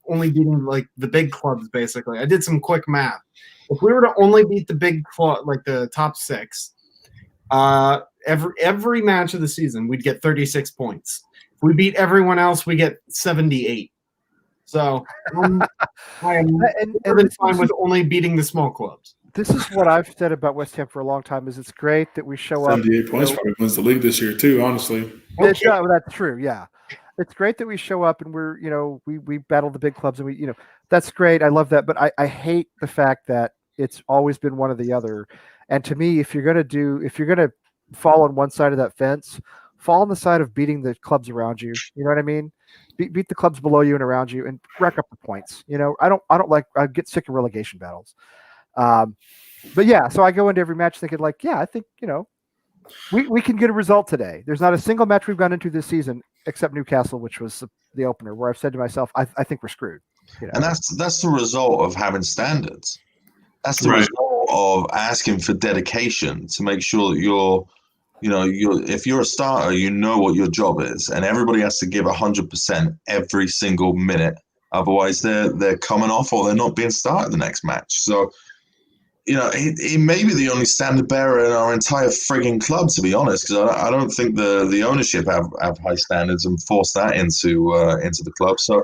Speaker 4: only beating the big clubs. Basically, I did some quick math. If we were to only beat the big club, the top 6, every match of the season, we'd get 36 points. If we beat everyone else, we get 78. So I am fine with only beating the small clubs.
Speaker 1: This is what I've said about West Ham for a long time. Is it's great that we show
Speaker 2: 78 points probably wins the league this year too. Honestly,
Speaker 1: that's true. Yeah, it's great that we show up and we're we battle the big clubs and we that's great. I love that, but I hate the fact that it's always been one or the other. And to me, if you're gonna fall on one side of that fence, fall on the side of beating the clubs around you. You know what I mean? Beat the clubs below you and around you and rack up the points. I get sick of relegation battles. But yeah, so I go into every match thinking I think, we can get a result today. There's not a single match we've gone into this season except Newcastle, which was the opener, where I've said to myself, I think we're screwed. You know?
Speaker 3: And that's the result of having standards. That's the
Speaker 2: Right.
Speaker 3: result of asking for dedication to make sure that if you're a starter, you know what your job is, and everybody has to give 100% every single minute. Otherwise, they're coming off or they're not being started the next match. So, he may be the only standard bearer in our entire frigging club, to be honest, because I don't think the ownership have high standards and force that into the club. So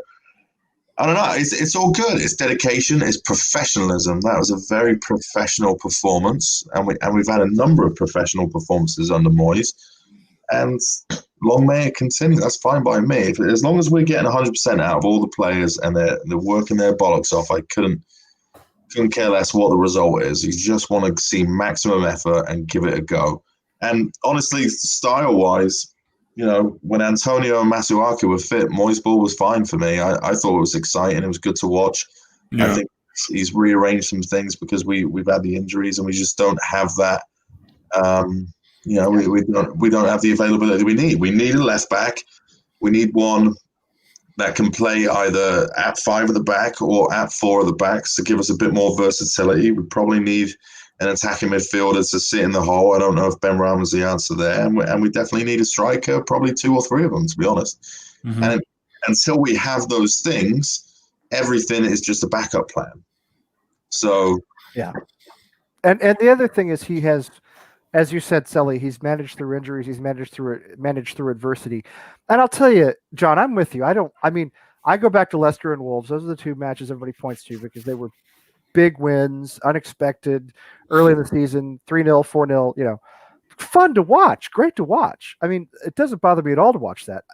Speaker 3: I don't know. It's all good. It's dedication. It's professionalism. That was a very professional performance, and we've had a number of professional performances under Moyes, and long may it continue. That's fine by me. As long as we're getting 100% out of all the players and they're working their bollocks off, I couldn't care less what the result is. You just want to see maximum effort and give it a go. And honestly, style-wise, when Antonio and Masuaku were fit, Moyes' ball was fine for me. I thought it was exciting. It was good to watch. Yeah. I think he's rearranged some things because we've had the injuries and we just don't have that. We don't have the availability we need. We need a left back. We need one that can play either at 5 at the back or at 4 at the backs to give us a bit more versatility. We probably need an attacking midfielder to sit in the hole. I don't know if Ben Rahman's the answer there. And we definitely need a striker, probably 2 or 3 of them, to be honest. Mm-hmm. And until we have those things, everything is just a backup plan. So,
Speaker 1: yeah. And the other thing is he has, as you said, Sully, he's managed through injuries. He's managed through adversity. And I'll tell you, John, I'm with you. I go back to Leicester and Wolves. Those are the 2 matches everybody points to because they were big wins, unexpected, early in the season, 3-0, 4-0, fun to watch, great to watch. I mean, it doesn't bother me at all to watch that.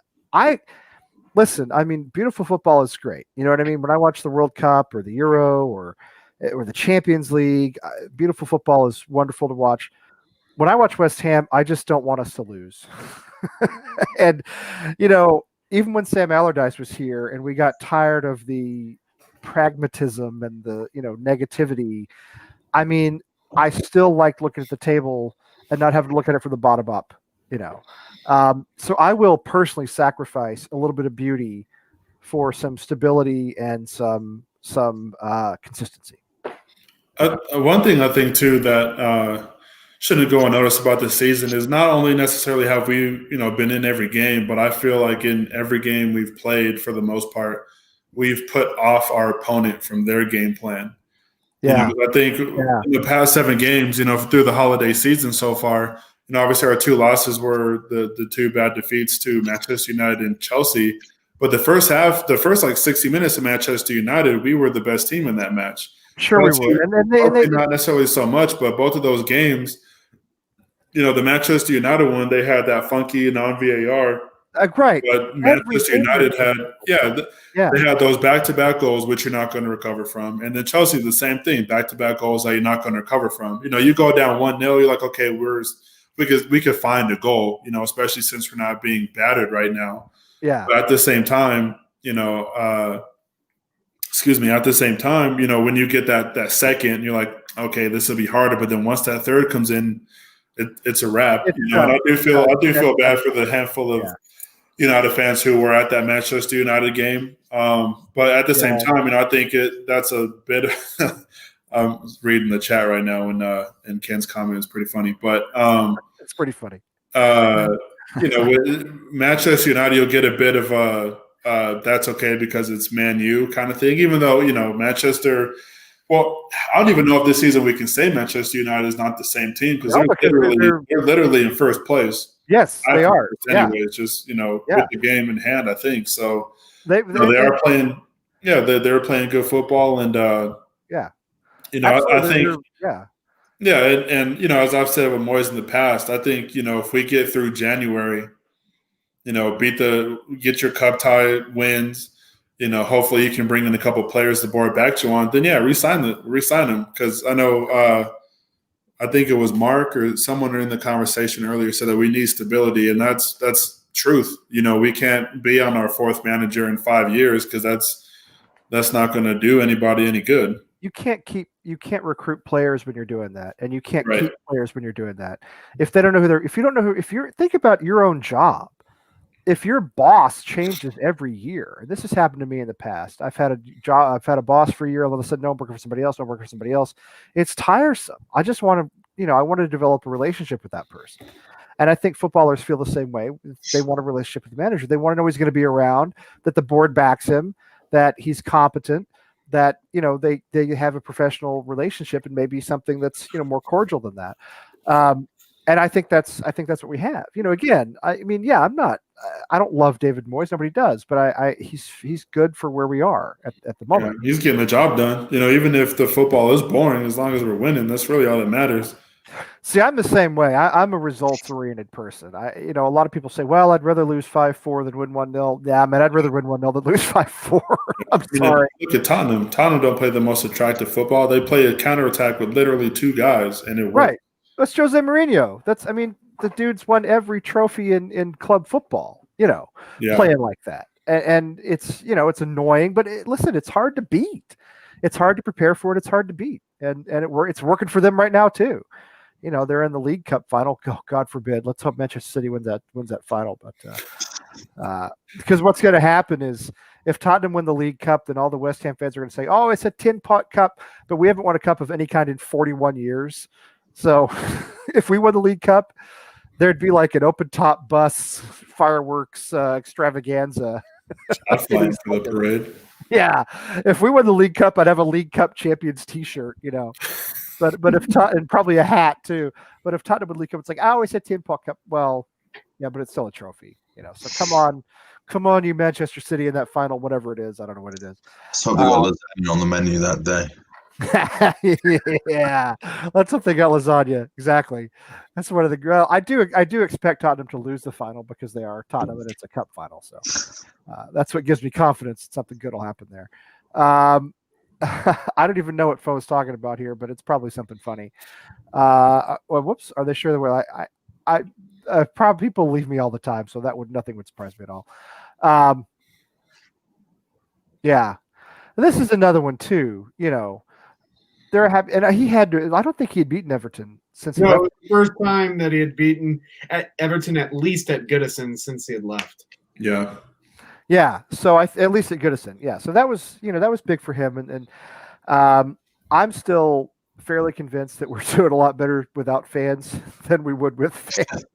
Speaker 1: Beautiful football is great. You know what I mean? When I watch the World Cup or the Euro or the Champions League, beautiful football is wonderful to watch. When I watch West Ham, I just don't want us to lose. And, even when Sam Allardyce was here and we got tired of the pragmatism and the negativity, I still like looking at the table and not having to look at it from the bottom up, so I will personally sacrifice a little bit of beauty for some stability and some consistency.
Speaker 2: One thing I think too that shouldn't go unnoticed about this season is not only necessarily have we been in every game, but I feel like in every game we've played, for the most part, we've put off our opponent from their game plan.
Speaker 1: Yeah.
Speaker 2: I think in the past 7 games, through the holiday season so far, obviously our 2 losses were the 2 bad defeats to Manchester United and Chelsea. But the first 60 minutes of Manchester United, we were the best team in that match.
Speaker 1: Sure, we were. And they
Speaker 2: not necessarily so much, but both of those games, the Manchester United one, they had that funky non-VAR.
Speaker 1: Right.
Speaker 2: But Manchester United they had those back-to-back goals, which you're not going to recover from. And then Chelsea, the same thing, back-to-back goals that you're not going to recover from. You go down 1-0, you're like, okay, we could find a goal, especially since we're not being battered right now.
Speaker 1: Yeah.
Speaker 2: But at the same time, when you get that second, you're like, okay, this will be harder. But then once that third comes in, it's a wrap. And I do feel bad for the handful of United fans who were at that Manchester United game. But at the same time, I think that's a bit of I'm reading the chat right now, and Ken's comment is pretty funny. But
Speaker 1: it's pretty funny.
Speaker 2: With Manchester United, you'll get a bit of a that's okay because it's Man U kind of thing. Even though Manchester, well, I don't even know if this season we can say Manchester United is not the same team because they're literally in first place.
Speaker 1: Yes, they are.
Speaker 2: Anyway, it's just with the game in hand, I think so. They are playing. Yeah, they're playing good football, and I think and as I've said with Moyes in the past, I think if we get through January, get your cup tie wins, hopefully you can bring in a couple of players the board back you on. Then resign them because I know. I think it was Mark or someone in the conversation earlier said that we need stability, and that's truth. We can't be on our 4th manager in 5 years because that's not going to do anybody any good.
Speaker 1: You can't recruit players when you're doing that, and you can't keep players when you're doing that. If they don't know if you don't know think about your own job. if your boss changes every year, this has happened to me in the past. I've had a job, I've had a boss for a year, all of a sudden, no, I'm working for somebody else, no, I'm working for somebody else. It's tiresome. I just want to, I want to develop a relationship with that person. And I think footballers feel the same way. They want a relationship with the manager. They want to know he's going to be around, that the board backs him, that he's competent, that, they have a professional relationship, and maybe something that's, more cordial than that. And I think that's what we have. Again, I don't love David Moyes. Nobody does, but he's good for where we are at the moment.
Speaker 2: Yeah, he's getting the job done. Even if the football is boring, as long as we're winning, that's really all that matters.
Speaker 1: See, I'm the same way. I'm a results-oriented person. A lot of people say, well, I'd rather lose 5-4 than win 1-0. Yeah, man, I'd rather win 1-0 than lose 5-4. I'm sorry.
Speaker 2: Look at Tottenham. Tottenham don't play the most attractive football. They play a counterattack with literally 2 guys, and it works. Right.
Speaker 1: That's Jose Mourinho. The dude's won every trophy in club football, playing like that. And it's, it's annoying, but listen, it's hard to beat. It's hard to prepare for it. It's hard to beat. And it's working for them right now too. They're in the League Cup final. Oh, God forbid. Let's hope Manchester City wins that final. But because what's going to happen is if Tottenham win the League Cup, then all the West Ham fans are going to say, oh, it's a tin pot cup, but we haven't won a cup of any kind in 41 years. So if we won the League Cup, there'd be like an open top bus fireworks extravaganza.
Speaker 2: For the parade.
Speaker 1: Yeah. If we won the League Cup, I'd have a League Cup champions t-shirt, But if and probably a hat too. But if Tottenham would League Cup, it's like, I always said tin pot cup. Well, yeah, but it's still a trophy, So come on, you Manchester City in that final, whatever it is. I don't know what it is.
Speaker 3: So they got lasagna on the menu that day.
Speaker 1: Yeah, let's hope they got lasagna. Exactly. That's one of the. Well, I do expect Tottenham to lose the final because they are Tottenham and it's a cup final. So that's what gives me confidence that something good will happen there. I don't even know what Foe's talking about here, but it's probably something funny. Well, whoops. Are they sure that we're? Probably people leave me all the time, so nothing would surprise me at all. Yeah, and this is another one too. They're happy, and he had to. I don't think he had beaten Everton since.
Speaker 4: No, it was the first time that he had beaten at Everton, at least at Goodison, since he had left.
Speaker 2: Yeah.
Speaker 1: Yeah. So at least at Goodison. Yeah. So that was big for him, and I'm still fairly convinced that we're doing a lot better without fans than we would with fans.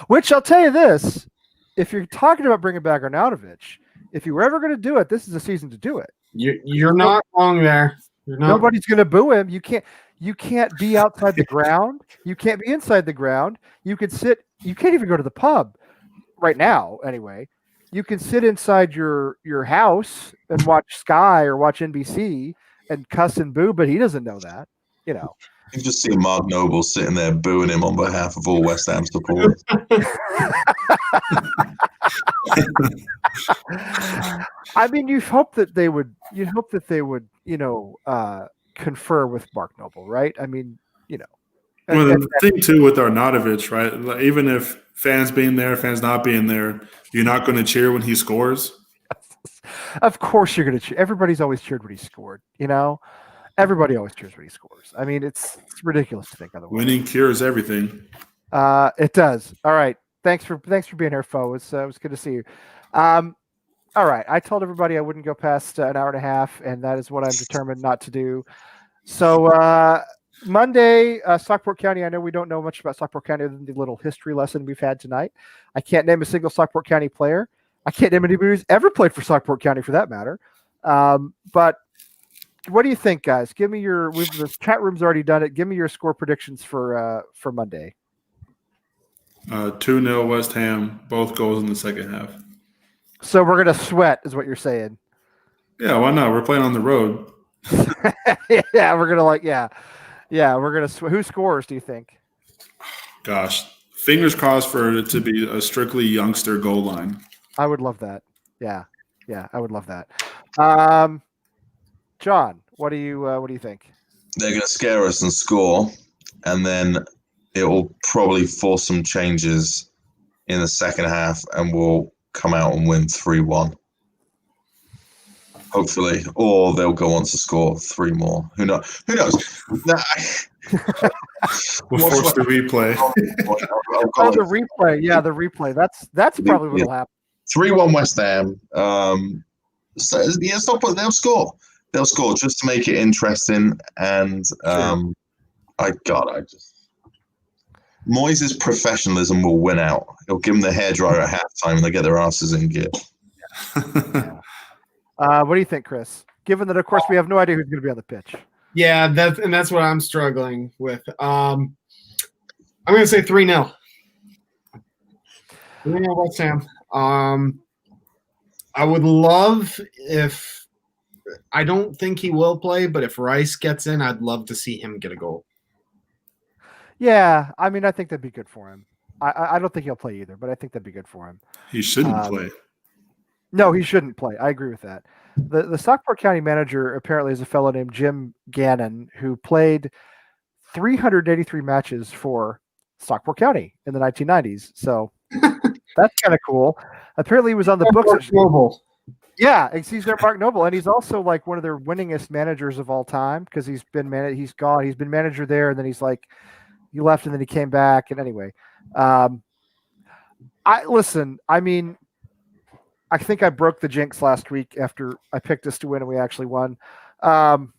Speaker 1: Which I'll tell you this: if you're talking about bringing back Arnautovic, if you were ever going to do it, this is the season to do it.
Speaker 4: You're not wrong there.
Speaker 1: Nobody's going to boo him. You can't be outside the ground. You can't be inside the ground. You can sit. You can't even go to the pub right now. Anyway, you can sit inside your house and watch Sky or watch NBC and cuss and boo, but he doesn't know that.
Speaker 3: You just see Mark Noble sitting there booing him on behalf of all West Ham supporters.
Speaker 1: I mean, you'd hope that they would, confer with Mark Noble, right? I mean,
Speaker 2: Well, the thing too with Arnautovic, right? Like, even if fans being there, fans not being there, you're not going to cheer when he scores.
Speaker 1: Of course, you're going to cheer. Everybody's always cheered when he scored. Everybody always cheers when he scores. I mean, it's ridiculous to think otherwise.
Speaker 2: Winning cures everything.
Speaker 1: It does. All right. Thanks for being here, Fo. It was good to see you. All right. I told everybody I wouldn't go past an hour and a half, and that is what I'm determined not to do. So Monday, Stockport County. I know we don't know much about Stockport County other than the little history lesson we've had tonight. I can't name a single Stockport County player. I can't name anybody who's ever played for Stockport County for that matter. But what do you think, guys? Give me the chat room's already done it. Give me your score predictions for Monday.
Speaker 2: 2-0 West Ham, both goals in the second half.
Speaker 1: So we're going to sweat is what you're saying.
Speaker 2: Yeah, why not? We're playing on the road.
Speaker 1: Yeah, we're going to we're going to who scores, do you think?
Speaker 2: Gosh, fingers crossed for it to be a strictly youngster goal line.
Speaker 1: I would love that. Yeah, I would love that. John, what do you think?
Speaker 3: They're going to scare us and score, and then it will probably force some changes in the second half, and we'll come out and win 3-1. Hopefully, or they'll go on to score 3 more. Who knows?
Speaker 2: We'll force the replay.
Speaker 1: Oh, the replay. Yeah, the replay. That's probably what'll happen.
Speaker 3: 3-1 West Ham. So, yeah, Stockport, they'll score. They'll score just to make it interesting. And Moyes' professionalism will win out. He'll give them the hairdryer at halftime and they get their asses in gear.
Speaker 1: What do you think, Chris? Given that, of course, we have no idea who's going to be on the pitch.
Speaker 4: Yeah, that's what I'm struggling with. I'm going to say 3-0. 3-0 West Ham. I would love if – I don't think he will play, but if Rice gets in, I'd love to see him get a goal.
Speaker 1: Yeah, I mean, I think that'd be good for him. I don't think he'll play either, but I think that'd be good for him.
Speaker 2: He shouldn't play.
Speaker 1: No, he shouldn't play. I agree with that. The Stockport County manager apparently is a fellow named Jim Gannon who played 383 matches for Stockport County in the 1990s. So that's kind of cool. Apparently he was on the books. Yeah, he's their Mark Noble, and he's also like one of their winningest managers of all time because he's been manager there, and then he's like he left and then he came back. And anyway, I mean, I think I broke the jinx last week after I picked us to win and we actually won. In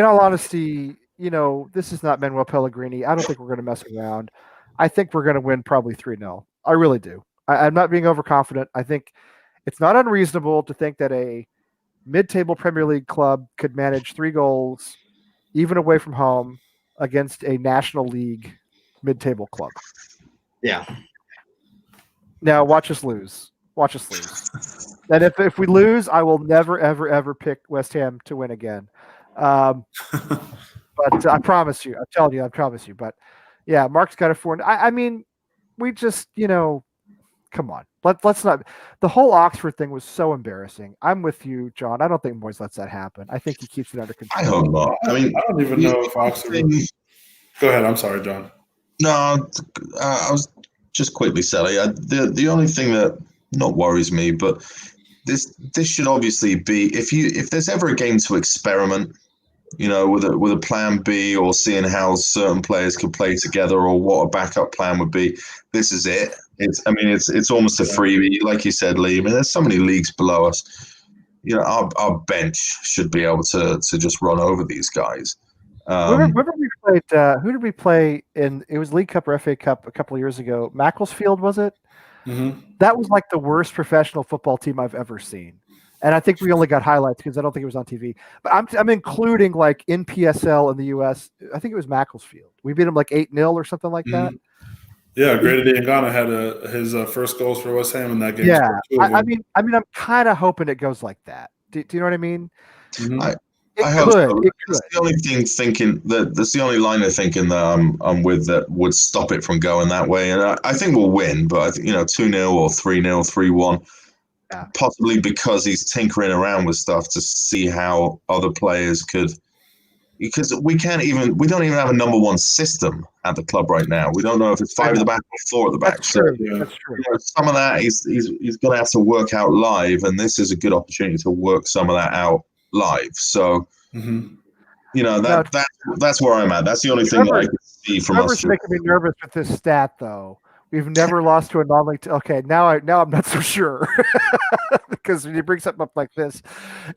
Speaker 1: all honesty, this is not Manuel Pellegrini. I don't think we're going to mess around. I think we're going to win probably 3-0. I really do. I'm not being overconfident. I think it's not unreasonable to think that a mid-table Premier League club could manage 3 goals, even away from home, against a National League mid-table club.
Speaker 4: Yeah.
Speaker 1: Now watch us lose. And if we lose, I will never, ever, ever pick West Ham to win again. But I promise you, I'm telling you, I promise you. But yeah, Mark's got a 4. I mean, we just, come on. Let's not. The whole Oxford thing was so embarrassing. I'm with you, John. I don't think Moyes lets that happen. I think he keeps it under control.
Speaker 3: I hope not. I mean,
Speaker 2: I don't even know if Oxford. Go ahead. I'm sorry, John.
Speaker 3: No, I was just quickly, Sally. The only thing that not worries me, but this should obviously be if there's ever a game to experiment, with a plan B or seeing how certain players could play together or what a backup plan would be. This is it. It's almost a freebie, like you said, Lee. I mean, there's so many leagues below us. Our bench should be able to just run over these guys.
Speaker 1: Remember we played. Who did we play in? It was League Cup or FA Cup a couple of years ago. Macclesfield, was it?
Speaker 2: Mm-hmm.
Speaker 1: That was like the worst professional football team I've ever seen. And I think we only got highlights because I don't think it was on TV. But I'm including like in PSL in the US. I think it was Macclesfield. We beat them like 8-0 or something like that.
Speaker 2: Yeah, Greater Diangana had his first goals for West Ham in that game.
Speaker 1: Yeah, I mean, I'm kind of hoping it goes like that. Do you know what I mean?
Speaker 2: Mm-hmm.
Speaker 3: I hope so. That's the only thing that's the only line of thinking that I'm with that would stop it from going that way. And I think we'll win, but I think 2-0 or 3-0, 3-1.
Speaker 1: Yeah.
Speaker 3: Possibly because he's tinkering around with stuff to see how other players could. Because we don't even have a number 1 system at the club right now. We don't know if it's 5 at the back or 4 at the back.
Speaker 1: That's true. That's true.
Speaker 3: Some of that he's going to have to work out live, and this is a good opportunity to work some of that out live. So, that's where I'm at. That's the only thing that I can see from us.
Speaker 1: Trevor's making me nervous with this stat, though. We've never lost to a non-league. Okay, now I'm not so sure because when you bring something up like this,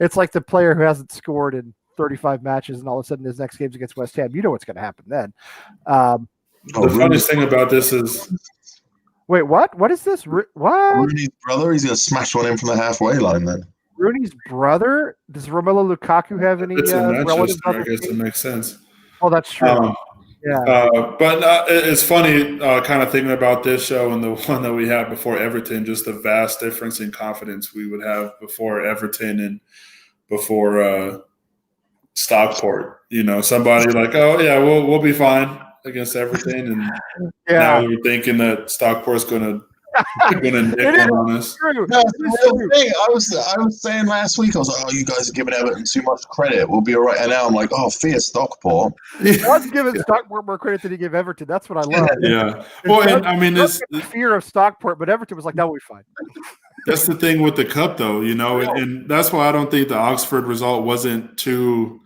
Speaker 1: it's like the player who hasn't scored in 35 matches, and all of a sudden his next game's against West Ham. You know what's going to happen then.
Speaker 2: The funniest thing about this is,
Speaker 1: wait, what? What is this? What?
Speaker 3: Rooney's brother? He's going to smash one in from the halfway line then.
Speaker 1: Rooney's brother? Does Romelu Lukaku have any relatives?
Speaker 2: I guess it makes sense.
Speaker 1: Oh, that's true. Yeah.
Speaker 2: But it's funny kind of thinking about this show and the one that we had before Everton, just the vast difference in confidence we would have before Everton and before Stockport. Somebody like, oh, yeah, we'll be fine against Everton. And now we're thinking that Stockport's going to nick one on us.
Speaker 3: No, the real thing. I was saying last week, I was like, oh, you guys are giving Everton too much credit. We'll be all right. And now I'm like, oh, fear Stockport.
Speaker 1: I was giving Stockport more credit than he gave Everton. That's what I love.
Speaker 2: Yeah. Well, and I mean, it's
Speaker 1: fear of Stockport, but Everton was like, no, we'll be fine.
Speaker 2: That's the thing with the cup, though, and that's why I don't think the Oxford result wasn't too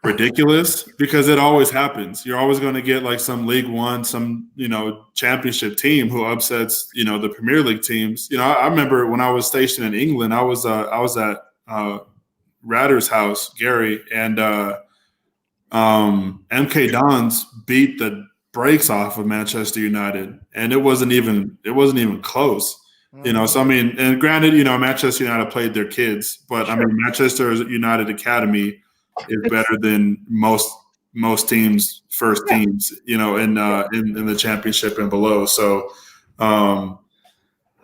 Speaker 2: ridiculous because it always happens. You're always going to get like some League One, some championship team who upsets the Premier League teams. I remember when I was stationed in England, I was at Ratter's house, Gary, and MK Dons beat the brakes off of Manchester United, and it wasn't even close. So I mean, and granted, Manchester United played their kids, but I mean, Manchester United Academy is better than most teams' first teams, in the championship and below. So, I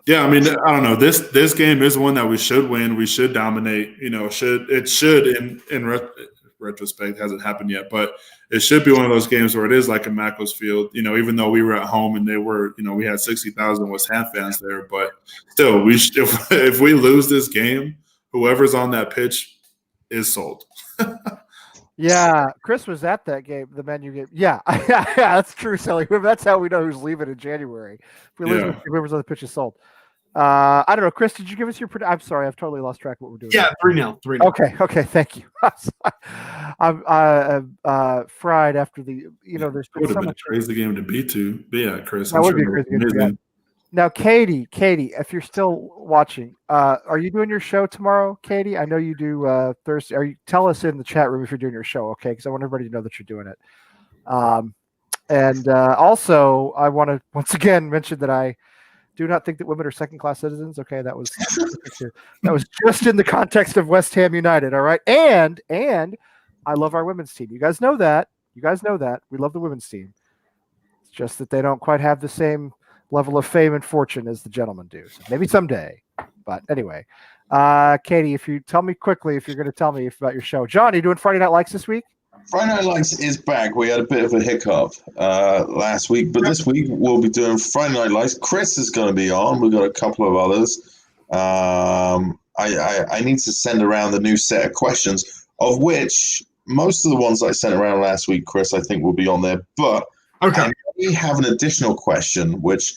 Speaker 2: mean, I don't know. This game is one that we should win. We should dominate. Should in retrospect, hasn't happened yet, but it should be one of those games where it is like a Macclesfield. Even though we were at home and they were, we had 60,000 West Ham fans there, but still, if we lose this game, whoever's on that pitch is sold.
Speaker 1: Yeah, Chris was at that game, the menu game. Yeah, that's true, Sally. That's how we know who's leaving in January. If we lose, whoever's on the pitch is sold. I don't know, Chris. Did you give us your? I'm sorry, I've totally lost track of what we're doing.
Speaker 4: Yeah, 3-0. 3-0.
Speaker 1: Okay, thank you. I'm fried after the. There's been so much.
Speaker 2: A crazy game to be to. But yeah, Chris.
Speaker 1: That would be a crazy game to be. Now, Katie, if you're still watching, are you doing your show tomorrow, Katie? I know you do Thursday. Tell us in the chat room if you're doing your show, okay? Because I want everybody to know that you're doing it. And also, I want to once again mention that I do not think that women are second-class citizens. Okay, that was just in the context of West Ham United. All right, and I love our women's team. You guys know that. We love the women's team. It's just that they don't quite have the same level of fame and fortune as the gentlemen do. So maybe someday. But anyway, Katie, if you tell me quickly, if you're going to tell me about your show. John, are you doing Friday Night Lights this week?
Speaker 3: Friday Night Lights is back. We had a bit of a hiccup last week, but this week we'll be doing Friday Night Lights. Chris is going to be on. We've got a couple of others. I need to send around the new set of questions, of which most of the ones I sent around last week, Chris, I think will be on there. But okay, we have an additional question, which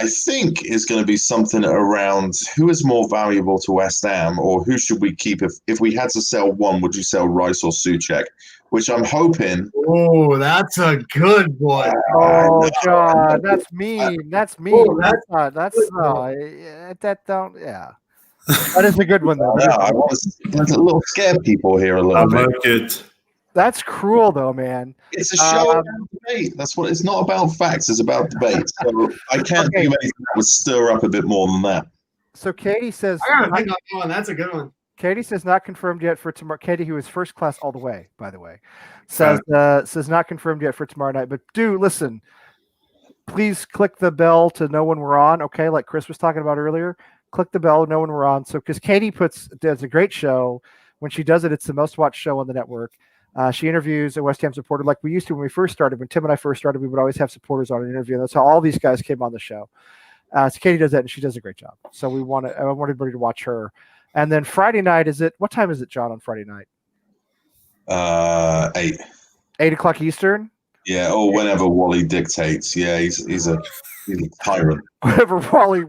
Speaker 3: I think is going to be something around who is more valuable to West Ham, or who should we keep? If we had to sell one, would you sell Rice or Souček? Which I'm hoping.
Speaker 4: Oh, that's a good one.
Speaker 1: Oh, John, that's mean. That's mean. That is a good one, though.
Speaker 3: I want to a little scare people here a little bit.
Speaker 2: I like it.
Speaker 1: That's cruel, though, man.
Speaker 3: It's a show about debate. That's what. It's not about facts. It's about debate. So I can't do anything that would stir up a bit more than that.
Speaker 1: So Katie says,
Speaker 4: I gotta think on one. That's a good one.
Speaker 1: Katie says not confirmed yet for tomorrow. Katie, who is first class all the way, by the way, says not confirmed yet for tomorrow night. But listen. Please click the bell to know when we're on. Okay, like Chris was talking about earlier. Click the bell, know when we're on. So because Katie does a great show. When she does it, it's the most watched show on the network. She interviews a West Ham supporter like we used to when we first started. When Tim and I first started, we would always have supporters on an interview. That's how all these guys came on the show. So Katie does that, and she does a great job. So I want everybody to watch her. And then Friday night, what time is it, John, on Friday night?
Speaker 3: 8.
Speaker 1: 8 o'clock Eastern?
Speaker 3: Yeah, or whenever Wally dictates. Yeah, he's a tyrant.
Speaker 1: Whenever Wally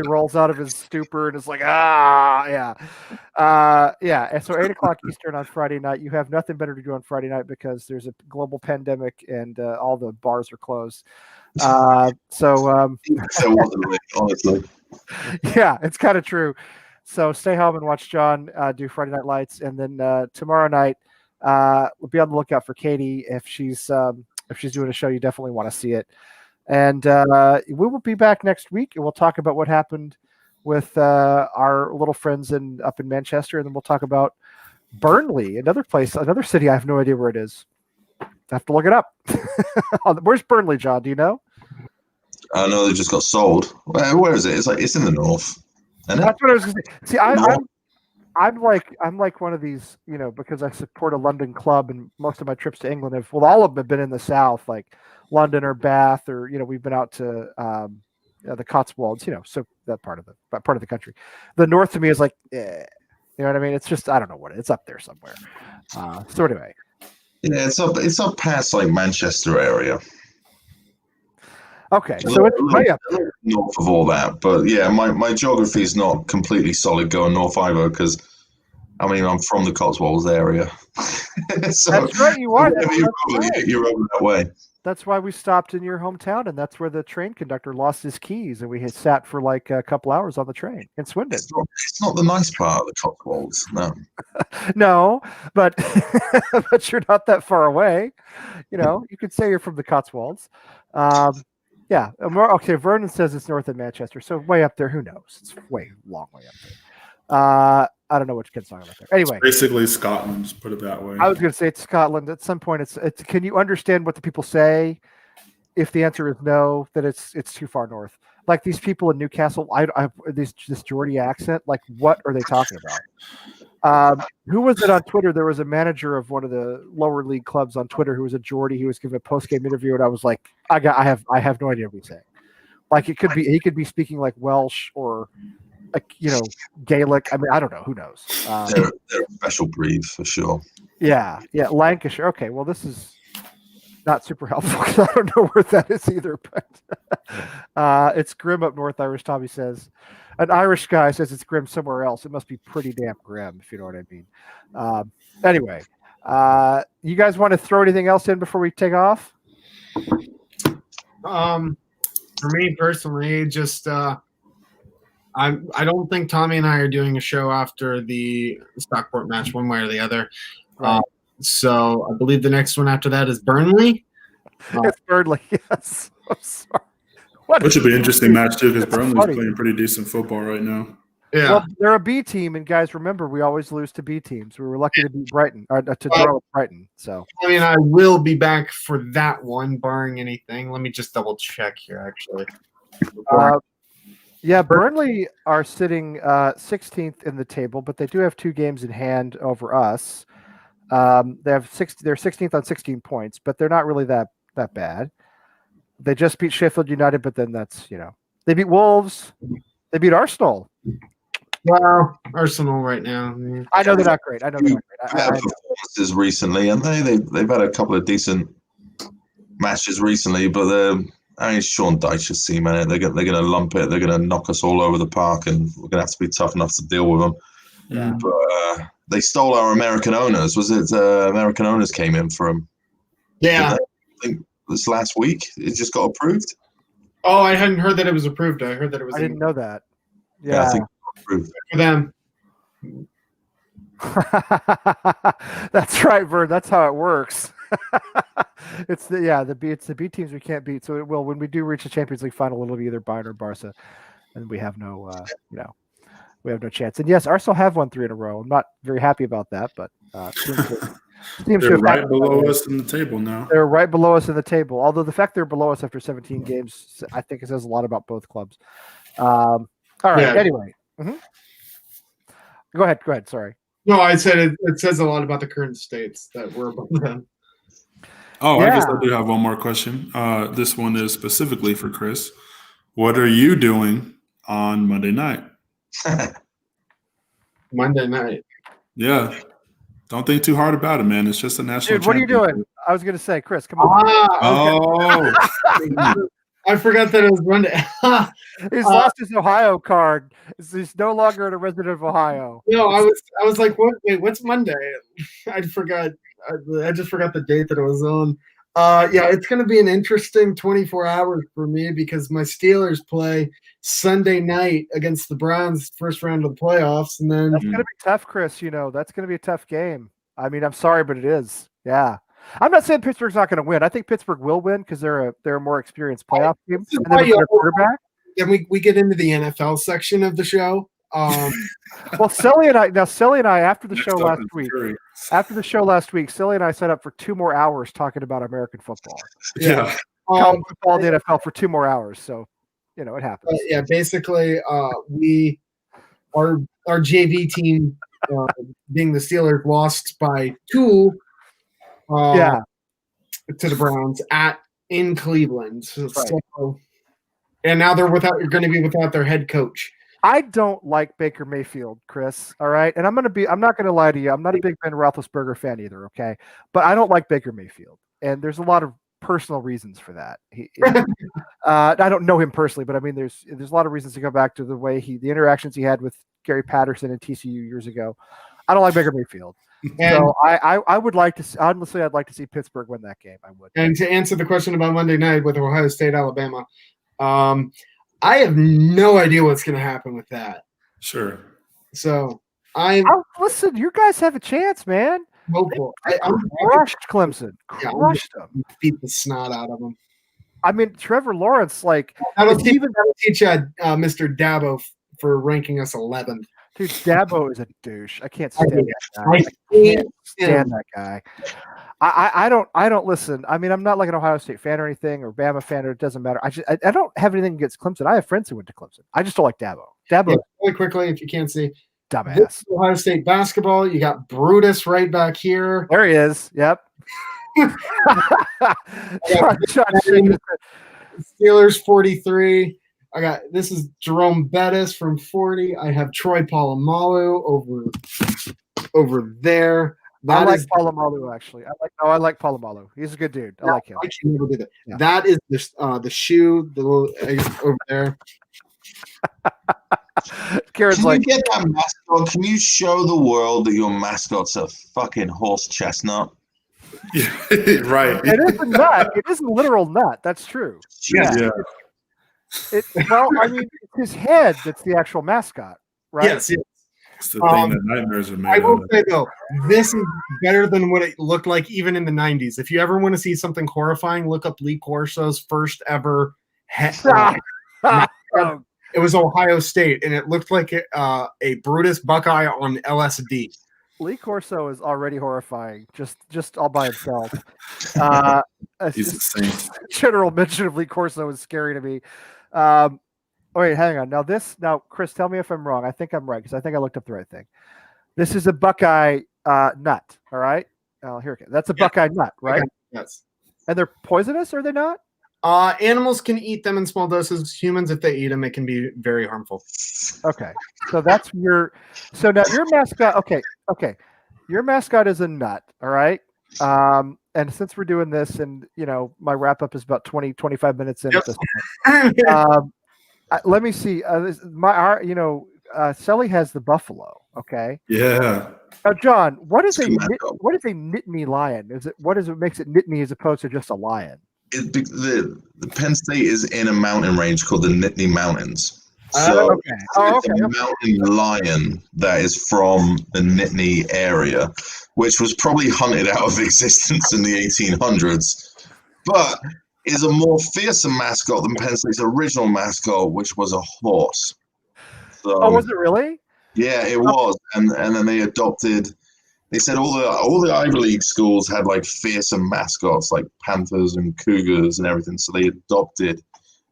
Speaker 1: rolls out of his stupor and is like, yeah. And so 8 o'clock Eastern on Friday night. You have nothing better to do on Friday night because there's a global pandemic and all the bars are closed. Honestly. Yeah, it's kind of true. So stay home and watch John do Friday Night Lights, and then tomorrow night we'll be on the lookout for Katie. If she's doing a show, you definitely want to see it. And we will be back next week, and we'll talk about what happened with our little friends up in Manchester, and then we'll talk about Burnley, another city. I have no idea where it is. I have to look it up. Where's Burnley, John? Do you know?
Speaker 3: I know they just got sold. Where is it? It's in the north.
Speaker 1: That's what I was going to say. See, I'm like one of these, because I support a London club, and most of my trips to England all of them have been in the south, like London or Bath, or we've been out to the Cotswolds, so that part of the country. The north to me is like, you know what I mean? It's just I don't know it's up there somewhere. So anyway,
Speaker 3: yeah, it's up past like Manchester area.
Speaker 1: Okay, so it's way up there.
Speaker 3: North of all that, but yeah, my geography is not completely solid going north either because, I'm from the Cotswolds area. So
Speaker 1: That's right, you are.
Speaker 3: whenever you're rolling, you're rolling that way.
Speaker 1: That's why we stopped in your hometown, and that's where the train conductor lost his keys, and we had sat for like a couple hours on the train in Swindon.
Speaker 3: It's not the nice part of the Cotswolds, no.
Speaker 1: No, but but you're not that far away. You know, you could say you're from the Cotswolds. Yeah. Okay. Vernon says it's north of Manchester, so way up there. Who knows? It's long way up there. I don't know which kid's talking about there. Anyway,
Speaker 2: It's basically Scotland. Just put it that way.
Speaker 1: I was going to say it's Scotland. At some point, it's. Can you understand what the people say? If the answer is no, then it's too far north. Like these people in Newcastle, this Geordie accent. Like, what are they talking about? Who was it on Twitter? There was a manager of one of the lower league clubs on Twitter who was a Geordie. He was giving a post game interview, and I was like, I have no idea what he's saying. Like he could be speaking like Welsh or, like, you know, Gaelic. I mean, I don't know. Who knows?
Speaker 3: They're a special breed for sure.
Speaker 1: Yeah, Lancashire. Okay, well, this is not super helpful because I don't know where that is either. But it's grim up north. Irish Tommy says. An Irish guy says it's grim somewhere else. It must be pretty damn grim, if you know what I mean. Anyway, you guys want to throw anything else in before we take off?
Speaker 4: For me personally, just I don't think Tommy and I are doing a show after the Stockport match, one way or the other.
Speaker 1: Right.
Speaker 4: So I believe the next one after that is Burnley.
Speaker 1: It's Burnley. Yes. I'm sorry.
Speaker 2: Which would be an interesting match too, because
Speaker 1: That's
Speaker 2: Burnley's
Speaker 1: funny.
Speaker 2: playing pretty decent football right now.
Speaker 4: Yeah.
Speaker 1: Well, they're a B team, and guys, remember we always lose to B teams. We were lucky to beat Brighton or to draw with Brighton. So
Speaker 4: I mean, I will be back for that one, barring anything. Let me just double check here, actually.
Speaker 1: yeah, Burnley are sitting 16th in the table, but they do have 2 games in hand over us. They're 16th on 16 points, but they're not really that bad. They just beat Sheffield United, but then that's, you know, they beat Wolves. They beat Arsenal.
Speaker 4: Well, Arsenal right now.
Speaker 1: I know they're not great. I
Speaker 3: They've had performances recently, and they've had a couple of decent matches recently, but Sean Dyche's team, man, they're going to lump it. They're going to knock us all over the park, and we're going to have to be tough enough to deal with them.
Speaker 1: Yeah.
Speaker 3: But they stole our American owners. Was it American owners came in for them?
Speaker 4: Yeah.
Speaker 3: I think this last week it just got approved.
Speaker 4: Oh, I hadn't heard that it was approved. I heard that it was.
Speaker 1: I didn't know that.
Speaker 3: Yeah, I
Speaker 1: Yeah.
Speaker 3: think it got approved.
Speaker 4: For them.
Speaker 1: That's right, Vern. That's how it works. It's the B teams we can't beat. So it will, when we do reach the Champions League final, it'll be either Bayern or Barca, and we have no we have no chance. And yes, Arsenal have won 3 in a row. I'm not very happy about that, but
Speaker 2: They're right below us in the table now.
Speaker 1: They're right below us in the table. Although the fact they're below us after 17 games, I think it says a lot about both clubs. All right.
Speaker 4: Yeah.
Speaker 1: Anyway, go ahead. Sorry.
Speaker 4: No, I said it says a lot about the current states that we're above them.
Speaker 2: Oh, I guess
Speaker 1: Yeah.
Speaker 2: I do have one more question. This one is specifically for Chris. What are you doing on Monday night?
Speaker 4: Monday night.
Speaker 2: Yeah. Don't think too hard about it, man. It's just a national
Speaker 1: Dude, what are you
Speaker 2: championship.
Speaker 1: doing? I was going to say, Chris, come on.
Speaker 2: Oh,
Speaker 4: I forgot that it was Monday.
Speaker 1: He's lost his Ohio card. He's no longer a resident of Ohio.
Speaker 4: No, I was like, what? Wait, what's Monday? I forgot. I just forgot the date that it was on. Yeah, it's going to be an interesting 24 hours for me because my Steelers play Sunday night against the Browns, first round of the playoffs, and then
Speaker 1: That's going to be tough, Chris. You know, that's going to be a tough game. I mean, I'm sorry, but it is. Yeah. I'm not saying Pittsburgh's not going to win. I think Pittsburgh will win because they're a more experienced playoff team.
Speaker 4: This is
Speaker 1: And then
Speaker 4: why
Speaker 1: with their quarterback.
Speaker 4: then we get into the NFL section of the show.
Speaker 1: Well, Silly and I, after the
Speaker 2: next
Speaker 1: show
Speaker 2: up
Speaker 1: last
Speaker 2: is
Speaker 1: week,
Speaker 2: Fury.
Speaker 1: Silly and I set up for 2 more hours talking about American football.
Speaker 2: Yeah.
Speaker 1: College football, the NFL for 2 more hours. So, you know, it happens.
Speaker 4: Yeah, basically, our JV team, being the Steelers, lost by 2.
Speaker 1: Yeah.
Speaker 4: To the Browns in Cleveland. So,
Speaker 1: Right.
Speaker 4: and now they're going to be without their head coach.
Speaker 1: I don't like Baker Mayfield, Chris. All right. And I'm not going to lie to you. I'm not a big Ben Roethlisberger fan either. Okay. But I don't like Baker Mayfield. And there's a lot of personal reasons for that. I don't know him personally, but I mean, there's a lot of reasons to go back to the way the interactions he had with Gary Patterson and TCU years ago. I don't like Baker Mayfield. So I would like to honestly, I'd like to see Pittsburgh win that game. I would.
Speaker 4: And to answer the question about Monday night with Ohio State, Alabama, I have no idea what's going to happen with that.
Speaker 2: Sure.
Speaker 4: So
Speaker 1: listen. You guys have a chance, man.
Speaker 4: hopeful.
Speaker 1: I'm crushed Clemson. Crushed them.
Speaker 4: Beat the snot out of them.
Speaker 1: I mean, Trevor Lawrence, like
Speaker 4: that'll teach Mr. Dabo for ranking us 11th.
Speaker 1: Dude, Dabo is a douche. I can't stand that guy. I can't stand that guy. I don't listen. I mean, I'm not like an Ohio State fan or anything, or Bama fan, or it doesn't matter. I don't have anything against Clemson. I have friends who went to Clemson. I just don't like Dabo.
Speaker 4: Really quickly, if you can't see,
Speaker 1: dumbass.
Speaker 4: This is Ohio State basketball. You got Brutus right back here.
Speaker 1: There he is. Yep.
Speaker 4: Steelers 43. This is Jerome Bettis from 40. I have Troy Polamalu over there.
Speaker 1: I like Polamalu actually. I like Polamalu. He's a good dude. I like him.
Speaker 4: I can never do that. Yeah. That is the shoe, the little over there.
Speaker 3: Karen's can you get that mascot? Can you show the world that your mascot's a fucking horse chestnut?
Speaker 2: Yeah, right.
Speaker 1: It is a nut. It is a literal nut. That's true.
Speaker 2: Yeah.
Speaker 1: Well, I mean, it's his head that's the actual mascot, right?
Speaker 4: Yes.
Speaker 2: It's the thing that nightmares are made
Speaker 4: I will
Speaker 2: of.
Speaker 4: say, though, this is better than what it looked like even in the 90s. If you ever want to see something horrifying, look up Lee Corso's first ever it was Ohio State, and it looked like a Brutus Buckeye on LSD.
Speaker 1: Lee Corso is already horrifying, just all by himself.
Speaker 2: He's insane.
Speaker 1: General mention of Lee Corso is scary to me. Wait, hang on. Now, Chris, tell me if I'm wrong. I think I'm right because I think I looked up the right thing. This is a Buckeye nut. All right. Oh, here it is. That's a Buckeye nut, right?
Speaker 4: Yes. And
Speaker 1: they're poisonous, are they not?
Speaker 4: Animals can eat them in small doses. Humans, if they eat them, it can be very harmful.
Speaker 1: Okay. So that's so now your mascot. Okay. Your mascot is a nut. All right. And since we're doing this and, my wrap up is about 20, 25 minutes in at this point. Let me see. Sully has the buffalo. Okay.
Speaker 2: Yeah.
Speaker 1: Now, John, what is a Nittany lion? What makes it Nittany as opposed to just a lion?
Speaker 3: The Penn State is in a mountain range called the Nittany Mountains. So it's a mountain lion that is from the Nittany area, which was probably hunted out of existence in the 1800s, but is a more fearsome mascot than Penn State's original mascot, which was a horse. So,
Speaker 1: was it really?
Speaker 3: Yeah, it was. And then they adopted. They said all the Ivy League schools had like fearsome mascots like panthers and cougars and everything. So they adopted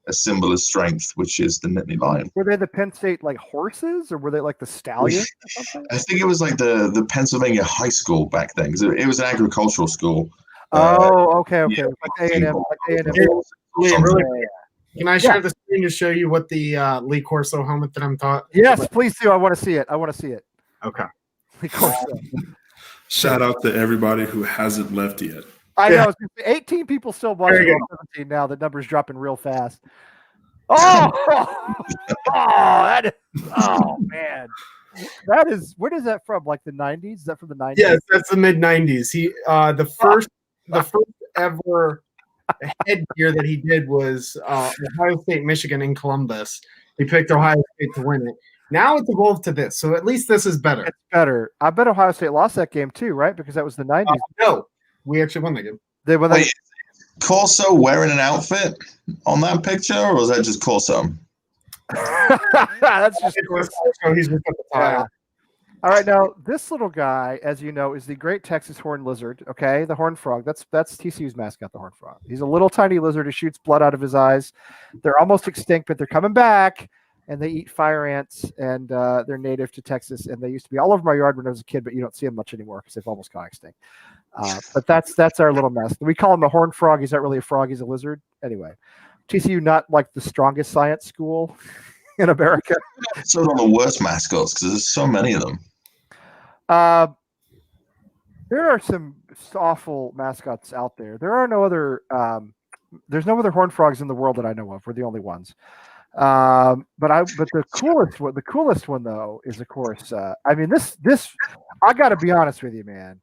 Speaker 3: a symbol of strength, which is the Nittany lion.
Speaker 1: Were they the Penn State like horses, or were they like the stallions? Or something?
Speaker 3: I think it was like the Pennsylvania high school back then, because it was an agricultural school.
Speaker 1: Okay.
Speaker 3: Yeah,
Speaker 1: like A&M.
Speaker 4: Can I share the screen to show you what the Lee Corso helmet that I'm taught?
Speaker 1: Yes, please do. I want to see it.
Speaker 4: Okay.
Speaker 1: Lee Corso.
Speaker 2: Shout out to everybody who hasn't left yet.
Speaker 1: I know. 18 people still watching. 17 now. The number's dropping real fast. Oh, man. That is. Where is that from? Like the 90s? Is that from the 90s?
Speaker 4: Yes, that's the mid 90s. He the first ever headgear that he did was Ohio State, Michigan in Columbus. He picked Ohio State to win it. Now it's evolved to this, so at least this is better.
Speaker 1: It's better. I bet Ohio State lost that game too, right? Because that was the 90s.
Speaker 4: No, we actually won that game.
Speaker 1: They won.
Speaker 3: Wait, Corso wearing an outfit on that picture, or was that just Corso?
Speaker 1: That's just
Speaker 4: Corso. He's just at the top.
Speaker 1: Yeah. All right, now this little guy, as you know, is the Great Texas Horned Lizard. Okay, the Horned Frog. That's TCU's mascot, the Horned Frog. He's a little tiny lizard who shoots blood out of his eyes. They're almost extinct, but they're coming back. And they eat fire ants, and they're native to Texas. And they used to be all over my yard when I was a kid, but you don't see them much anymore because they've almost gone extinct. But that's our little mess. We call him a horned frog. He's not really a frog. He's a lizard. Anyway, TCU not like the strongest science school in America.
Speaker 3: So one of the worst mascots because there's so many of them.
Speaker 1: There are some awful mascots out there. There are no other. There's no other horned frogs in the world that I know of. We're the only ones. But the coolest one though is of course. I mean, this I got to be honest with you, man.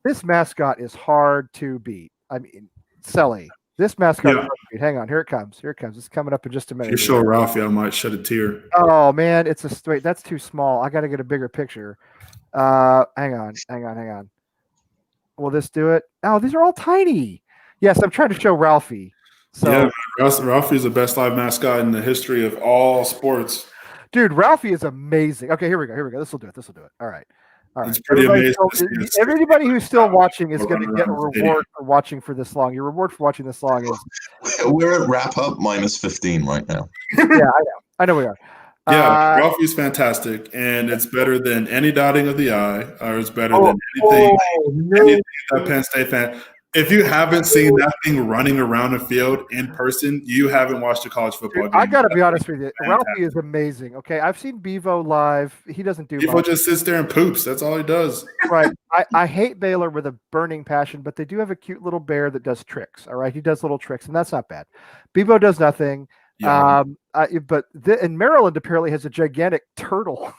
Speaker 1: This mascot is hard to beat. I mean, Sully. This mascot is hard to beat. Hang on, here it comes. Here it comes. It's coming up in just a minute.
Speaker 2: If you show Ralphie, I might shed a tear.
Speaker 1: Oh man, it's a straight. That's too small. I got to get a bigger picture. Hang on. Will this do it? Oh, these are all tiny. Yes, I'm trying to show Ralphie. So,
Speaker 2: yeah, Ralphie is the best live mascot in the history of all sports.
Speaker 1: Dude, Ralphie is amazing. Okay, here we go. This will do it. All right.
Speaker 2: It's pretty amazing.
Speaker 1: Everybody who's still watching is going to get a reward for watching for this long. Your reward for watching this long is
Speaker 3: we're at wrap up -15 right now.
Speaker 1: Yeah, I know we are.
Speaker 2: Yeah, Ralphie's fantastic, and it's better than any dotting of the I, or it's better than anything that Penn State fan. If you haven't seen that thing running around a field in person, you haven't watched a college football game.
Speaker 1: I got to be honest with you. Ralphie is amazing. Okay, I've seen Bevo live. He doesn't do
Speaker 2: Bevo
Speaker 1: much.
Speaker 2: just sits there and poops. That's all he does.
Speaker 1: Right. I hate Baylor with a burning passion, but they do have a cute little bear that does tricks. All right, he does little tricks, and that's not bad. Bevo does nothing.
Speaker 2: Yeah.
Speaker 1: In Maryland apparently has a gigantic turtle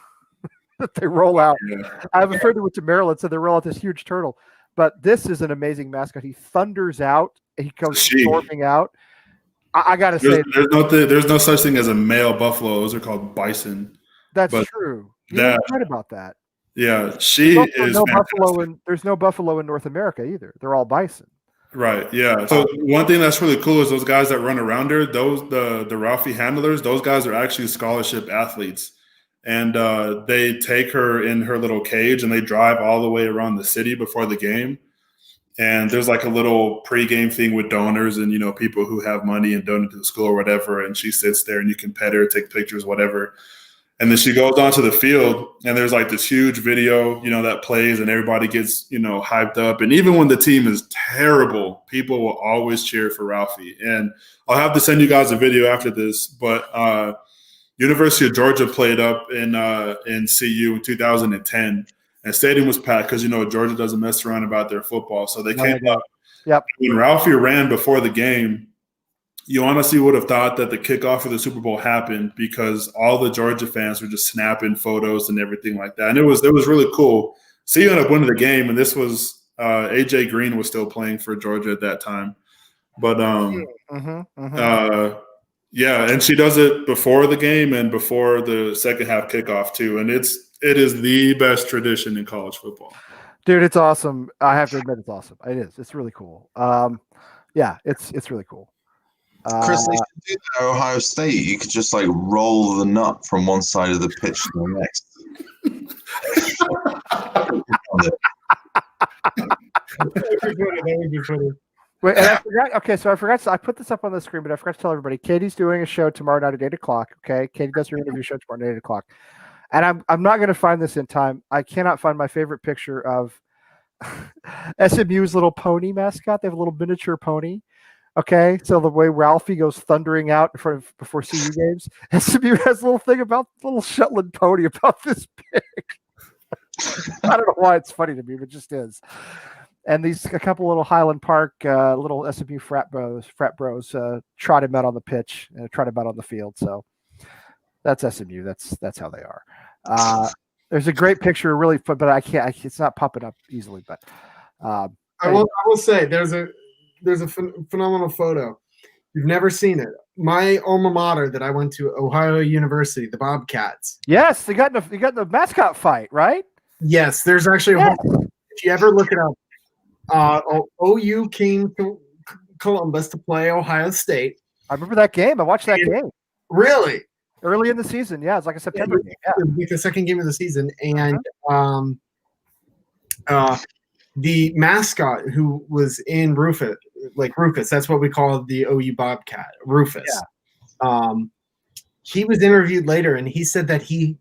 Speaker 1: that they roll out.
Speaker 2: Yeah.
Speaker 1: I have a friend who went to Maryland, so they roll out this huge turtle. But this is an amazing mascot. He thunders out. He comes storming out. I got to say,
Speaker 2: there's no such thing as a male buffalo. Those are called bison.
Speaker 1: That's true. You're right about that.
Speaker 2: Yeah,
Speaker 1: there's no buffalo in North America either. They're all bison.
Speaker 2: Right. Yeah. So one thing that's really cool is those guys that run around her. The Ralphie handlers. Those guys are actually scholarship athletes. And they take her in her little cage and they drive all the way around the city before the game. And there's like a little pregame thing with donors and, people who have money and donate to the school or whatever. And she sits there and you can pet her, take pictures, whatever. And then she goes onto the field and there's like this huge video, that plays and everybody gets, hyped up. And even when the team is terrible, people will always cheer for Ralphie. And I'll have to send you guys a video after this, but University of Georgia played up in CU in 2010, and stadium was packed because Georgia doesn't mess around about their football. So they came up.
Speaker 1: Yep.
Speaker 2: When Ralphie ran before the game, you honestly would have thought that the kickoff of the Super Bowl happened because all the Georgia fans were just snapping photos and everything like that, and it was really cool. CU ended up winning the game, and this was AJ Green was still playing for Georgia at that time, but yeah, and she does it before the game and before the second half kickoff too. And it is the best tradition in college football.
Speaker 1: Dude, it's awesome. I have to admit it's awesome. It is. It's really cool. Yeah, it's really cool.
Speaker 3: Chris, they should do that at Ohio State. You could just roll the nut from one side of the pitch to the next.
Speaker 4: That would be funny.
Speaker 1: Wait, and I forgot. Okay, so I forgot. I put this up on the screen, but I forgot to tell everybody. Katie's doing a show tomorrow night at 8:00. Okay, Katie does her interview show tomorrow night at 8:00, and I'm not going to find this in time. I cannot find my favorite picture of SMU's little pony mascot. They have a little miniature pony. Okay, so the way Ralphie goes thundering out in front of before CU games, SMU has a little thing about the little Shetland pony about this big. I don't know why it's funny to me, but it just is. And a couple little Highland Park, little SMU frat bros trot him out on the pitch and trot him out on the field. So that's SMU. That's how they are. There's a great picture, really fun, but I can't. It's not popping up easily. But
Speaker 4: I will say there's a phenomenal photo. You've never seen it. My alma mater that I went to, Ohio University, the Bobcats.
Speaker 1: Yes, they got the mascot fight, right?
Speaker 4: Yes, there's actually a whole. If you ever look it up. OU came to Columbus to play Ohio State.
Speaker 1: I remember that game. I watched that game.
Speaker 4: Really?
Speaker 1: Early in the season. Yeah, it's like a September game. Yeah.
Speaker 4: It was like the second game of the season. And the mascot who was in Rufus, that's what we call the OU Bobcat, Rufus. Yeah. He was interviewed later, and he said that he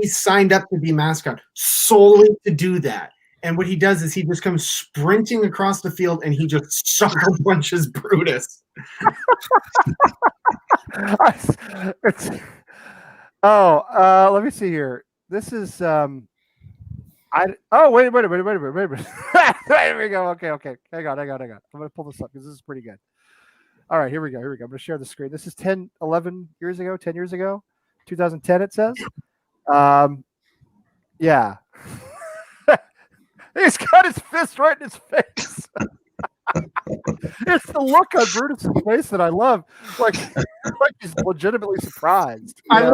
Speaker 4: signed up to be mascot solely to do that. And what he does is he just comes sprinting across the field and he just sucker punches Brutus.
Speaker 1: Let me see here. This is wait a minute. There we go. Okay. Hang on. I'm gonna pull this up because this is pretty good. All right, here we go. I'm going to share the screen. This is 10 years ago, 2010, it says. Yeah. He's got his fist right in his face. It's the look on Brutus's face that I love. Like he's legitimately surprised.
Speaker 4: I've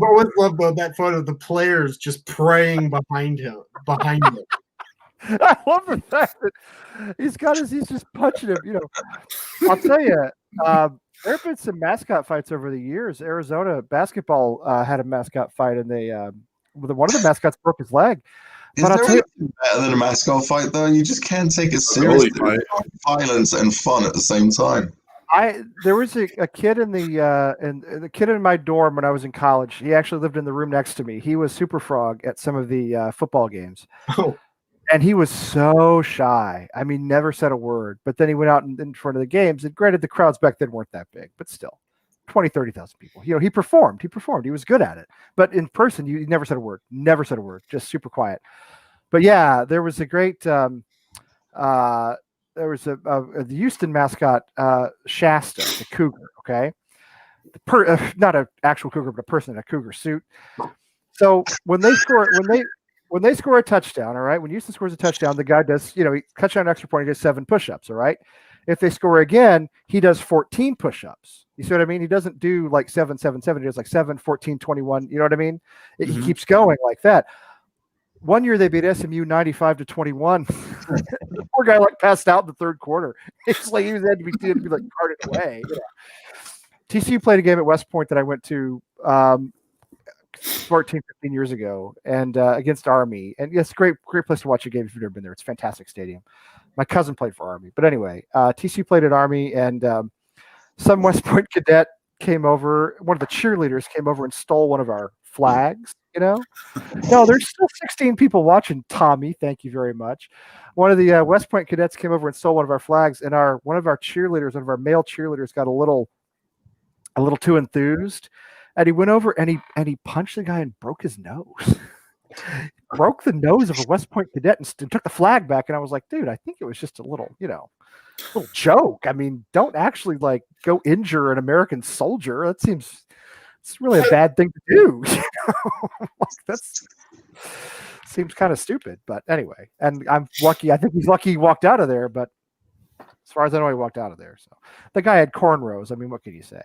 Speaker 4: always loved that photo of the players just praying behind him.
Speaker 1: I love the fact that he's just punching him. I'll tell you, there have been some mascot fights over the years. Arizona basketball had a mascot fight, and one of the mascots broke his leg.
Speaker 3: Is there anything better than a mascot fight, though? You just can't take it seriously. Violence and fun at the same time.
Speaker 1: There was a kid in the kid in my dorm when I was in college. He actually lived in the room next to me. He was Super Frog at some of the football games.
Speaker 4: Oh.
Speaker 1: And he was so shy. I mean, never said a word. But then he went out in front of the games. And granted, the crowds back then weren't that big, but still, 20, 30,000 people. He performed. He was good at it. But in person, he never said a word. Never said a word. Just super quiet. But yeah, there was a great. There was the Houston mascot, Shasta, the cougar. Okay, not an actual cougar, but a person in a cougar suit. So when they score a touchdown, all right, when Houston scores a touchdown, the guy does, he touchdown extra point, he does 7 push-ups, all right? If they score again, he does 14 push-ups. You see what I mean? He doesn't do like 7, 7, 7. He does like 7, 14, 21. You know what I mean? He keeps going like that. One year they beat SMU 95-21. The poor guy passed out in the third quarter. It's like he had to be like carted away. TCU played a game at West Point that I went to 14, 15 years ago, and against Army. And yes, great place to watch a game if you've never been there. It's a fantastic stadium. My cousin played for Army. But anyway, TCU played at Army, and some West Point cadet came over. One of the cheerleaders came over and stole one of our flags. No, there's still 16 people watching, Tommy. Thank you very much. One of the West Point cadets came over and stole one of our flags, and one of our male cheerleaders got a little too enthused. And he went over and he punched the guy and broke his nose. Broke the nose of a West Point cadet and took the flag back. And I was like, dude, I think it was just a little joke. I mean, don't actually go injure an American soldier. It's really a bad thing to do. That's seems kind of stupid. But anyway, and I'm lucky. I think he's lucky he walked out of there. But as far as I know, he walked out of there. So the guy had cornrows. I mean, what can you say?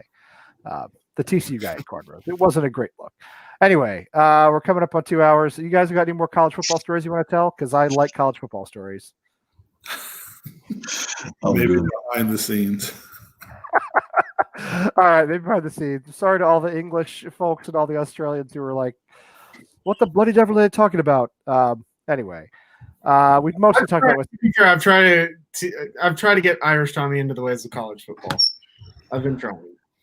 Speaker 1: The TCU guy had cornrows. It wasn't a great look. Anyway, we're coming up on 2 hours. You guys got any more college football stories you want to tell? Because I like college football stories.
Speaker 2: Maybe behind the scenes.
Speaker 1: All right, maybe behind the scenes. Sorry to all the English folks and all the Australians who were like, what the bloody devil are they talking about? Anyway, we've mostly talked about.
Speaker 4: I've tried to get Irish Tommy into the ways of college football. I've been trying.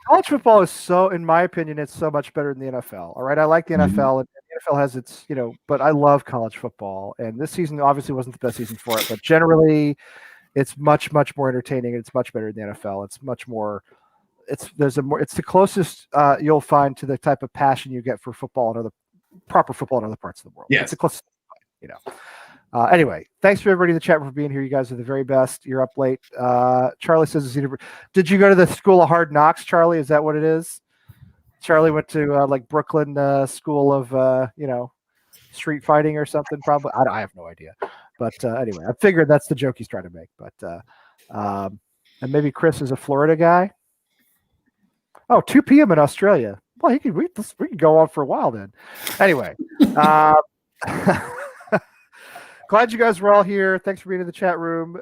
Speaker 1: College football is in my opinion, it's so much better than the NFL. All right, I like the NFL, and the NFL has its, but I love college football. And this season obviously wasn't the best season for it, but generally, it's much, much more entertaining, and it's much better than the NFL. It's much more. It's the closest you'll find to the type of passion you get for football and other proper football in other parts of the world.
Speaker 4: Yeah,
Speaker 1: it's the closest. Anyway, thanks for everybody in the chat room for being here. You guys are the very best. You're up late. Charlie says, did you go to the School of Hard Knocks, Charlie? Is that what it is? Charlie went to Brooklyn School of street fighting or something. Probably. I have no idea. But anyway, I figured that's the joke he's trying to make. But and maybe Chris is a Florida guy. Oh, 2 p.m. in Australia. Well, we could go on for a while then. Anyway, glad you guys were all here. Thanks for being in the chat room.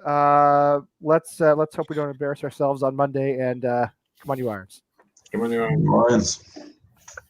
Speaker 1: Let's hope we don't embarrass ourselves on Monday. And come on, you Irons.
Speaker 4: Come on, you Irons.